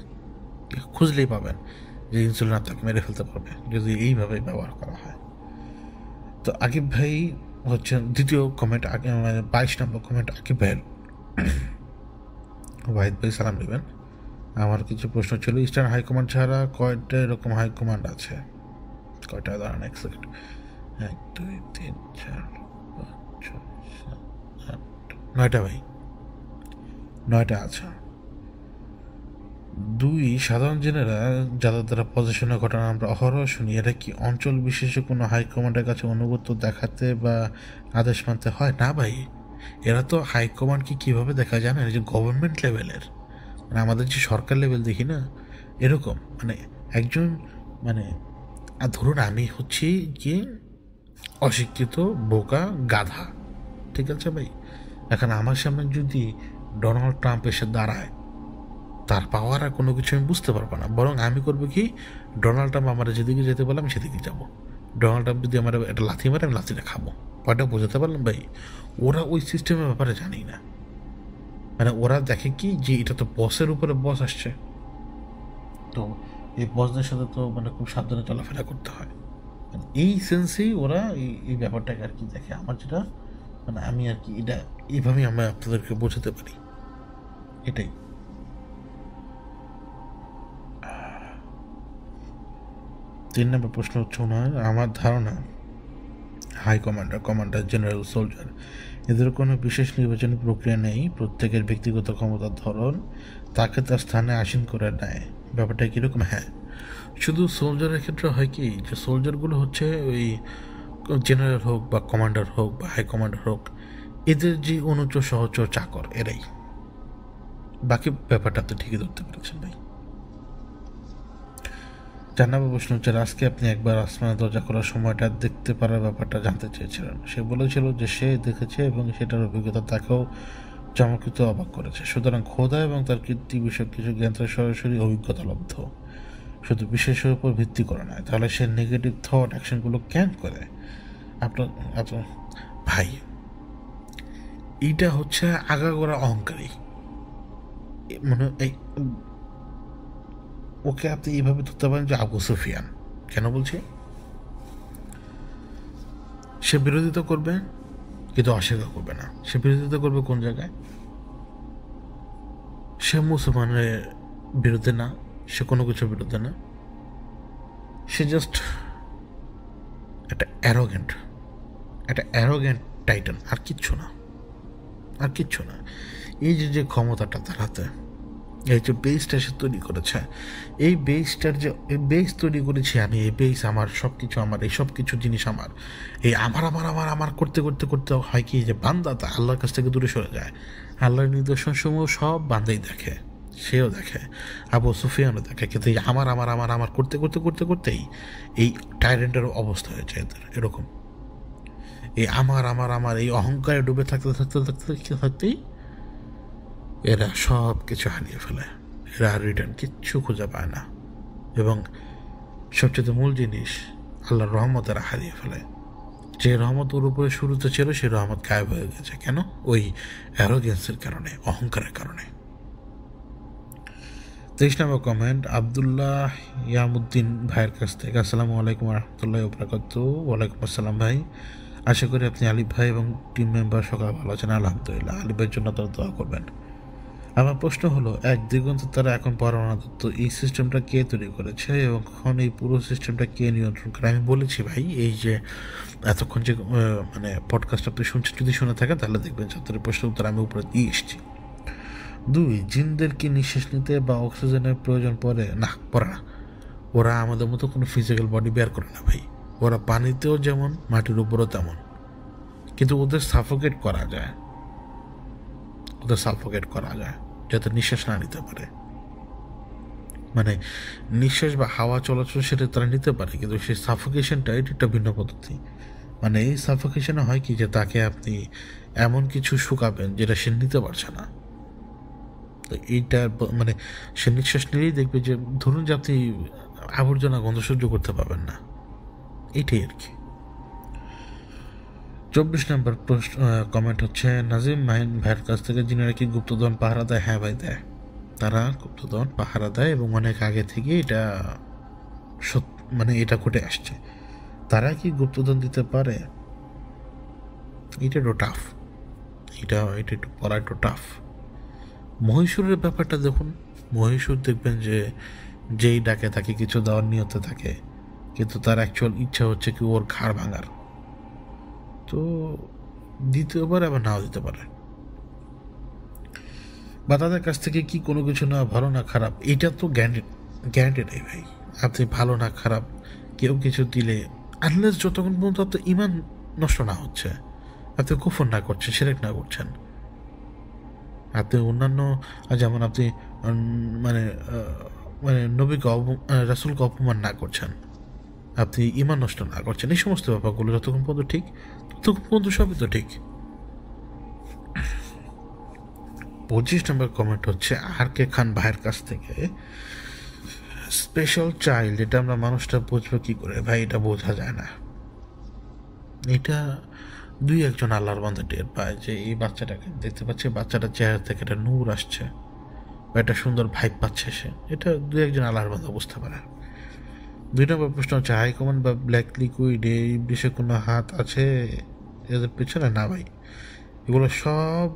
খুঁজলেই পাবেন যে ইনসুলিন আপনাকে মেরে ফেলতে পারবে যদি এইভাবে ব্যবহার করা হয়। তো আকিব ভাই হচ্ছেন দ্বিতীয় কমেন্ট, আগে মানে 22 নম্বর কমেন্ট আকিব ভাইয়ের। ওয়াহিদ ভাই সালাম নেবেন। আমার কিছু প্রশ্ন ছিল, ইস্টার্ন হাইকমান্ড ছাড়া কয়টা এরকম হাইকমান্ড আছে? কয়টা দাঁড়ান এক সেকেন্ড, 1 2 3 4 5 6 7 8 9টা ভাই, 9টা আছে। 2 সাধারণ জেনেরা যাদের দ্বারা পজিশনের ঘটনা আমরা অহরহ শুনি, এটা কি অঞ্চল বিশেষে কোনো হাইকমান্ডের কাছে অনুগত্য দেখাতে বা আদেশ মানতে হয়? না ভাই, এরা তো হাইকমান্ডকে কীভাবে দেখা যায় না, যে গভর্নমেন্ট লেভেলের, মানে আমাদের যে সরকার লেভেল দেখি না এরকম, মানে একজন মানে ধরুন আমি হচ্ছি কি অশিক্ষিত বোকা গাধা, ঠিক আছে ভাই, এখন আমার সামনে যদি ডোনাল্ড ট্রাম্প এসে দাঁড়ায়, তার পাওয়ার আর কোনো কিছু আমি বুঝতে পারবো না, বরং আমি করবো কি, ডোনাল্ড ট্রাম্প আমার যেদিকে যেতে বলে আমি সেদিকে যাবো। ডোনাল্ড ট্রাম্প যদি আমার একটা লাথি মারে আমি লাথিটা খাবো। কয়টা বোঝাতে পারলাম ভাই? ওরা ওই সিস্টেমের ব্যাপারে জানি না, মানে ওরা দেখে কি যে এটা তো বসের উপরে বস আসছে, তো এই বসদের সাথে তো মানে খুব সাবধানে চলাফেরা করতে হয়, এই সেন্সেই ওরা এই ব্যাপারটাকে আর কি দেখে। আমার যেটা মানে আমি আর কি এটা এইভাবেই আমরা আপনাদেরকে বোঝাতে পারি, এটাই। তিন নম্বর প্রশ্ন হচ্ছে ওনার, আমার ধারণা হাই কমান্ডার, জেনারেল, সোলজার এদের কোনো বিশেষ নির্বাচনী প্রক্রিয়া নেই, প্রত্যেকের ব্যক্তিগত ক্ষমতার ধরন তাকে তার স্থানে আসীন করে নেয়। ব্যাপারটা কীরকম? হ্যাঁ, শুধু সোলজারের ক্ষেত্রে হয় কি, যে সোলজারগুলো হচ্ছে ওই জেনারেল হোক বা কমান্ডার হোক বা হাই কমান্ডার হোক, এদের যে অনুচর সহচর চাকর এরাই। বাকি ব্যাপারটা তো ঠিকই ধরতে পেরেছেন ভাই। 4 নম্বর প্রশ্ন হচ্ছে, আজকে আপনি একবার আসমানে দরজা খোলার সময়টা দেখতে পারার ব্যাপারটা জানতে চেয়েছিলেন। সে বলেছিল যে সে দেখেছে এবং সেটার অভিজ্ঞতা তাকেও চমকিত অবাক করেছে। সুতরাং খোদা এবং তার কীর্তি বিষয়ক কিছু জ্ঞান তার সরাসরি অভিজ্ঞতালব্ধ, শুধু বিশেষের উপর ভিত্তি করে নয়। তাহলে সে নেগেটিভ থট অ্যাকশনগুলো কেন করে? আপনার ভাই, এইটা হচ্ছে আগাগোড়া অহংকারী, মানে এই ওকে আপনি এইভাবে ধরতে পারেন যে আবু সুফিয়ান। কেন বলছি? সে বিরোধিতা করবে কিন্তু অস্বীকার করবে না। সে বিরোধিতা করবে কোন জায়গায়? সে মুসলমানের বিরুদ্ধে না, সে কোনো কিছুর বিরুদ্ধে না, সে জাস্ট একটা অ্যারোগেন্ট টাইটান, আর কিচ্ছু না। এই যে ক্ষমতাটা তার হাতে, এই যে বেসটা সে তৈরি করেছে, এই বেস তৈরি করেছি আমি, এই বেস আমার সব কিছু, আমার এই সব কিছু জিনিস আমার, এই আমার করতে হয় কি, যে বান্দা তা আল্লাহর কাছ থেকে দূরে সরে যায়। আল্লাহর নিদর্শনসমূহ সব বান্দাই দেখে, সেও দেখে, আবু সুফিয়ানও দেখে, কিন্তু এই আমার করতেই এই টাইরেন্টের অবস্থা হয়েছে এদের এরকম। এই আমার এই অহংকারে ডুবে থাকতেই এরা সব কিছু হারিয়ে ফেলে, এরা রিটার্ন কিচ্ছু খুঁজে পায় না, এবং সবচেয়ে মূল জিনিস আল্লাহর রহমত এরা হারিয়ে ফেলে। যে রহমত ওর উপরে শুরুতে ছিল সেই রহমত গায়েব হয়ে গেছে। কেন? ওই অ্যারোগেন্সের কারণে, অহংকারের কারণে। 23 নম্বর কমেন্ট আবদুল্লাহ ইয়ামুদ্দিন ভাইয়ের কাছ থেকে, আসসালামু আলাইকুম রহমতুল্লাহ বারাকাতুহু। ওয়ালাইকুম আসসালাম ভাই, আশা করি আপনি আলিফ ভাই এবং টিম মেম্বার সকাল ভালো আছেন। আলহামদুলিল্লাহ, আলিফের জন্য তারা দোয়া করবেন। আমার প্রশ্ন হলো, এক দিগন্ত তারা এখন পরমাণু দত্ত, এই সিস্টেমটা কে তৈরি করেছে এবং এখন এই পুরো সিস্টেমটা কে নিয়ন্ত্রণ করে? আমি বলেছি ভাই, এই যে এতক্ষণ যে মানে পডকাস্ট আপনি শুনছেন, যদি শুনে থাকেন তাহলে দেখবেন ছাত্রের প্রশ্নের উত্তর আমি উপরে দিয়ে এসেছি। 2 জিনদের কি নিঃশ্বাস নিতে বা অক্সিজেনের প্রয়োজন পড়ে না? ওরা আমাদের মতো কোনো ফিজিক্যাল বডি বের করে না ভাই, ওরা পানিতেও যেমন, মাটির উপরও তেমন, কিন্তু ওদের সাফোকেট করা যায়, যাতে নিঃশ্বাস না নিতে পারে। মানে নিঃশ্বাস বা হাওয়া চলাচল সেটা তারা নিতে পারে, কিন্তু সেই সাফোকেশনটা এটা একটা ভিন্ন পদ্ধতি। মানে এই সাফোকেশনে হয় কি, যে তাকে আপনি এমন কিছু শুকাবেন যেটা সে নিতে পারছে না। তো এইটা মানে সে নিঃশ্বাস নিলেই দেখবে যে, ধরুন যে আপনি আবর্জনা গন্ধ সহ্য করতে পারবেন না, এইটাই আর কি। 24 নম্বর প্রশ্ন কমেন্ট হচ্ছে নাজিম মাহিন ভাইয়ের কাছ থেকে, যিনি আর কি গুপ্তধন পাহারা দেয়। হ্যাঁ ভাই, দেয়, তারা গুপ্তধন পাহারা দেয় এবং অনেক আগে থেকে এটা মানে এটা ঘটে আসছে। তারা কি গুপ্তধন দিতে পারে? এটা একটু টাফ, এটা একটু পড়া একটু টাফ। মহীশূরের ব্যাপারটা দেখুন, মহীশূর দেখবেন যে যেই ডাকে তাকে কিছু দেওয়ার নিয়তে থাকে, কিন্তু তার অ্যাকচুয়াল ইচ্ছা হচ্ছে কি ওর ঘাড় ভাঙার। তো দিতেও পারে, আবার নাও দিতে পারে, বা তাদের কাছ থেকে কি কোনো কিছু না ভালো না খারাপ, এটা তো গ্যারান্টি নেই ভাই। আপনি ভালো না খারাপ কেউ কিছু দিলে, আনলেস যতক্ষণ পর্যন্ত আপনার ইমান নষ্ট না হচ্ছে, আপনি কুফর না করছেন, শিরক না করছেন, আপনি অন্যান্য যেমন আপনি মানে মানে নবীকে রাসূলকে অপমান না করছেন, আপনি ইমান নষ্ট না করছেন, এই সমস্ত ব্যাপারগুলো যতক্ষণ পর্যন্ত ঠিক, ততক্ষণ পর্যন্ত সবই তো ঠিক। 25 নম্বর কমেন্ট হচ্ছে আর কে খান ভাইয়ের কাছ থেকে, স্পেশাল চাইল্ড, এটা আমরা মানুষটা বুঝবো কি করে ভাই? এটা বোঝা যায় না। এটা দুই একজন আল্লাহর বান্দা টের পায় যে এই বাচ্চাটাকে দেখতে পাচ্ছে, বাচ্চাটার চেহারা থেকে একটা নূর আসছে বা একটা সুন্দর ভাইব পাচ্ছে সে, এটা দুই একজন আল্লাহর বান্দা বুঝতে পারে। 2 নম্বর প্রশ্ন হচ্ছে হাইকমান্ড বা ব্ল্যাক লিকুইড এই বিষয়ে কোনো হাত আছে এদের পেছনে? না ভাই, এগুলো সব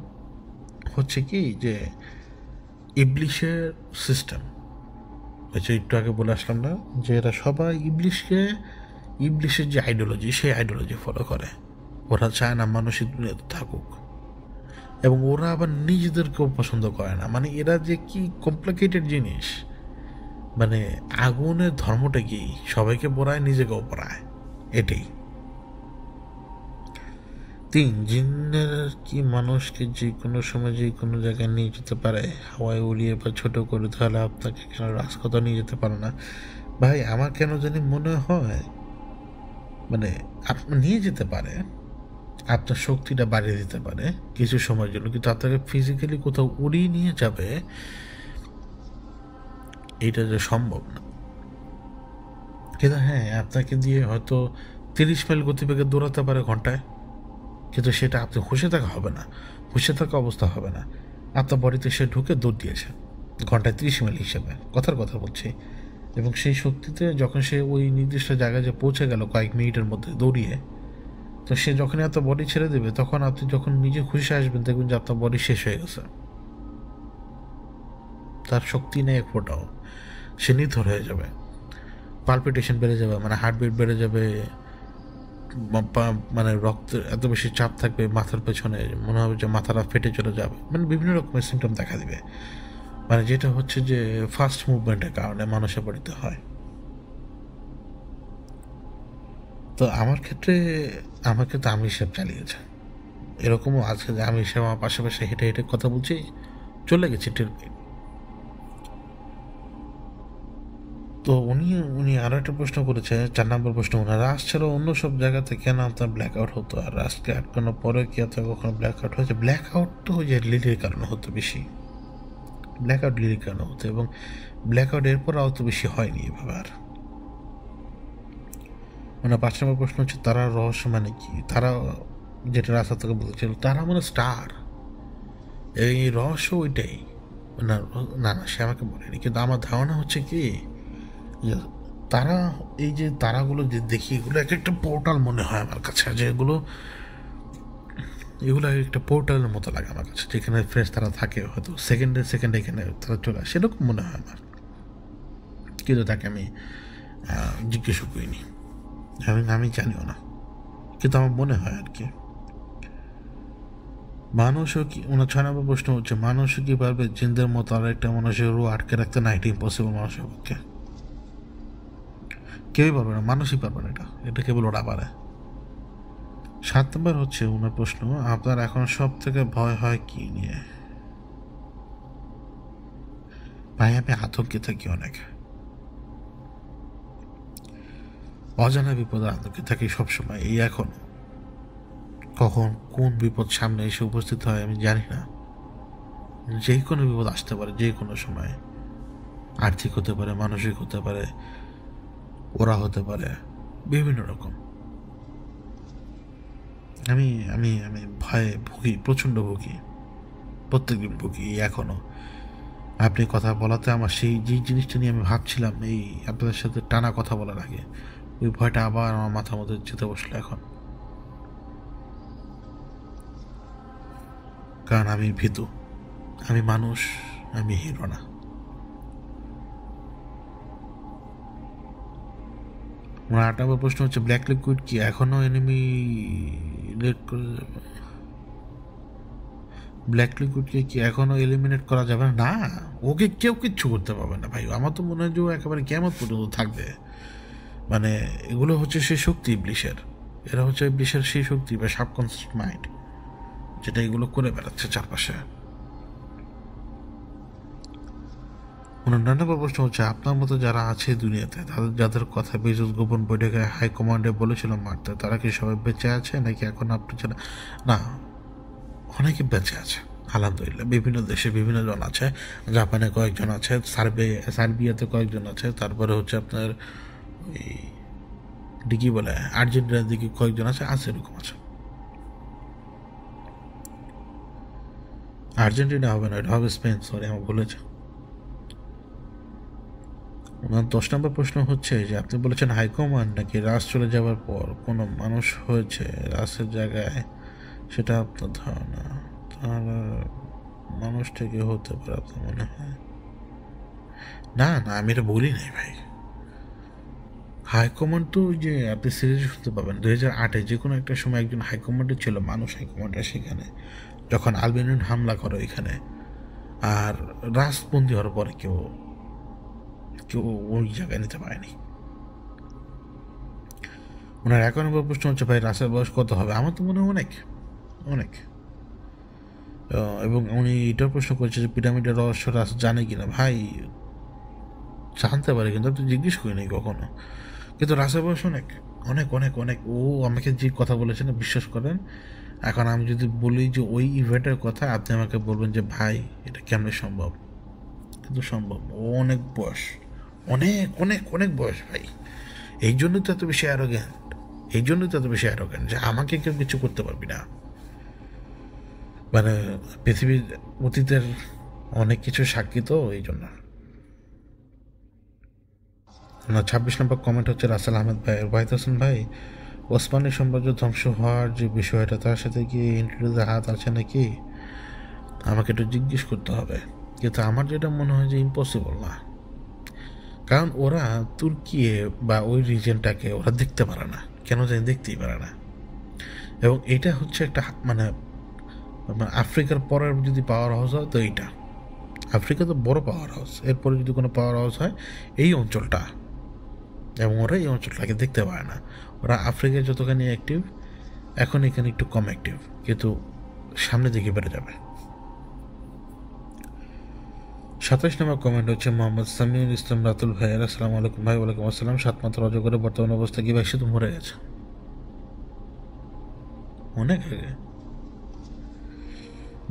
হচ্ছে কি যে ইবলিশের সিস্টেম। আচ্ছা, একটু আগে বলে আসলাম না যে এরা সবাই ইবলিশের যে আইডিওলজি, সেই আইডিওলজি ফলো করে। ওরা চায় না মানুষের দুনিয়াতে থাকুক, এবং ওরা আবার নিজেদেরকেও পছন্দ করে না। মানে এরা যে কি কমপ্লিকেটেড জিনিস, মানে আগুনের ধর্মটা কি সবাইকে পড়ায়, নিজেকেও পড়ায়, এটাই। 3, জিনের কি মানুষকে যে কোনো সময় যে কোনো জায়গায় নিয়ে যেতে পারে, হাওয়ায় উড়িয়ে বা ছোট করে? তাহলে আপনাকে কেন রাজকথা নিয়ে যেতে পারে না? ভাই আমার কেন জানি মনে হয়, মানে আপনি নিয়ে যেতে পারে, আপনার শক্তিটা বাড়িয়ে দিতে পারে কিছু সময়ের জন্য, কিন্তু আপনাকে ফিজিক্যালি কোথাও উড়িয়ে নিয়ে যাবে, এইটা যে সম্ভব না। কিন্তু হ্যাঁ, আপনাকে দিয়ে হয়তো 30 মাইল গতিবেগে দৌড়াতে পারে ঘন্টায়, কিন্তু সেটা আপনি হুঁশে থাকা হবে না, হুঁশে থাকা অবস্থা হবে না। আপনার বডিতে সে ঢুকে দৌড় দিয়েছে ঘন্টায় 30 মাইল হিসেবে, কথার কথা বলছি। এবং সেই শক্তিতে যখন সে ওই নির্দিষ্ট জায়গায় যে পৌঁছে গেল কয়েক মিনিটের মধ্যে দৌড়িয়ে, তো সে যখনই আপনার বডি ছেড়ে দেবে, তখন আপনি যখন নিজে খুশি আসবেন, দেখবেন যে আপনার বডি শেষ হয়ে গেছে, তার শক্তি নেই এক ফোটাও, সে নিথর হয়ে যাবে, পালপিটেশন বেড়ে যাবে, মানে হার্টবিট বেড়ে যাবে, মানে রক্তের এত বেশি চাপ থাকবে মাথার পেছনে, মনে হবে যে মাথাটা ফেটে চলে যাবে, মানে বিভিন্ন রকমের সিমটম দেখা দিবে। মানে যেটা হচ্ছে যে ফাস্ট মুভমেন্টের কারণে মানুষের বডিতে হয়। তো আমার ক্ষেত্রে আমি হিসাব চালিয়েছে, এরকমও আছে যে আমি হিসাব আমার পাশাপাশি হেঁটে হেঁটে কথা বলছি, চলে গেছি টের পেয়ে। তো উনি আরও একটা প্রশ্ন করেছে, 4 নম্বর প্রশ্ন, রাস ছাড়া অন্য সব জায়গাতে কেন আপনার ব্ল্যাক আউট হতো, আর রাসকে আটকানোর পরে কি আপনার কখনো ব্ল্যাক আউট হয়েছে? ব্ল্যাক আউট তো ওই যে লিলির কারণে হতো বেশি, ব্ল্যাক আউট লিলির কারণে হতো, এবং ব্ল্যাক আউট এরপর অত বেশি হয়নি এভাবে আর। মানে 5 নম্বর প্রশ্ন হচ্ছে তারা রহস্য মানে কি? তারা যেটা রাস্তা থেকে বলেছিল, তারা মানে স্টার, এই রহস্য ওইটাই। না না না, সে আমাকে বলেনি, কিন্তু আমার ধারণা হচ্ছে কি, তারা এই যে তারাগুলো যে দেখি, এগুলো এক একটা পোর্টাল মনে হয় আমার কাছে, যে এগুলো একটা পোর্টালের মতো লাগে আমার কাছে, যেখানে ফ্রেশ তারা থাকে, হয়তো সেকেন্ডে এখানে তারা চলে আসে, সেরকম মনে হয় আমার। কিন্তু তাকে আমি জিজ্ঞেসও করিনি, আমি জানিও না, কিন্তু আমার মনে হয় আর কি। মানুষও কি, 6 নম্বর প্রশ্ন হচ্ছে মানুষও কি পারবে জিনদের মতো আর একটা মানুষের রু আটকে রাখতে? না, এটা ইম্পসিবল মানুষের পক্ষে। কেউই পারবে না, মানুষই পারবে না, এটা এটা কেবল ওরা পারে। 7 নম্বর হচ্ছে ওনার প্রশ্ন, আপনার এখন সব থেকে ভয় হয় কি নিয়ে? ভাই আমি আতঙ্কে থাকি অনেক, অজানা বিপদে আতঙ্কে থাকি সবসময়। এই এখন কখন কোন বিপদ সামনে এসে উপস্থিত হয় আমি জানি না। যে কোনো বিপদ আসতে পারে যে কোনো সময়, আর্থিক হতে পারে, মানসিক হতে পারে, ওরা হতে পারে, বিভিন্ন রকম। আমি আমি আমি ভয়ে ভুগি, প্রচণ্ড ভুগি, প্রত্যেকদিন ভুগি এখনও। আপনি কথা বলাতে আমার সেই যে জিনিসটা নিয়ে আমি ভাবছিলাম এই আপনাদের সাথে টানা কথা বলার আগে, ওই ভয়টা আবার আমার মাথার মধ্যে যেতে বসলো এখন। কারণ আমি ভীতু, আমি মানুষ, আমি হিরো না। আমার 8 নম্বর প্রশ্ন হচ্ছে, ব্ল্যাক লিকুইড কি এখনও এলিমিনেট করে যাবে? ব্ল্যাক লিকুইডকে কি এখনও এলিমিনেট করা যাবে না? না, ওকে কেউ কিচ্ছু করতে পারবে না ভাই। আমার তো মনে হয় যে ও একেবারে কিয়ামত পর্যন্ত থাকবে। মানে এগুলো হচ্ছে সেই শক্তি ইবলিশের, এরা হচ্ছে ইবলিশের সেই শক্তি বা সাবকনসিয়াস মাইন্ড যেটা এগুলো করে বেড়াচ্ছে চারপাশে। 99 প্রশ্ন হচ্ছে, আপনার মতো যারা আছে দুনিয়াতে, তাদের যাদের কথা বেজুস গোপন বৈঠকে হাইকমান্ডে বলেছিল মারতে, তারা কি সবাই বেঁচে আছে নাকি এখন আপনি ছাড়া? না, অনেকে বেঁচে আছে আলহামদুলিল্লাহ। বিভিন্ন দেশে বিভিন্ন জন আছে, জাপানে কয়েকজন আছে, সার্বিয়াতে কয়েকজন আছে, তারপরে হচ্ছে আপনার ওই ডিকি বলে আর্জেন্টিনার দিকে কয়েকজন আছে, এরকম আছে। আর্জেন্টিনা হবে না, এটা হবে স্পেন, সরি আমার ভুলেছে। ওনার 10 নম্বর প্রশ্ন হচ্ছে যে, আপনি বলেছেন হাইকমান্ড নাকি রাস চলে যাওয়ার পর কোনো মানুষ হয়েছে রাসের জায়গায়, সেটা আপনার ধারণা? তাহলে মানুষ থেকে হতে পারে আপনার মনে হয়? না না, আমি এটা বলি নাই ভাই। হাইকমান্ড তো ওই যে আপনি সিরিজ শুনতে পাবেন 2008-এ যে কোনো একটা সময় একজন হাইকমান্ডে ছিল, মানুষ হাইকমান্ডে, সেখানে যখন আলবেনিয়ান হামলা করে ওইখানে, আর রাসবন্দি হওয়ার পরে কেউ কেউ ওই জায়গায় নিতে পারেনি। ওনার 1 নম্বর প্রশ্ন হচ্ছে, ভাই রাসের বয়স কত হবে? আমার তো মনে হয় অনেক অনেক। এবং উনি এটাও প্রশ্ন করছে যে পিরামিডের রহস্য রাস জানে কিনা। ভাই জানতে পারে, কিন্তু আপনি জিজ্ঞেস করিনি কখনো। কিন্তু রাসের বয়স অনেক অনেক অনেক অনেক। ও আমাকে যে কথা বলেছেন বিশ্বাস করেন, এখন আমি যদি বলি যে ওই ইভেন্টের কথা, আপনি আমাকে বলবেন যে ভাই এটা কেমনে সম্ভব, কিন্তু সম্ভব। ও অনেক বয়স, অনেক অনেক অনেক বয়স ভাই। এই জন্যই তো এত বেশি অ্যারোগ্যান্ট, এই জন্যই তো এত বেশি অ্যারোগ্যান্ট যে আমাকে কেউ কিছু করতে পারবি না। মানে পৃথিবীর অতীতের অনেক কিছু সাক্ষী তো, এই জন্য। 26 নম্বর কমেন্ট হচ্ছে রাসেল আহমেদ ভাই, ওয়াহিদ হোসেন ভাই, ওসমানী সাম্রাজ্য ধ্বংস হওয়ার যে বিষয়টা, তার সাথে কি ইন্টারনেটের হাত আছে নাকি? আমাকে একটু জিজ্ঞেস করতে হবে, কিন্তু আমার যেটা মনে হয় যে ইম্পসিবল না। কারণ ওরা তুর্কি বা ওই রিজনটাকে ওরা দেখতে পারে না, কেন জানি দেখতেই পারে না। এবং এটা হচ্ছে একটা মানে আফ্রিকার পরের যদি পাওয়ার হাউস হয় তো এইটা, আফ্রিকা তো বড় পাওয়ার হাউস, এরপরে যদি কোনো পাওয়ার হাউস হয় এই অঞ্চলটা, এবং ওরা এই অঞ্চলটাকে দেখতে পায় না। ওরা আফ্রিকায় যতখানি অ্যাক্টিভ, এখন এখানে একটু কম অ্যাক্টিভ, কিন্তু সামনের দিকে বেড়ে যাবে। 27 নম্বর কমেন্ট হচ্ছে মোহাম্মদ সামিউল ইসলাম রাতুল ভাই, আসসালামু আলাইকুম ভাই। ওয়ালাইকুম আসসালাম। 7 মাত্র অজগরে বর্তমান অবস্থা কি ভাই? সে তো মরে গেছে অনেক আগে।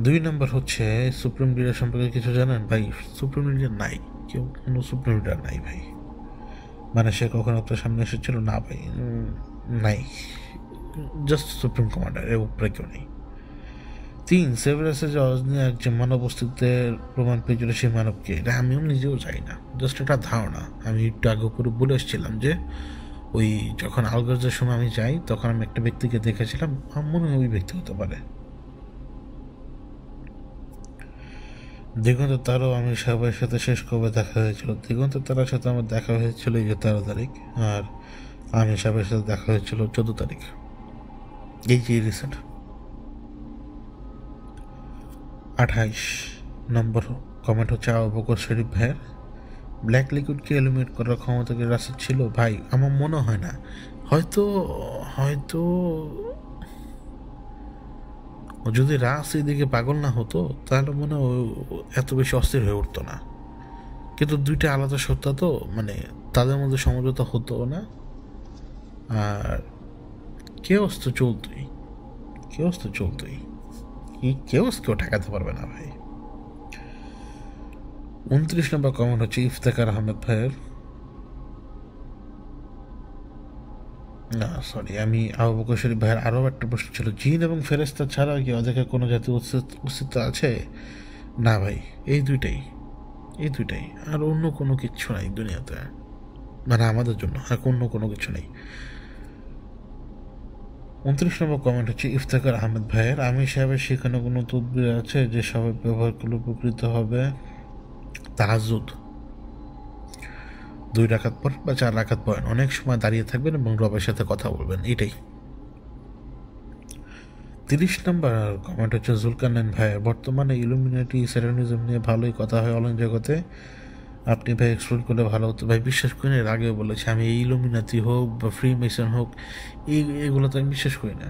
2 নম্বর হচ্ছে, সুপ্রিম লিডার সম্পর্কে কিছু জানেন ভাই? সুপ্রিম লিডার নাই, কেউ কোনো সুপ্রিম লিডার নাই ভাই। মানে সে কখনো আপনার সামনে এসেছিল না ভাই, নাই। জাস্ট সুপ্রিম কমান্ডার, এর উপরে কেউ নেই। 3, সেভারাসে যে অজনিয়াক যে মানব অস্তিত্বের প্রমাণ পেয়েছিল, সেই মানবকে, এটা আমিও নিজেও চাই না, জাস্ট একটা ধারণা। আমি একটু আগে উপরে বলে এসেছিলাম যে ওই যখন আলগাজের সময় আমি যাই, তখন আমি একটা ব্যক্তিকে দেখেছিলাম, আমার মনে হয় ওই ব্যক্তি হতে পারে। দিগন্ত তারও আমি সবার সাথে শেষ কবে দেখা হয়েছিল? দিগন্ত তারার সাথে আমার দেখা হয়েছিল এই যে 13 তারিখ, আর আমি সবার সাথে দেখা হয়েছিল 14 তারিখ, এই যে রিসেন্ট। 28 নম্বর কমেন্ট হচ্ছে আবু বকর শরীফ ভাইয়ের, ব্ল্যাক লিকুইডকে এলিমিনেট করার ক্ষমতা কি রাসেল ছিল? ভাই আমার মনে হয় না। হয়তো হয়তো যদি রাস এদিকে পাগল না হতো তাহলে মনে হয় এত বেশি অস্থির হয়ে উঠতো না। কিন্তু দুইটা আলাদা সত্তা তো, মানে তাদের মধ্যে সমঝোতা হতো না। আর কেওস তো চলতোই, এই কেওস কেউ ঠেকাতে পারবে না ভাই। 29 নম্বর কমেন্ট হচ্ছে ইফতেখার আহমেদ ভাইয়ের। না সরি, আমি আবু বকর শরীফ ভাইয়ের আরও একটা প্রশ্ন ছিল, জিন এবং ফেরেশতা ছাড়া কি ওদেরকে কোনো জাতীয় অস্তিত্ব আছে? না ভাই, এই দুইটাই, আর অন্য কোনো কিচ্ছু নাই দুনিয়াতে, মানে আমাদের জন্য আর অন্য কোনো কিছু নেই। 29 নম্বর কমেন্ট হচ্ছে ইফতেখার আহমেদ ভাইয়ের, আমি সাহেবের সেখানে কোনো তদবির আছে যে সবাই ব্যবহার করলে উপকৃত হবে? তাহাজ্জুদ 2 রাকাত পর বা 4 রাকাত পড়েন, অনেক সময় দাঁড়িয়ে থাকবেন এবং রবের সাথে কথা বলবেন, এটাই। 30 নম্বর কমেন্ট হচ্ছে জুলকারনাইন ভাই, বর্তমানে ইলুমিনাটি স্যাটানিজম নিয়ে ভালোই কথা হয় অনলাইন জগতে, আপনি ভাই এক্সপ্লোর করলে ভালো হতো। ভাই বিশ্বাস করি না, এর আগেও বলেছি আমি এই ইলুমিনাতি হোক বা ফ্রি মেসন হোক, এগুলো তো আমি বিশ্বাস করি না।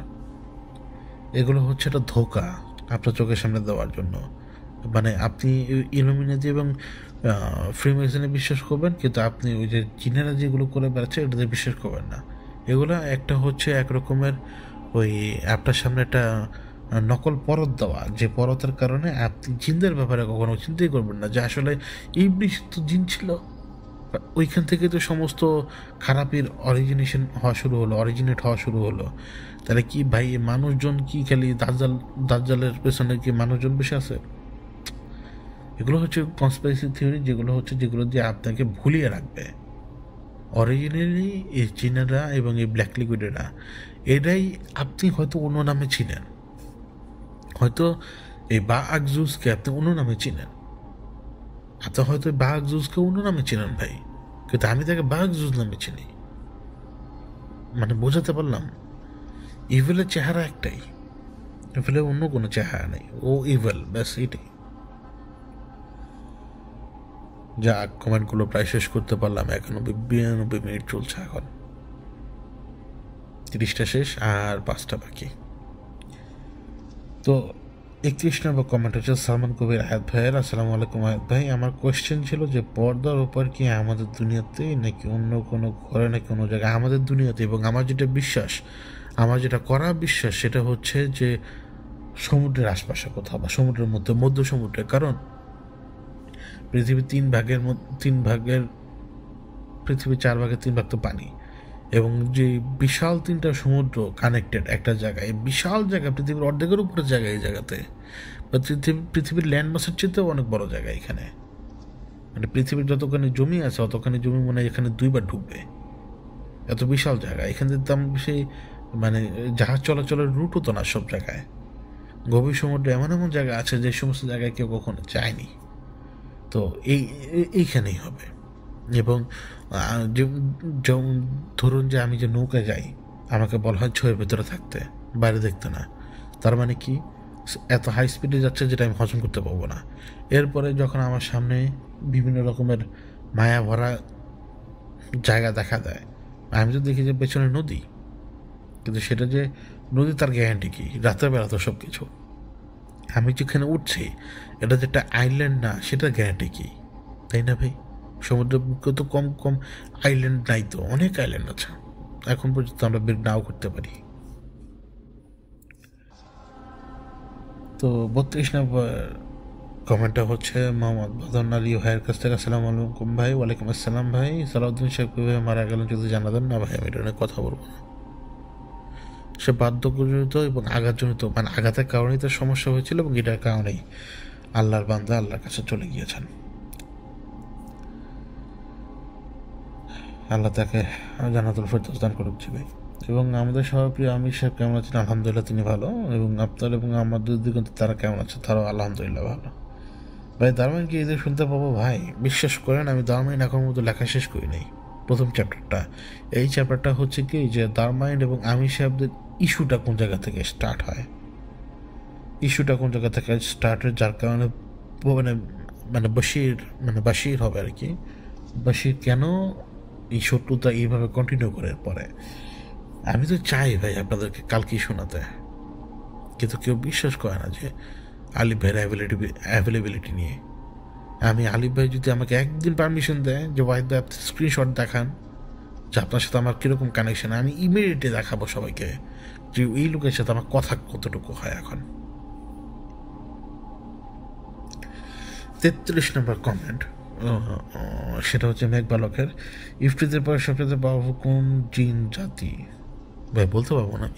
এগুলো হচ্ছে একটা ধোঁকা আপনার চোখের সামনে দেওয়ার জন্য। মানে আপনি ইলুমিনাতি এবং ফ্রি মেসনে বিশ্বাস করবেন, কিন্তু আপনি ওই যে জিনেরা যেগুলো করে বেড়াচ্ছে এটাতে বিশ্বাস করবেন না। এগুলো একটা হচ্ছে এক রকমের ওই আপনার সামনে একটা নকল পরত দেওয়া, যে পরতের কারণে আপনি জিনদের ব্যাপারে কখনো চিন্তাই করবেন না যে আসলে ইবলিস তো জিন ছিল। ওইখান থেকে তো সমস্ত খারাপের অরিজিনেট হওয়া শুরু হলো। তাহলে কি ভাই মানুষজন কি খালি দাজ্জালের পেছনে কি মানুষজন বেশি আছে? এগুলো হচ্ছে কনস্পিরেসি থিওরি, যেগুলো দিয়ে আপনাকে ভুলিয়ে রাখবে। অরিজিনালি এই চীনারা এবং এই ব্ল্যাক লিকুইডেরা, এটাই আপনি হয়তো অন্য নামে চিনেন, হয়তো এই বা আকজুসকে আপনি অন্য নামে চিনেন, আপনি হয়তো বা আকজুসকে অন্য নামে চিনেন ভাই, কিন্তু আমি তাকে বা আকজুস নামে চিনি। মানে বোঝাতে পারলাম? ইভেলের চেহারা একটাই, ইভেলের অন্য কোনো চেহারা নেই, ও ইভেল, ব্যাস এটাই। যা কমেন্টগুলো প্রায় শেষ করতে পারলাম, 91-92 মিনিট চলছে এখন, 30টা শেষ আর 5টা বাকি। তো 31 নম্বর কমেন্ট হচ্ছে সালমান কবির আয়াত ভাইয়ের, আসসালামু আলাইকুম আয়াত ভাই, আমার কোয়েশ্চেন ছিল যে পর্দার ওপর কি আমাদের দুনিয়াতে নাকি অন্য কোনো ঘরে নাকি অন্য জায়গায়? আমাদের দুনিয়াতে, এবং আমার যেটা করা বিশ্বাস সেটা হচ্ছে যে সমুদ্রের আশপাশে কোথাও বা সমুদ্রের মধ্য সমুদ্রে, কারণ পৃথিবীর 4 ভাগের 3 ভাগ তো পানি, এবং যে বিশাল 3টা সমুদ্র কানেক্টেড একটা জায়গায়, বিশাল জায়গা, পৃথিবীর অর্ধেকের উপরে জায়গা এই জায়গাতে, বা পৃথিবীর ল্যান্ড মাসের চেয়েতেও অনেক বড় জায়গা এখানে। মানে পৃথিবীর যতখানি জমি আছে অতখানি জমি মনে হয় এখানে 2বার ঢুকবে, এত বিশাল জায়গা। এখানে দাম সেই মানে জাহাজ চলাচলের রুটও তো না সব জায়গায়। গভীর সমুদ্রে এমন এমন জায়গা আছে যে সমস্ত জায়গায় কেউ কখনো যায়নি। তো এইখানেই হবে। এবং ধরুন যে আমি যে নৌকায় যাই, আমাকে বলা হয় ছয়ের ভেতরে থাকতে, বাইরে দেখতে না। তার মানে কি, এত হাই স্পিডে যাচ্ছে যেটা আমি হজম করতে পারবো না। এরপরে যখন আমার সামনে বিভিন্ন রকমের মায়া ভরা জায়গা দেখা দেয়, আমি তো দেখি যে পেছনে নদী, কিন্তু সেটা যে নদী তার গ্যারান্টি কি? রাতের বেলা তো সব কিছু, আমি যেখানে উঠছি এটা যে একটা আইল্যান্ড না সেটার গ্যারান্টি কি? তাই না ভাই? সমুদ্রের বুকে তো কম আইল্যান্ড নাই, তো অনেক আইল্যান্ড আছে, এখন পর্যন্ত আমরা বের নাও করতে পারি। তো 32 নম্বর কমেন্টটা হচ্ছে মোহাম্মদ বদন আলী ভাইয়ের কাছ থেকে, আসসালামু আলাইকুম ভাই। ওয়ালাইকুম আসসালাম ভাই। সালাউদ্দিন সাহেব কীভাবে মারা গেলেন যদি জানাতেন? না ভাই, আমি এটা নিয়ে কথা বলবো না। সে বার্ধক্যজনিত এবং আঘাতজনিত, মানে আঘাতের কারণেই তার সমস্যা হয়েছিল, এবং এটার কারণেই আল্লাহর বান্দা আল্লাহর কাছে চলে গিয়েছেন। আল্লাহ তাকে জান্নাতুল ফেরদৌস দান করুক ভাই। এবং আমাদের সভাপ্রিয় আমির সাহেব কেমন আছেন? আলহামদুলিল্লাহ তিনি ভালো, এবং আপনার এবং আমাদের দিকে তারা কেমন আছে? তারাও আলহামদুলিল্লাহ ভালো। ভাই দারমাইন কি এদের শুনতে পাবো? ভাই বিশ্বাস করেন আমি দারমাইন এখন মতো লেখা শেষ করি নাই। প্রথম চ্যাপ্টারটা, এই চ্যাপ্টারটা হচ্ছে কি যে দারমাইন এবং আমির সাহেবদের ইস্যুটা কোন জায়গা থেকে স্টার্ট হয়, যার কারণে মানে বাশির হবে আর কি, বা সে কেন এই শত্রুতা এইভাবে কন্টিনিউ করে পরে। আমি তো চাই ভাই আপনাদেরকে কালকেই শোনাতে, কিন্তু কেউ বিশ্বাস করে না যে আলিফ ভাইয়ের অ্যাভেলেবিলিটি নিয়ে। আমি আলিফ ভাই যদি আমাকে একদিন পারমিশন দেয় যে ওয়াহিদ ভাই আপনি স্ক্রিনশট দেখান যে আপনার সাথে আমার কীরকম কানেকশন, আমি ইমিডিয়েটলি দেখাবো সবাইকে যে এই লোকের সাথে আমার কথা কতটুকু হয়। এখন 33 নম্বর কমেন্ট, সেটা হচ্ছে মেঘবালকের। ইফতিদের পরে সবচেয়ে পাবো কোন জিন জাতি? ভাই বলতে পারবো না,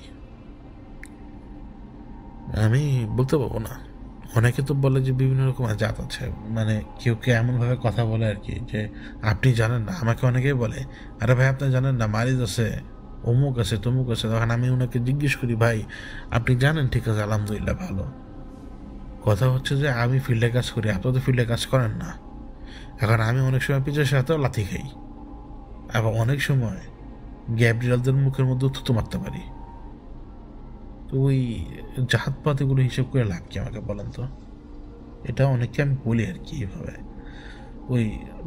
আমি বলতে পারবো না। অনেকে তো বলে যে বিভিন্ন রকম জাত আছে, মানে কেউ কেউ এমনভাবে কথা বলে আর কি যে আপনি জানেন না। আমাকে অনেকেই বলে আরে ভাই আপনি জানেন না মারিজ আছে, অমুক আছে, তমুক আছে। তখন আমি ওনাকে জিজ্ঞেস করি ভাই আপনি জানেন? ঠিক আছে আলহামদুলিল্লাহ ভালো। কথা হচ্ছে যে আমি ফিল্ডে কাজ করি, আপনারা তো ফিল্ডে কাজ করেন না। এখন আমি অনেক সময় পিছের সাথেও লাথি খাই, আবার অনেক সময় গ্যাব্রিয়ালদের মুখের মধ্যে থুতু মারতে পারি। তো ওই জাতপাত এগুলো হিসেব করে লাভ কি আমাকে বলেন তো? এটা অনেককে আমি বলি আর কি এইভাবে, ওই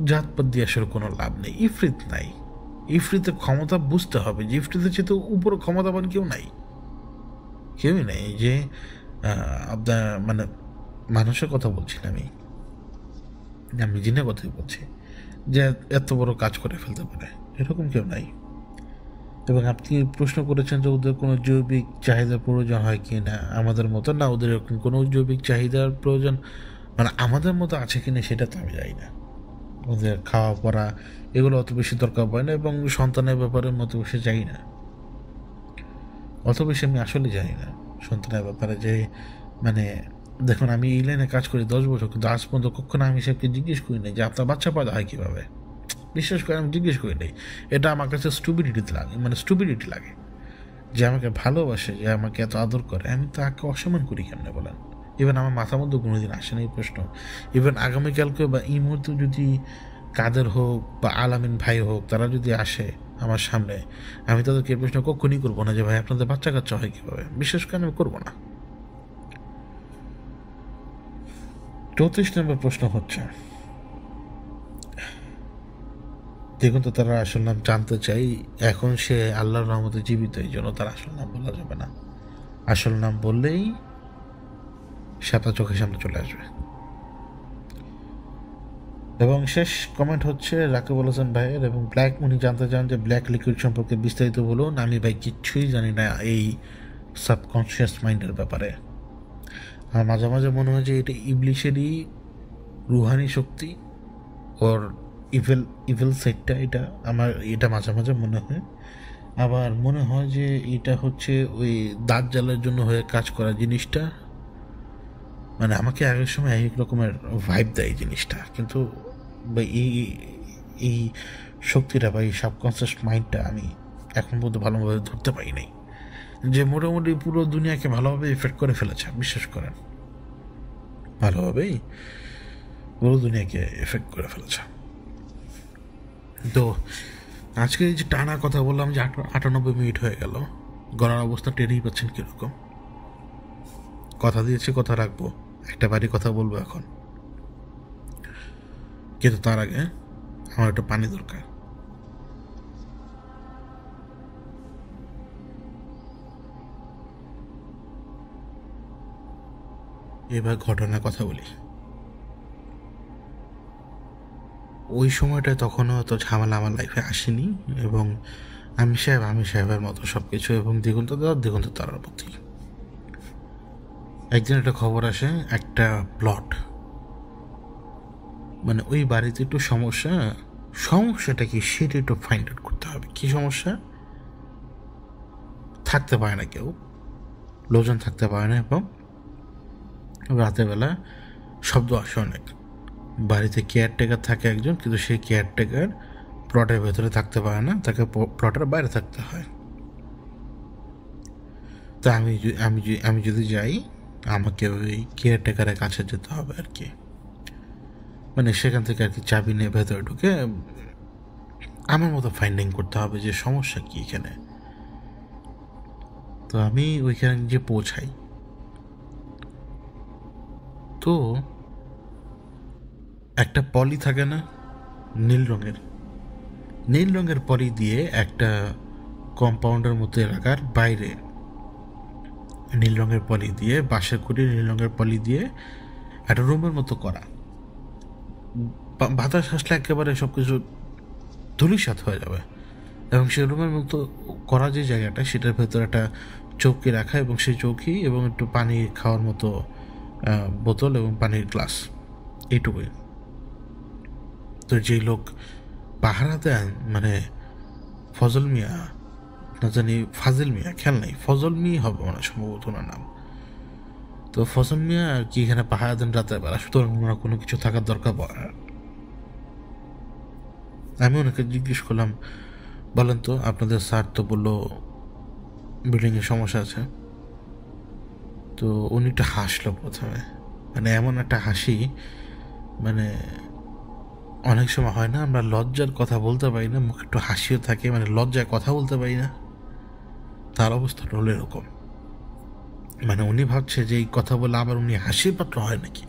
জাতপাত দিয়ে আসলে কোনো লাভ নেই। ইফরিত নাই, ইফরিতের ক্ষমতা বুঝতে হবে যে ইফরিতের চেয়ে তো উপরে ক্ষমতাবান কেউ নাই, কেউই নেই। যে আপনার মানে মানুষের কথা বলছি না, আমি জিনের কথাই বলছি, যে এত বড় কাজ করে ফেলতে পারে এরকম কেউ নাই। এবং আপনি প্রশ্ন করেছেন যে ওদের কোনো জৈবিক চাহিদার প্রয়োজন হয় কি না আমাদের মতো। না, ওদের এরকম কোনো জৈবিক চাহিদার প্রয়োজন মানে আমাদের মতো আছে কি না সেটা তো আমি জানি না। ওদের খাওয়া পড়া এগুলো অত বেশি দরকার পড়ে না, এবং সন্তানের ব্যাপারে মতো বেশি জানি না, অত বেশি আমি আসলে জানি না সন্তানের ব্যাপারে। যে মানে দেখুন আমি এই লাইনে কাজ করি 10 বছর, কিন্তু আজ পর্যন্ত কখনো আমি সবকে জিজ্ঞেস করি না যে আপনার বাচ্চা পয়দা হয় কীভাবে। বিশ্বাস করে আমি জিজ্ঞেস করি নাই। এটা আমার কাছে স্টুপিডিটি লাগে যে আমাকে ভালোবাসে, যে আমাকে এত আদর করে, আমি তাকে অসম্মান করি কেমনে বলেন? ইভেন আমার মাথার মধ্যে কোনোদিন আসে না এই প্রশ্ন। ইভেন আগামীকালকে বা এই মুহূর্তে যদি কাদের হোক বা আলামিন ভাই হোক তারা যদি আসে আমার সামনে, আমি তাদেরকে এই প্রশ্ন কখনই করবো না যে ভাই আপনাদের বাচ্চা কাচ্চা হয় কীভাবে। বিশেষ করে আমি করবো না। 34 নম্বর প্রশ্ন হচ্ছে, দেখুন তো তারা আসল নাম জানতে চাই। এখন সে আল্লাহর রহমতে জীবিত, এই জন্য তার আসল নাম বলা যাবে না। আসল নাম বললেই সাদা চোখের সামনে চলে আসবে। এবং শেষ কমেন্ট হচ্ছে রাকিবুল হাসান ভাইয়ের, এবং ব্ল্যাক উনি জানতে চান যে ব্ল্যাক লিকুইড সম্পর্কে বিস্তারিত বলুন। আমি ভাই কিচ্ছুই জানি না এই সাবকনশিয়াস মাইন্ডের ব্যাপারে। আমার মাঝে মাঝে মনে হয় যে এটা ইবলিশেরই রুহানি শক্তি, ওর ইভেল সাইডটা, এটা মাঝে মাঝে মনে হয়। আবার মনে হয় যে এটা হচ্ছে ওই দাঁত জ্বালার জন্য হয়ে কাজ করা জিনিসটা। মানে আমাকে আগের সময় এক রকমের ভাইব দেয় এই জিনিসটা, কিন্তু এই শক্তিটা বা এই সাবকনসিয়াস মাইন্ডটা আমি এখন পর্যন্ত ভালোভাবে ধরতে পারি নাই, যে মোটামুটি পুরো দুনিয়াকে ভালোভাবে এফেক্ট করে ফেলেছে। বিশ্বাস করেন ভালোভাবেই পুরো দুনিয়াকে এফেক্ট করে ফেলেছে। তো আজকে এই যে টানা কথা বললাম যে 98 মিনিট হয়ে গেল, গলার অবস্থা টেরেই পাচ্ছেন কীরকম। কথা দিয়েছি কথা রাখবো, একটা বাড়ি কথা বলবো এখন, কিন্তু তার আগে আমার একটা পানি দরকার। এবার ঘটনার কথা বলি। ওই সময়টায় তখনও অত ঝামেলা আমার লাইফে আসেনি, এবং আমি সাহেবের মতো সব কিছু, এবং দ্বিগন্ত তারার প্রতি। একদিন একটা খবর আসে, একটা প্লট, মানে ওই বাড়িতে একটু সমস্যাটা কি সেটা একটু ফাইন্ড আউট করতে হবে। কী সমস্যা? থাকতে পারে না কেউ, লোকজন থাকতে পারে না, এবং রাতের বেলা শব্দ আসে অনেক। বাড়িতে কেয়ারটেকার থাকে একজন, কিন্তু সেই কেয়ারটেকার প্লটের ভেতরে থাকতে পারে না, তাকে প্লটের বাইরে থাকতে হয়। তা আমি যদি যাই, আমাকে ওই কেয়ারটেকারের কাছে যেতে হবে আর কি, মানে সেখান থেকে আর কি চাবি নিয়ে ভেতরে ঢুকে আমার মতো ফাইন্ডিং করতে হবে যে সমস্যা কী এখানে। তো আমি ওইখানে যে পৌঁছাই, তো একটা পলি থাকে না, নীল রঙের নীল রঙের পলি দিয়ে একটা কম্পাউন্ডের মতো এলাকার বাইরে নীল রঙের পলি দিয়ে বাঁশের খুঁটি নীল রঙের পলি দিয়ে একটা রুমের মতো করা। বাতাস আসলে একেবারে সব কিছু ধূলিসাৎ হয়ে যাবে। এবং সেই রুমের মতো করা যে জায়গাটা সেটার ভেতরে একটা চৌকি রাখা এবং সেই চৌকি এবং একটু পানি খাওয়ার মতো বোতল এবং পানির গ্লাস, এইটুকুই। তো যেই লোক পাহারা দেন মানে ফজল মিয়া না জানি ফাজিল মিয়া, খেয়াল নাই, ফজল মিয়া হবে মানে সম্ভবত ওনার নাম। তো ফজল মিয়া আর কি এখানে পাহারা দেন রাতের বেলা, সুতরাং ওনার কোনো কিছু থাকার দরকার পড়ে না। আমি ওনাকে জিজ্ঞেস করলাম, বলেন তো আপনাদের স্যার তো বললো বিল্ডিংয়ে সমস্যা আছে। তো উনি একটু হাসলো প্রথমে, মানে এমন একটা হাসি, মানে অনেক সময় হয় না আমরা লজ্জার কথা বলতে পারি না, মুখে একটু হাসিও থাকে, মানে লজ্জায় কথা বলতে পারি না, তার অবস্থাটা হলো এরকম। মানে উনি ভাবছে যে এই কথা বলে আবার উনি হাসির পাত্র হয় নাকি,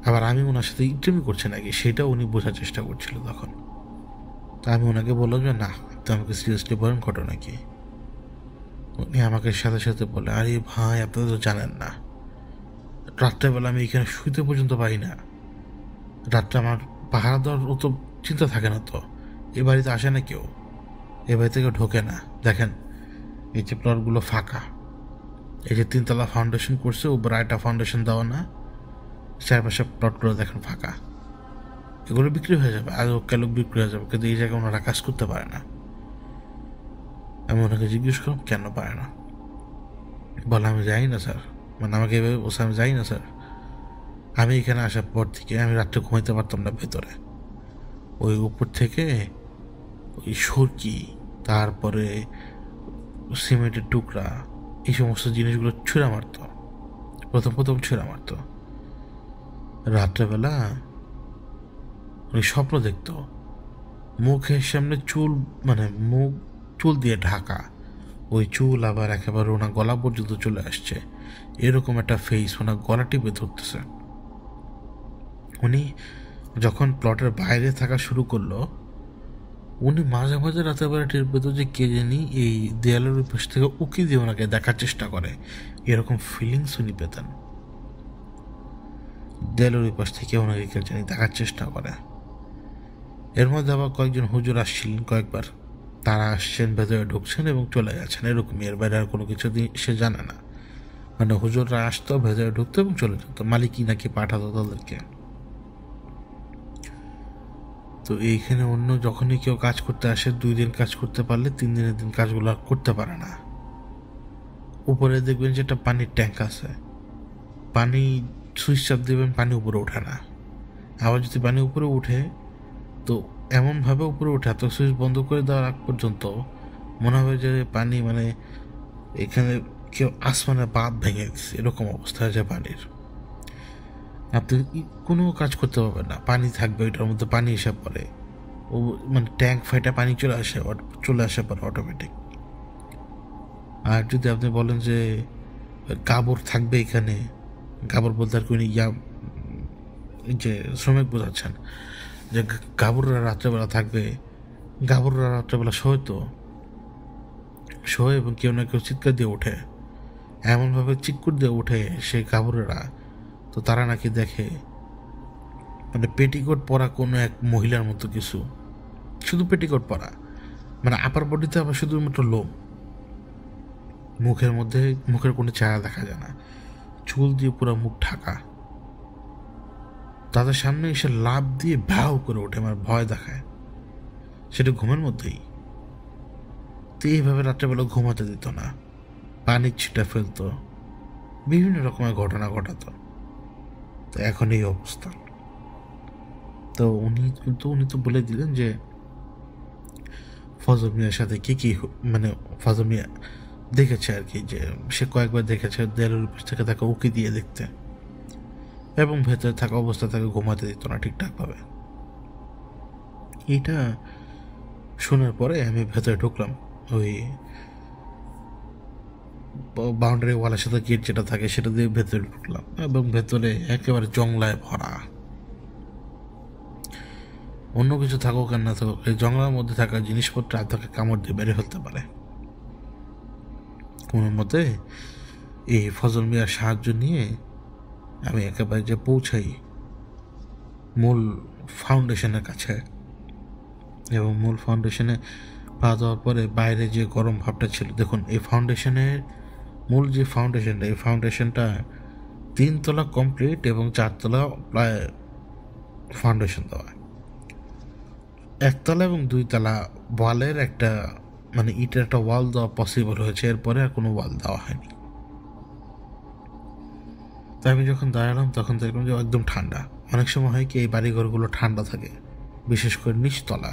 আবার আমি ওনার সাথে ইন্টারভিউ করছি নাকি, সেটাও উনি বোঝার চেষ্টা করছিল তখন। তা আমি ওনাকে বললাম যে না, তো আমাকে সিরিয়াসলি বলেন ঘটনা কি। উনি আমাকে সাথে সাথে বলে, আরে ভাই আপনারা তো জানেন না, রাত্রেবেলা আমি এখানে শুইতে পর্যন্ত পারি না। রাত্রে আমার পাহারা দেওয়ার অত চিন্তা থাকে না, তো এ বাড়িতে আসে না কেউ, এ বাড়িতে কেউ ঢোকে না। দেখেন এই যে প্লটগুলো ফাঁকা, এই যে 3তলা ফাউন্ডেশন করছে, উপরে একটা ফাউন্ডেশন দেওয়া না, চারপাশে প্লটগুলো দেখেন ফাঁকা, এগুলো বিক্রি হয়ে যাবে, আরও লোক বিক্রি হয়ে যাবে, কিন্তু এই জায়গায় ওনারা কাজ করতে পারে না। আমি ওনাকে জিজ্ঞেস করলাম কেন পারে না, বলে আমি যাই না স্যার, মানে আমাকে এভাবে বলছে আমি যাই না স্যার, আমি এখানে আসার পর থেকে আমি রাত্রে ঘুমাইতে পারতাম না ভেতরে, ওই উপর থেকে ওই সরকি তারপরে সিমেন্টের টুকরা এই সমস্ত জিনিসগুলো ছুঁড়া মারতো, প্রথম ছুঁড়া মারতো। রাত্রেবেলা উনি স্বপ্ন দেখতো, মুখের সামনে চুল, মানে মুখ চুল দিয়ে ঢাকা, ওই চুল আবার একেবারে ওনার গলা পর্যন্ত চলে আসছে, এরকম একটা ফেস ওনার গলা টিপে ধরতেছে। উনি যখন প্লটের বাইরে থাকা শুরু করলো, উনি মাঝে মাঝে রাতের বেলা টের পেত যে কে জানি এই দেয়ালের পাশ থেকে উকি দিয়ে ওনাকে দেখার চেষ্টা করে, এরকম ফিলিংস উনি পেতেন। দেয়ালের পাশ থেকে ওনাকে কে জানি দেখার চেষ্টা করে। এর মধ্যে আবার কয়েকজন হুজুর আসছিলেন কয়েকবার, তারা আসছেন, ভেতরে ঢুকছেন এবং চলে যাচ্ছেন, এরকম, এর বাইরে আর কোনো কিছু সে জানে না। মানে হুজুররা আসতো, ভেতরে ঢুকতো এবং চলে যেত, মালিকই নাকি পাঠাতো তাদেরকে। তো এইখানে অন্য যখনই কেউ কাজ করতে আসে, 2 দিন কাজ করতে পারলে 3 দিনের দিন কাজগুলো আর করতে পারে না। উপরে দেখবেন যে একটা পানির ট্যাঙ্ক আছে, পানি সুইচ চাপ দেবেন, পানি উপরে ওঠে না, আবার যদি পানি উপরে উঠে তো এমনভাবে উপরে ওঠে, তো সুইচ বন্ধ করে দেওয়ার আগ পর্যন্ত মনে হবে যে পানি, মানে এখানে কেউ আসমানে বাঁধ ভেঙে দিচ্ছে, এরকম অবস্থা হয়ে যায় পানির। আপনি কোনো কাজ করতে পারবেন না, পানি থাকবে, ওইটার মধ্যে পানি এসে পড়ে, ও মানে ট্যাঙ্ক ফাইটা পানি চলে আসে পরে অটোমেটিক। আর যদি আপনি বলেন যে গাবর থাকবে এখানে, গাবর বলতে আর কি যে শ্রমিক বোঝাচ্ছেন, যে গাবররা রাত্রেবেলা থাকবে, গাবররা রাত্রেবেলা শোয় এবং কেউ না কেউ চিৎকার দিয়ে ওঠে, এমনভাবে চিৎকুর দিয়ে ওঠে সেই গাবরেরা, তো তারা নাকি দেখে মানে পেটিকোট পরা কোনো এক মহিলার মতো কিছু, শুধু পেটিকোট পরা, মানে আপার বডিতে আবার শুধুমাত্র লোম, মুখের কোনো চেহারা দেখা যায় না, চুল দিয়ে পুরো মুখ ঢাকা, তাদের সামনে এসে লাভ দিয়ে ভ্যাও করে ওঠে, আমার ভয় দেখায়, সেটা ঘুমের মধ্যেই। তো এইভাবে রাত্রেবেলা ঘুমাতে দিত না, পানির ছিটা ফেলতো, বিভিন্ন রকমের ঘটনা ঘটাতো। তো এখন এই অবস্থা। তো উনি তো বলে দিলেন যে ফজল মিয়ার সাথে কি মানে ফজল মিয়া দেখেছে আর কি, যে সে কয়েকবার দেখেছে দেয়ালের উপর থেকে তাকে উকি দিয়ে দেখতে, এবং ভেতরে থাকা অবস্থা তাকে ঘুমাতে দিত না ঠিকঠাকভাবে। এইটা শোনার পরে আমি ভেতরে ঢুকলাম, ওই বাউন্ডারি ওয়ালের সাথে গেট যেটা থাকে সেটা দিয়ে ভেতরে ঢুকলাম, এবং ভেতরে একেবারে জংলায় ভরা। অন্য কিছু থাকুক আর না থাকুক, এই জঙ্গলের মধ্যে থাকা জিনিসপত্র আপনাকে কামড় দিয়ে বেড়ে ফেলতে পারে। কোনো মতে এই ফজল মিয়ার সাহায্য নিয়ে আমি একেবারে যে পৌঁছাই মূল ফাউন্ডেশনের কাছে, এবং মূল ফাউন্ডেশনে পা দেওয়ার পরে বাইরে যে গরম ভাবটা ছিল, দেখুন এই ফাউন্ডেশনের মূল যে ফাউন্ডেশনটা, এই ফাউন্ডেশনটা 3 তলা কমপ্লিট এবং 4 তলা প্রায় ফাউন্ডেশন দেওয়া। 1 তলা এবং 2 তলা ওয়ালের একটা মানে ইটের একটা ওয়াল দেওয়া পসিবল হয়েছে, এরপরে আর কোনো ওয়াল দেওয়া হয়নি। তাই আমি যখন দাঁড়ালাম তখন দেখলাম যে একদম ঠান্ডা। অনেক সময় হয় কি এই বাড়িঘরগুলো ঠান্ডা থাকে, বিশেষ করে নিচতলা,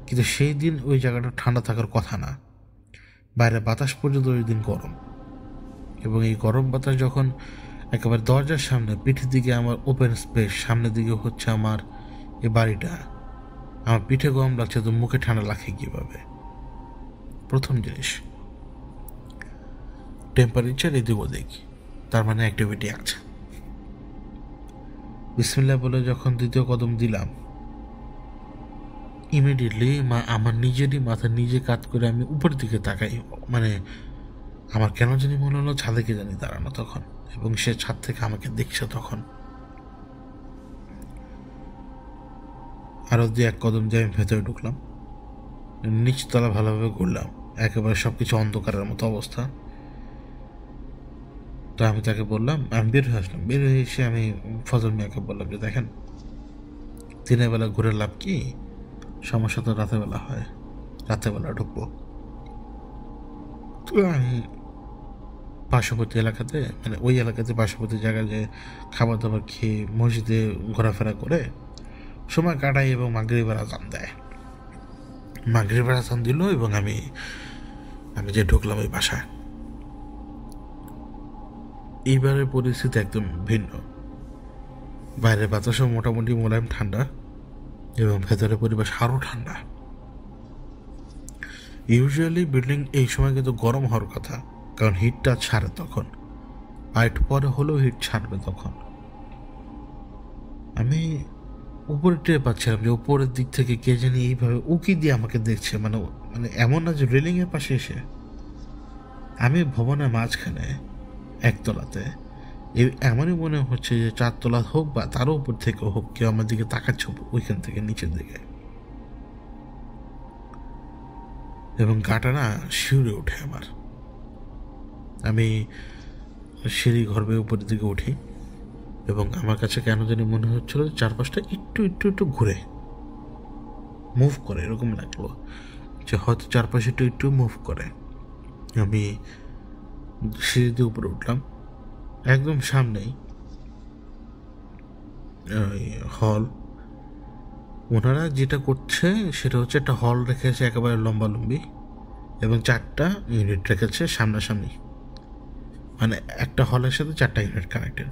কিন্তু সেই দিন ওই জায়গাটা ঠান্ডা থাকার কথা না, বাইরে বাতাস পর্যন্ত ওই দিন গরম। এবং এই গরম বাতাস যখন একেবারে দরজার সামনে, পিঠের দিকে আমার ওপেন স্পেস, সামনের দিকে হচ্ছে আমার এই বাড়িটা, আমার পিঠে গরম লাগছে তো মুখে ঠান্ডা লাগছে কীভাবে? প্রথম জিনিস টেম্পারেচার এদিক ওদিক, তার মানে অ্যাক্টিভিটি আছে। বিসমিল্লাহ বলে যখন দ্বিতীয় কদম দিলাম, ইমিডিয়েটলি আমার নিজেরই মাথা নিজে কাত করে আমি উপরের দিকে তাকাই। মানে আমার কেন জানি মনে হলো ছাদে কে জানি দাঁড়ানো তখন, এবং সে ছাদ থেকে আমাকে দেখছে তখন। আরও 1 কদম দিয়ে আমি ভেতরে ঢুকলাম, নিচতলা ভালোভাবে ঘুরলাম, একেবারে সব কিছু অন্ধকারের মতো অবস্থা। তো আমি তাকে বললাম, আমি বের হয়ে আসলাম, বের হয়ে এসে আমি ফজল মিয়াকে বললাম যে দেখেন, দিনের বেলা ঘুরে লাভ কি, সমস্যা তো রাতেরবেলা হয়, রাতেরবেলা ঢুকবো। তো আমি পার্শ্ববর্তী এলাকাতে, মানে ওই এলাকাতে পার্শ্ববর্তী জায়গায় যে খাবার দাবার খেয়ে মসজিদে ঘোরাফেরা করে সময় কাটাই, এবং মাগরিবের আজান দেয়, মাগরিবের আজান দিল, এবং আমি যে ঢুকলাম ওই বাসায়। এইবারের পরিস্থিতি একদম ভিন্ন। বাইরের বাতাসও মোটামুটি মোলায়েম ঠান্ডা, এবং ভেতরের পরিবেশ আরও ঠান্ডা। ইউজুয়ালি বিল্ডিং এই সময় কিন্তু গরম হওয়ার কথা, কারণ হিটটা ছাড়ে তখন, আর একটু পরে হলেও হিট ছাড়বে তখন। আমি উপরে টের পাচ্ছিলাম যে উপরের দিক থেকে কে জানি এইভাবে উকি দিয়ে আমাকে দেখছে, মানে এমন না যে রেলিংয়ের পাশে এসে, আমি ভবনের মাঝখানে 1 তলাতে, এমনই মনে হচ্ছে যে 4 তলা হোক বা তারও উপর থেকে হোক, কেউ আমার দিকে তাকাচ্ছে ওইখান থেকে নিচের দিকে, এবং গাটা না শিউরে ওঠে আমার। আমি সিঁড়ি ঘর বেয়ে উপরের দিকে উঠি, এবং আমার কাছে কেন জানি মনে হচ্ছিল যে চারপাশটা একটু একটু একটু ঘুরে মুভ করে, এরকম লাগলো যে হয়তো চারপাশে একটু একটু মুভ করে। আমি সিঁড়ি দিয়ে উপরে উঠলাম, একদম সামনেই হল। ওনারা যেটা করছে সেটা হচ্ছে একটা হল রেখেছে একেবারে লম্বালম্বি, এবং 4টা ইউনিট রেখেছে সামনাসামনি, মানে একটা হলের সাথে 4টা ইউনিট কানেক্টেড।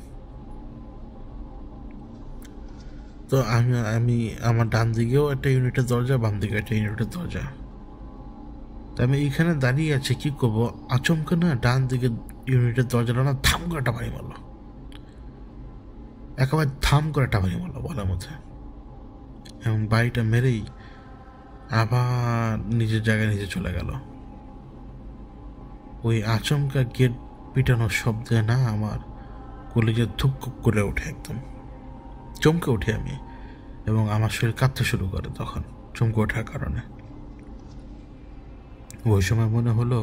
তো আমি আমার ডান দিকেও একটা ইউনিটের দরজা, বাম দিকে একটা ইউনিটের দরজা। তো আমি এইখানে দাঁড়িয়ে আছি, কি করবো, আচমকা না ডান দিকে ইউনিটের দরজাটা না ধাম করে একটা বাড়ি মারলো, একেবারে ধাম করে একটা বাড়ি মারলো বলার মধ্যে, এবং বাড়িটা মেরেই আবার নিজের জায়গায় নিজে চলে গেল। ওই আচমকা গেট পিটানোর শব্দে না আমার কলিজে ধুপকুপ করে ওঠে, একদম চমকে উঠি আমি, এবং আমার শরীর কাঁপতে শুরু করে তখন চমকে ওঠার কারণে। ওই সময় মনে হলো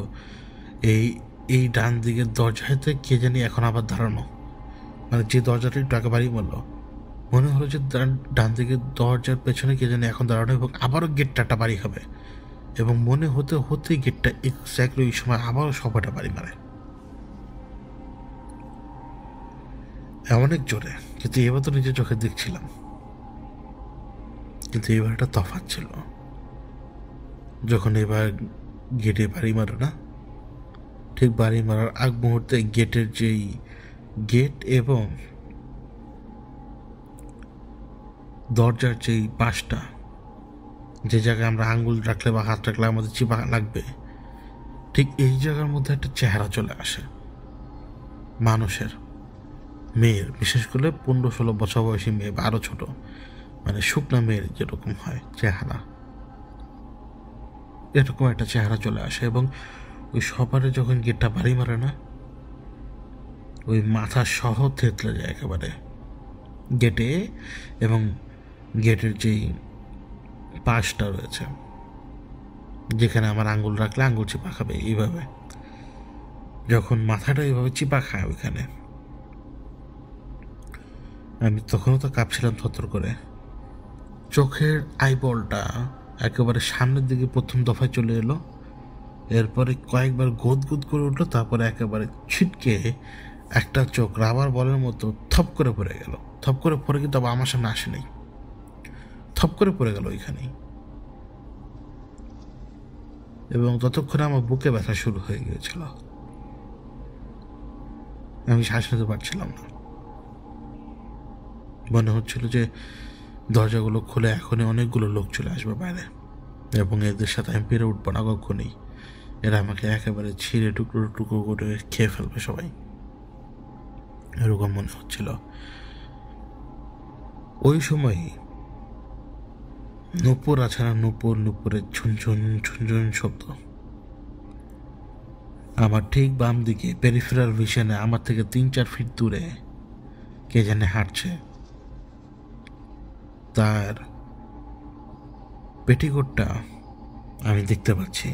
এই ডান দিকের দরজাতে কে জানি এখন আবার দাঁড়ানো, মানে যে দরজাটা একটু আগে বাড়ি মারলো, মনে হলো যে ডান দিকের দরজার পেছনে কে জানি এখন দাঁড়ানো, এবং আবারও গেটটা একটা বাড়ি হবে, এবং মনে হতে হতেই গেটটা এক্স্যাক্টলি ওই সময় আবারও সবাটা বাড়ি মারে, অনেক জোরে। কিন্তু এবার তো নিজের চোখে দেখছিলাম, কিন্তু এবার একটা তফাৎ ছিল। যখন এবার গেটে বাড়ি মারো না, ঠিক বাড়ি মারার আগ মুহূর্তে গেটের যেই গেট এবং দরজার যেই পাশটা, যে জায়গায় আমরা আঙ্গুল রাখলে বা হাত রাখলে আমাদের চিপা লাগবে, ঠিক এই জায়গার মধ্যে একটা চেহারা চলে আসে মানুষের, মেয়ের, বিশেষ করে 15-16 বছর বয়সী মেয়ে বা আরও ছোট, মানে শুকনা মেয়ের যেরকম হয় চেহারা, এরকম একটা চেহারা চলে আসে। এবং ওই সবারে যখন গেটটা বাড়ি মারে না, ওই মাথা সহ থেতলে যায় একেবারে গেটে, এবং গেটের যেই পাশটা রয়েছে যেখানে আমার আঙ্গুল রাখলে আঙ্গুল চিপা খাবে, এইভাবে যখন মাথাটা এইভাবে চিপা খায় ওইখানে, আমি তখনও তো কাঁপছিলাম থরথর করে। চোখের আইবলটা একেবারে সামনের দিকে প্রথম দফায় চলে এলো, এরপরে কয়েকবার গোদ গোদ করে উঠলো, তারপরে একেবারে ছিটকে একটা চোখ রাবার বলের মতো থপ করে পড়ে গেল। থপ করে পড়ে কিন্তু আবার আমার সামনে আসেনি, থপ করে পড়ে গেল ওইখানেই। এবং ততক্ষণে আমার বুকে ব্যথা শুরু হয়ে গিয়েছিল, আমি শ্বাস নিতে পারছিলাম না। মনে হচ্ছিল যে দরজাগুলো খুলে এখনই অনেকগুলো লোক চলে আসবে বাইরে, এবং এদের সাথে আমি পেরে উঠবো না কখনই। এরা আমাকে একেবারে ছিঁড়ে টুকরো টুকরো করে খেয়ে ফেলবে সবাই, এরকম মনে হচ্ছিল। ওই সময় নূপুর আছে না, নূপুরের ঝুনঝুন ঝুনঝুন শব্দ আমার ঠিক বাম দিকে পেরিফেরাল ভিশনে, আমার থেকে 3-4 ফিট দূরে কে জানে হাঁটছে। তার পেটিকোটটা আমি দেখতে পাচ্ছি,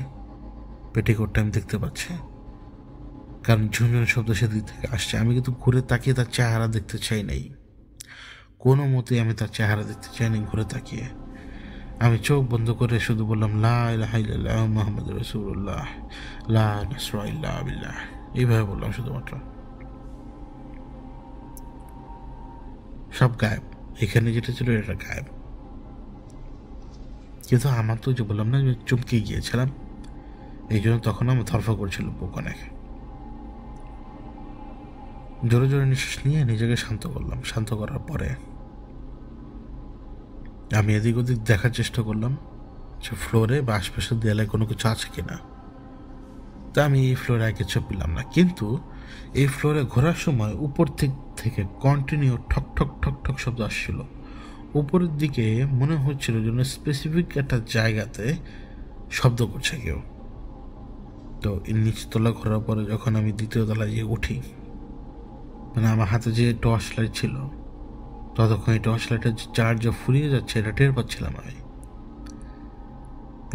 কারণ ঝুনঝুন শব্দ সেদিক থেকে আসছে। আমি কিন্তু ঘুরে তাকিয়ে তার চেহারা দেখতে চাই নাই, কোনো মতেই আমি তার চেহারা দেখতে চাই নাই। ঘুরে তাকিয়ে আমি চোখ বন্ধ করে শুধু বললাম, লা ইলাহা ইল্লাল্লাহ মুহাম্মাদুর রাসূলুল্লাহ, লা নাসরা ইল্লা বিল্লাহ, এইভাবে বললাম শুধুমাত্র। সব গায়েব, এখানে যেটা ছিল এটা গায়েব। কিন্তু আমার তো যে বললাম না, আমি চমকে গিয়েছিলাম, এই জন্য তখন আমার ধরফা করছিল বুক অনেক। জোরে জোরে নিঃশ্বাস নিয়ে নিজেকে শান্ত করলাম। শান্ত করার পরে আমি এদিক ওদিক দেখার চেষ্টা করলাম যে ফ্লোরে বা আশপাশের দেয়ালে কোনো কিছু আছে কিনা। তা আমি এই ফ্লোরে আর কিছু পেলাম না, কিন্তু এই ফ্লোরে ঘোরার সময় উপর থেকে কন্টিনিউ ঠক ঠক ঠক ঠক শব্দ আসছিল। উপরের দিকে মনে হচ্ছিল যেন স্পেসিফিক একটা জায়গাতে শব্দ করছে কেউ। তো নিচতলা ঘোরার পরে যখন আমি দ্বিতীয় তলায় গিয়ে উঠি, মানে আমার হাতে যে টর্চ লাইট ছিল, ততক্ষণ এই টর্চ লাইটের চার্জ ফুরিয়ে যাচ্ছে এটা টের পাচ্ছিলাম আমি।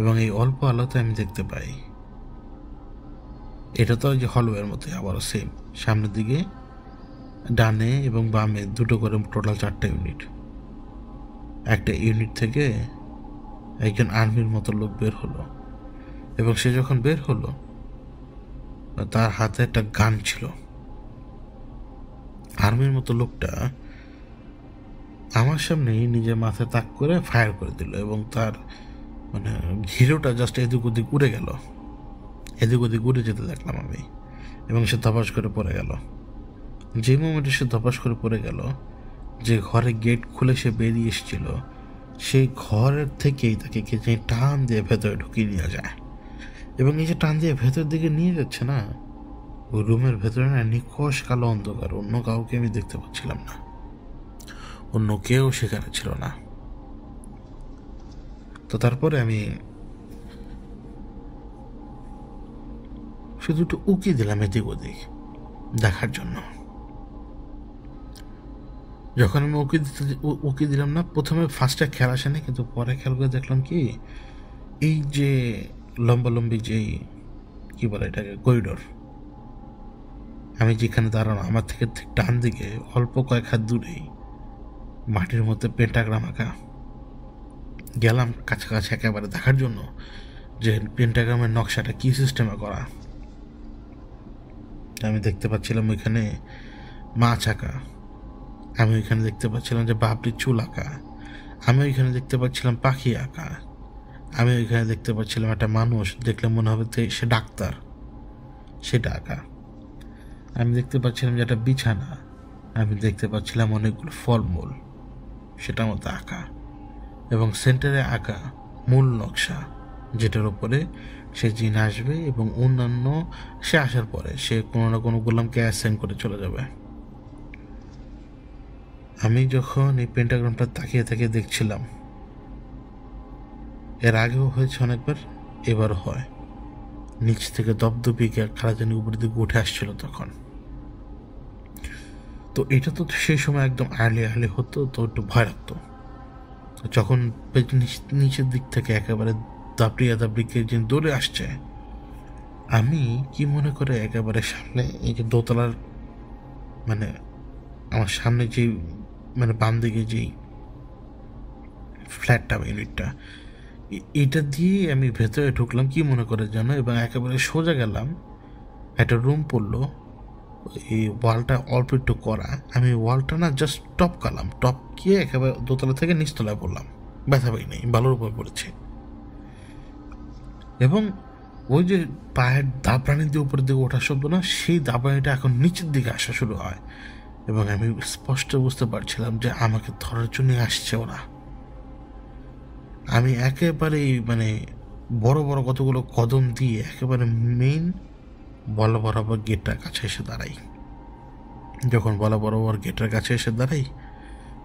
এবং এই অল্প আলোতে আমি দেখতে পাই, এটা তো যে হলওয়ের মধ্যে আবারও সেম, সামনের দিকে ডানে এবং বামে দুটো করে টোটাল 4টা ইউনিট। একটা ইউনিট থেকে একজন আর্মির মতো লোক বের হলো, এবং সে যখন বের হলো তার হাতে একটা গান ছিল। আর্মির মতো লোকটা আমার সামনেই নিজের মাথায় তাক করে ফায়ার করে দিল, এবং তার মানে ঘিরোটা জাস্ট এদিক ওদিক উড়ে গেল, এদিক ওদিক উড়ে যেতে দেখলাম আমি, এবং সে ধপাস করে পড়ে গেল। যে মোমেন্টে সে ধপাস করে পড়ে গেল, যে ঘরে গেট খুলে সে বেরিয়ে এসেছিল, সেই ঘরের থেকেই তাকে কে যে টান দিয়ে ভেতরে ঢুকিয়ে নিয়ে যায়। এবং এই যে টান দিয়ে ভেতরের দিকে নিয়ে যাচ্ছে না, ওই রুমের ভেতরে না নিকশ কালো অন্ধকার, অন্য কাউকে আমি দেখতে পাচ্ছিলাম না, অন্য কেউ সেখানে ছিল না। তো তারপরে আমি শুধু একটু উকি দিলাম এদিক ওদিক দেখার জন্য। যখন আমি উকি দিলাম না, প্রথমে ফার্স্টে খেয়াল আসেনি, কিন্তু পরে খেয়াল করে দেখলাম কি, এই যে লম্বালম্বি যেই কি বলে এটাকে করিডোর, আমি যেখানে দাঁড়ানো, আমার থেকে ঠিক ডান দিকে অল্প কয়েক হাত দূরেই মাটির মধ্যে পেন্টাগ্রাম আঁকা। গেলাম কাছাকাছি একেবারে দেখার জন্য যে পেন্টাগ্রামের নকশাটা কি সিস্টেমে করা। আমি দেখতে পাচ্ছিলাম ওইখানে মাছ আঁকা, আমি ওইখানে দেখতে পাচ্ছিলাম যে বাবরির চুল আঁকা, আমি ওইখানে দেখতে পাচ্ছিলাম পাখি আঁকা, আমি ওইখানে দেখতে পাচ্ছিলাম একটা মানুষ, দেখলে মনে হবে সে ডাক্তার, সেটা আঁকা। আমি দেখতে পাচ্ছিলাম যে একটা বিছানা, আমি দেখতে পাচ্ছিলাম অনেকগুলো ফলমূল, সেটার মধ্যে আঁকা। এবং সেন্টারে আঁকা মূল নকশা, যেটার উপরে সে জিন আসবে এবং অন্যান্য সে আসার পরে সে কোনো না কোনো গোলামকে অ্যাসাইন করে চলে যাবে। আমি যখন এই পেন্টাগ্রামটা তাকিয়ে তাকিয়ে দেখছিলাম, এর আগেও হয়েছে অনেকবার, এবারও হয়। নিচ থেকে দপদপিকে খারাজানি উপরের দিকে উঠে আসছিল তখন। তো এটা তো সেই সময় একদম আর্লি হতো, তো একটু ভয় লাগতো। যখন নিচের দিক থেকে একেবারে দাবড়িয়ে যে দৌড়ে আসছে, আমি কি মনে করে একেবারে সামনে এই যে দোতলার মানে আমার সামনে যে মানে বাম দিকে যেই ফ্ল্যাটটা ইউনিটটা, এটা দিয়ে আমি ভেতরে ঢুকলাম কি মনে করে জানো, এবং একেবারে সোজা গেলাম। একটা রুম পড়লো, এই ওয়ালটা অল্প একটু করা, আমি ওয়ালটা না জাস্ট টপ গিয়ে একেবারে দোতলা থেকে নিচতলায় পড়লাম। ব্যথা পাই নেই, বালুর উপর পড়েছে। এবং ওই যে পায়ের দাবরানি দিয়ে উপরের দিকে ওঠার শব্দ না, সেই দাবরানিটা এখন নিচের দিকে আসা শুরু হয়, এবং আমি স্পষ্ট বুঝতে পারছিলাম যে আমাকে ধরার জন্য আসছে ওরা। আমি একেবারে মানে বড় বড় কতগুলো কদম দিয়ে একেবারে মেইন বলা বরাবর গেটটার কাছে এসে দাঁড়াই। যখন বলা বরাবর গেটের কাছে এসে দাঁড়াই,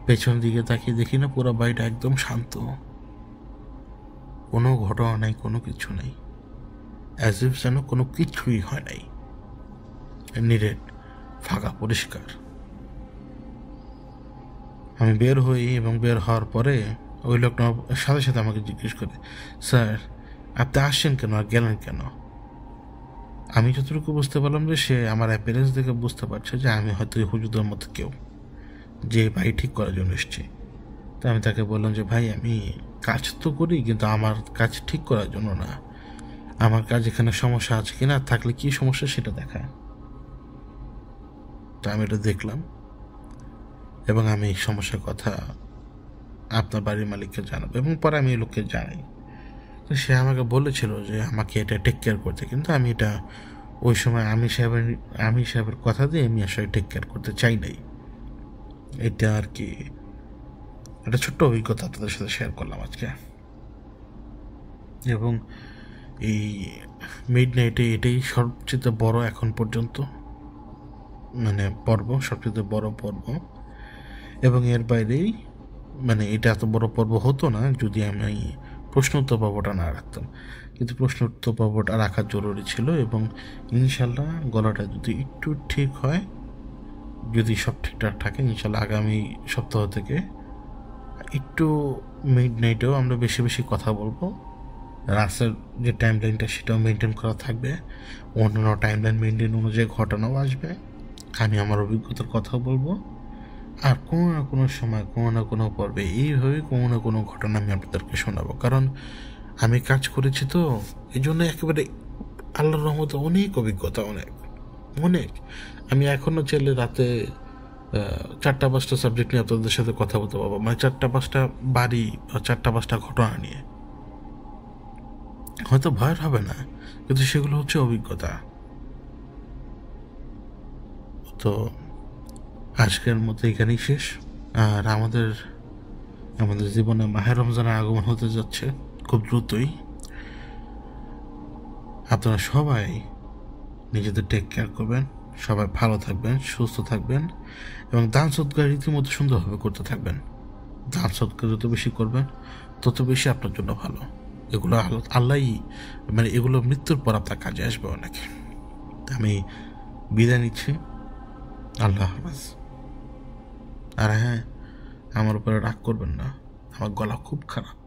পেছন দিকে তাকিয়ে দেখি না পুরো বাড়িটা একদম শান্ত, কোনো ঘটনা নাই, কোনো কিছু নেই, অ্যাজ ইফ যেন কোনো কিছুই হয় নাই, নিরেট ফাঁকা পরিষ্কার। আমি বের হই, এবং বের হওয়ার পরে ওই লোকটা সাথে সাথে আমাকে জিজ্ঞেস করে, স্যার আপনি আসছেন কেন আর গেলেন কেন? আমি যতটুকু বুঝতে পারলাম যে সে আমার অ্যাপিয়ারেন্স দেখে বুঝতে পারছে যে আমি হয়তো এই হুজুরদের মতো কেউ, যে বাড়ি ঠিক করার জন্য এসছি। তো আমি তাকে বললাম যে ভাই আমি কাজ তো করি, কিন্তু আমার কাজ ঠিক করার জন্য না, আমার কাজ এখানে সমস্যা আছে কিনা, থাকলে কি সমস্যা সেটা দেখায়। তো আমি এটা দেখলাম, এবং আমি এই সমস্যার কথা আপনার বাড়ির মালিককে জানাবো, এবং পরে আমি এই লোককে জানাই। তো সে আমাকে বলেছিল যে আমাকে এটা টেক কেয়ার করতে, কিন্তু আমি এটা ওই সময় আমি সাহেবের কথা দিয়ে আমি আসলে টেক কেয়ার করতে চাই নাই। এটা আর কি একটা ছোট্ট অভিজ্ঞতা আপনাদের সাথে শেয়ার করলাম আজকে। এবং এই মিড নাইটে এটাই সবচেয়ে বড় এখন পর্যন্ত মানে পর্ব, সবচেয়ে বড় পর্ব। এবং এর বাইরেই মানে এটা এত বড় পর্ব হতো না যদি আমি প্রশ্নোত্তর পর্বটা না রাখতাম, কিন্তু প্রশ্নোত্তর পর্বটা রাখা জরুরি ছিল। এবং ইনশাল্লাহ গলাটা যদি একটু ঠিক হয়, যদি সব ঠিকঠাক থাকে, ইনশাল্লাহ আগামী সপ্তাহ থেকে একটু মিড নাইটেও আমরা বেশি বেশি কথা বলবো। রাস্তার যে টাইম লাইনটা সেটাও মেনটেন করা থাকবে, অন্যান্য টাইম লাইন মেনটেন অনুযায়ী ঘটনাও আসবে, আমি আমার অভিজ্ঞতার কথা বলবো, আর কোনো না কোনো সময় কোনো না কোনো পর্বে এইভাবে কোনো না কোনো ঘটনা আমি আপনাদেরকে শোনাবো। কারণ আমি কাজ করেছি তো, এই জন্য একেবারে আল্লাহর রহমতে অনেক অভিজ্ঞতা, অনেক অনেক। আমি এখনও চাইলে রাতে 4-5টা সাবজেক্ট নিয়ে আপনাদের সাথে কথা বলতে পারবো, মানে 4-5টা বাড়ি বা 4-5টা ঘটনা নিয়ে। হয়তো ভয়ের হবে না, কিন্তু সেগুলো হচ্ছে অভিজ্ঞতা। তো আজকের মতো এখানেই শেষ। আর আমাদের জীবনে মাহে রমজানের আগমন হতে যাচ্ছে খুব দ্রুতই। আপনারা সবাই নিজেদের টেক কেয়ার করবেন, সবাই ভালো থাকবেন, সুস্থ থাকবেন, এবং দান সৎকার রীতিমতো সুন্দরভাবে করতে থাকবেন। দান সৎকার যত বেশি করবেন তত বেশি আপনার জন্য ভালো। এগুলো আল্লাহই মানে এগুলো মৃত্যুর পর আপনার কাজে আসবে অনেক। আমি বিদায় নিচ্ছি, আল্লাহ হাফেজ। আর হ্যাঁ, আমার উপরে রাগ করবেন না, আমার গলা খুব খারাপ।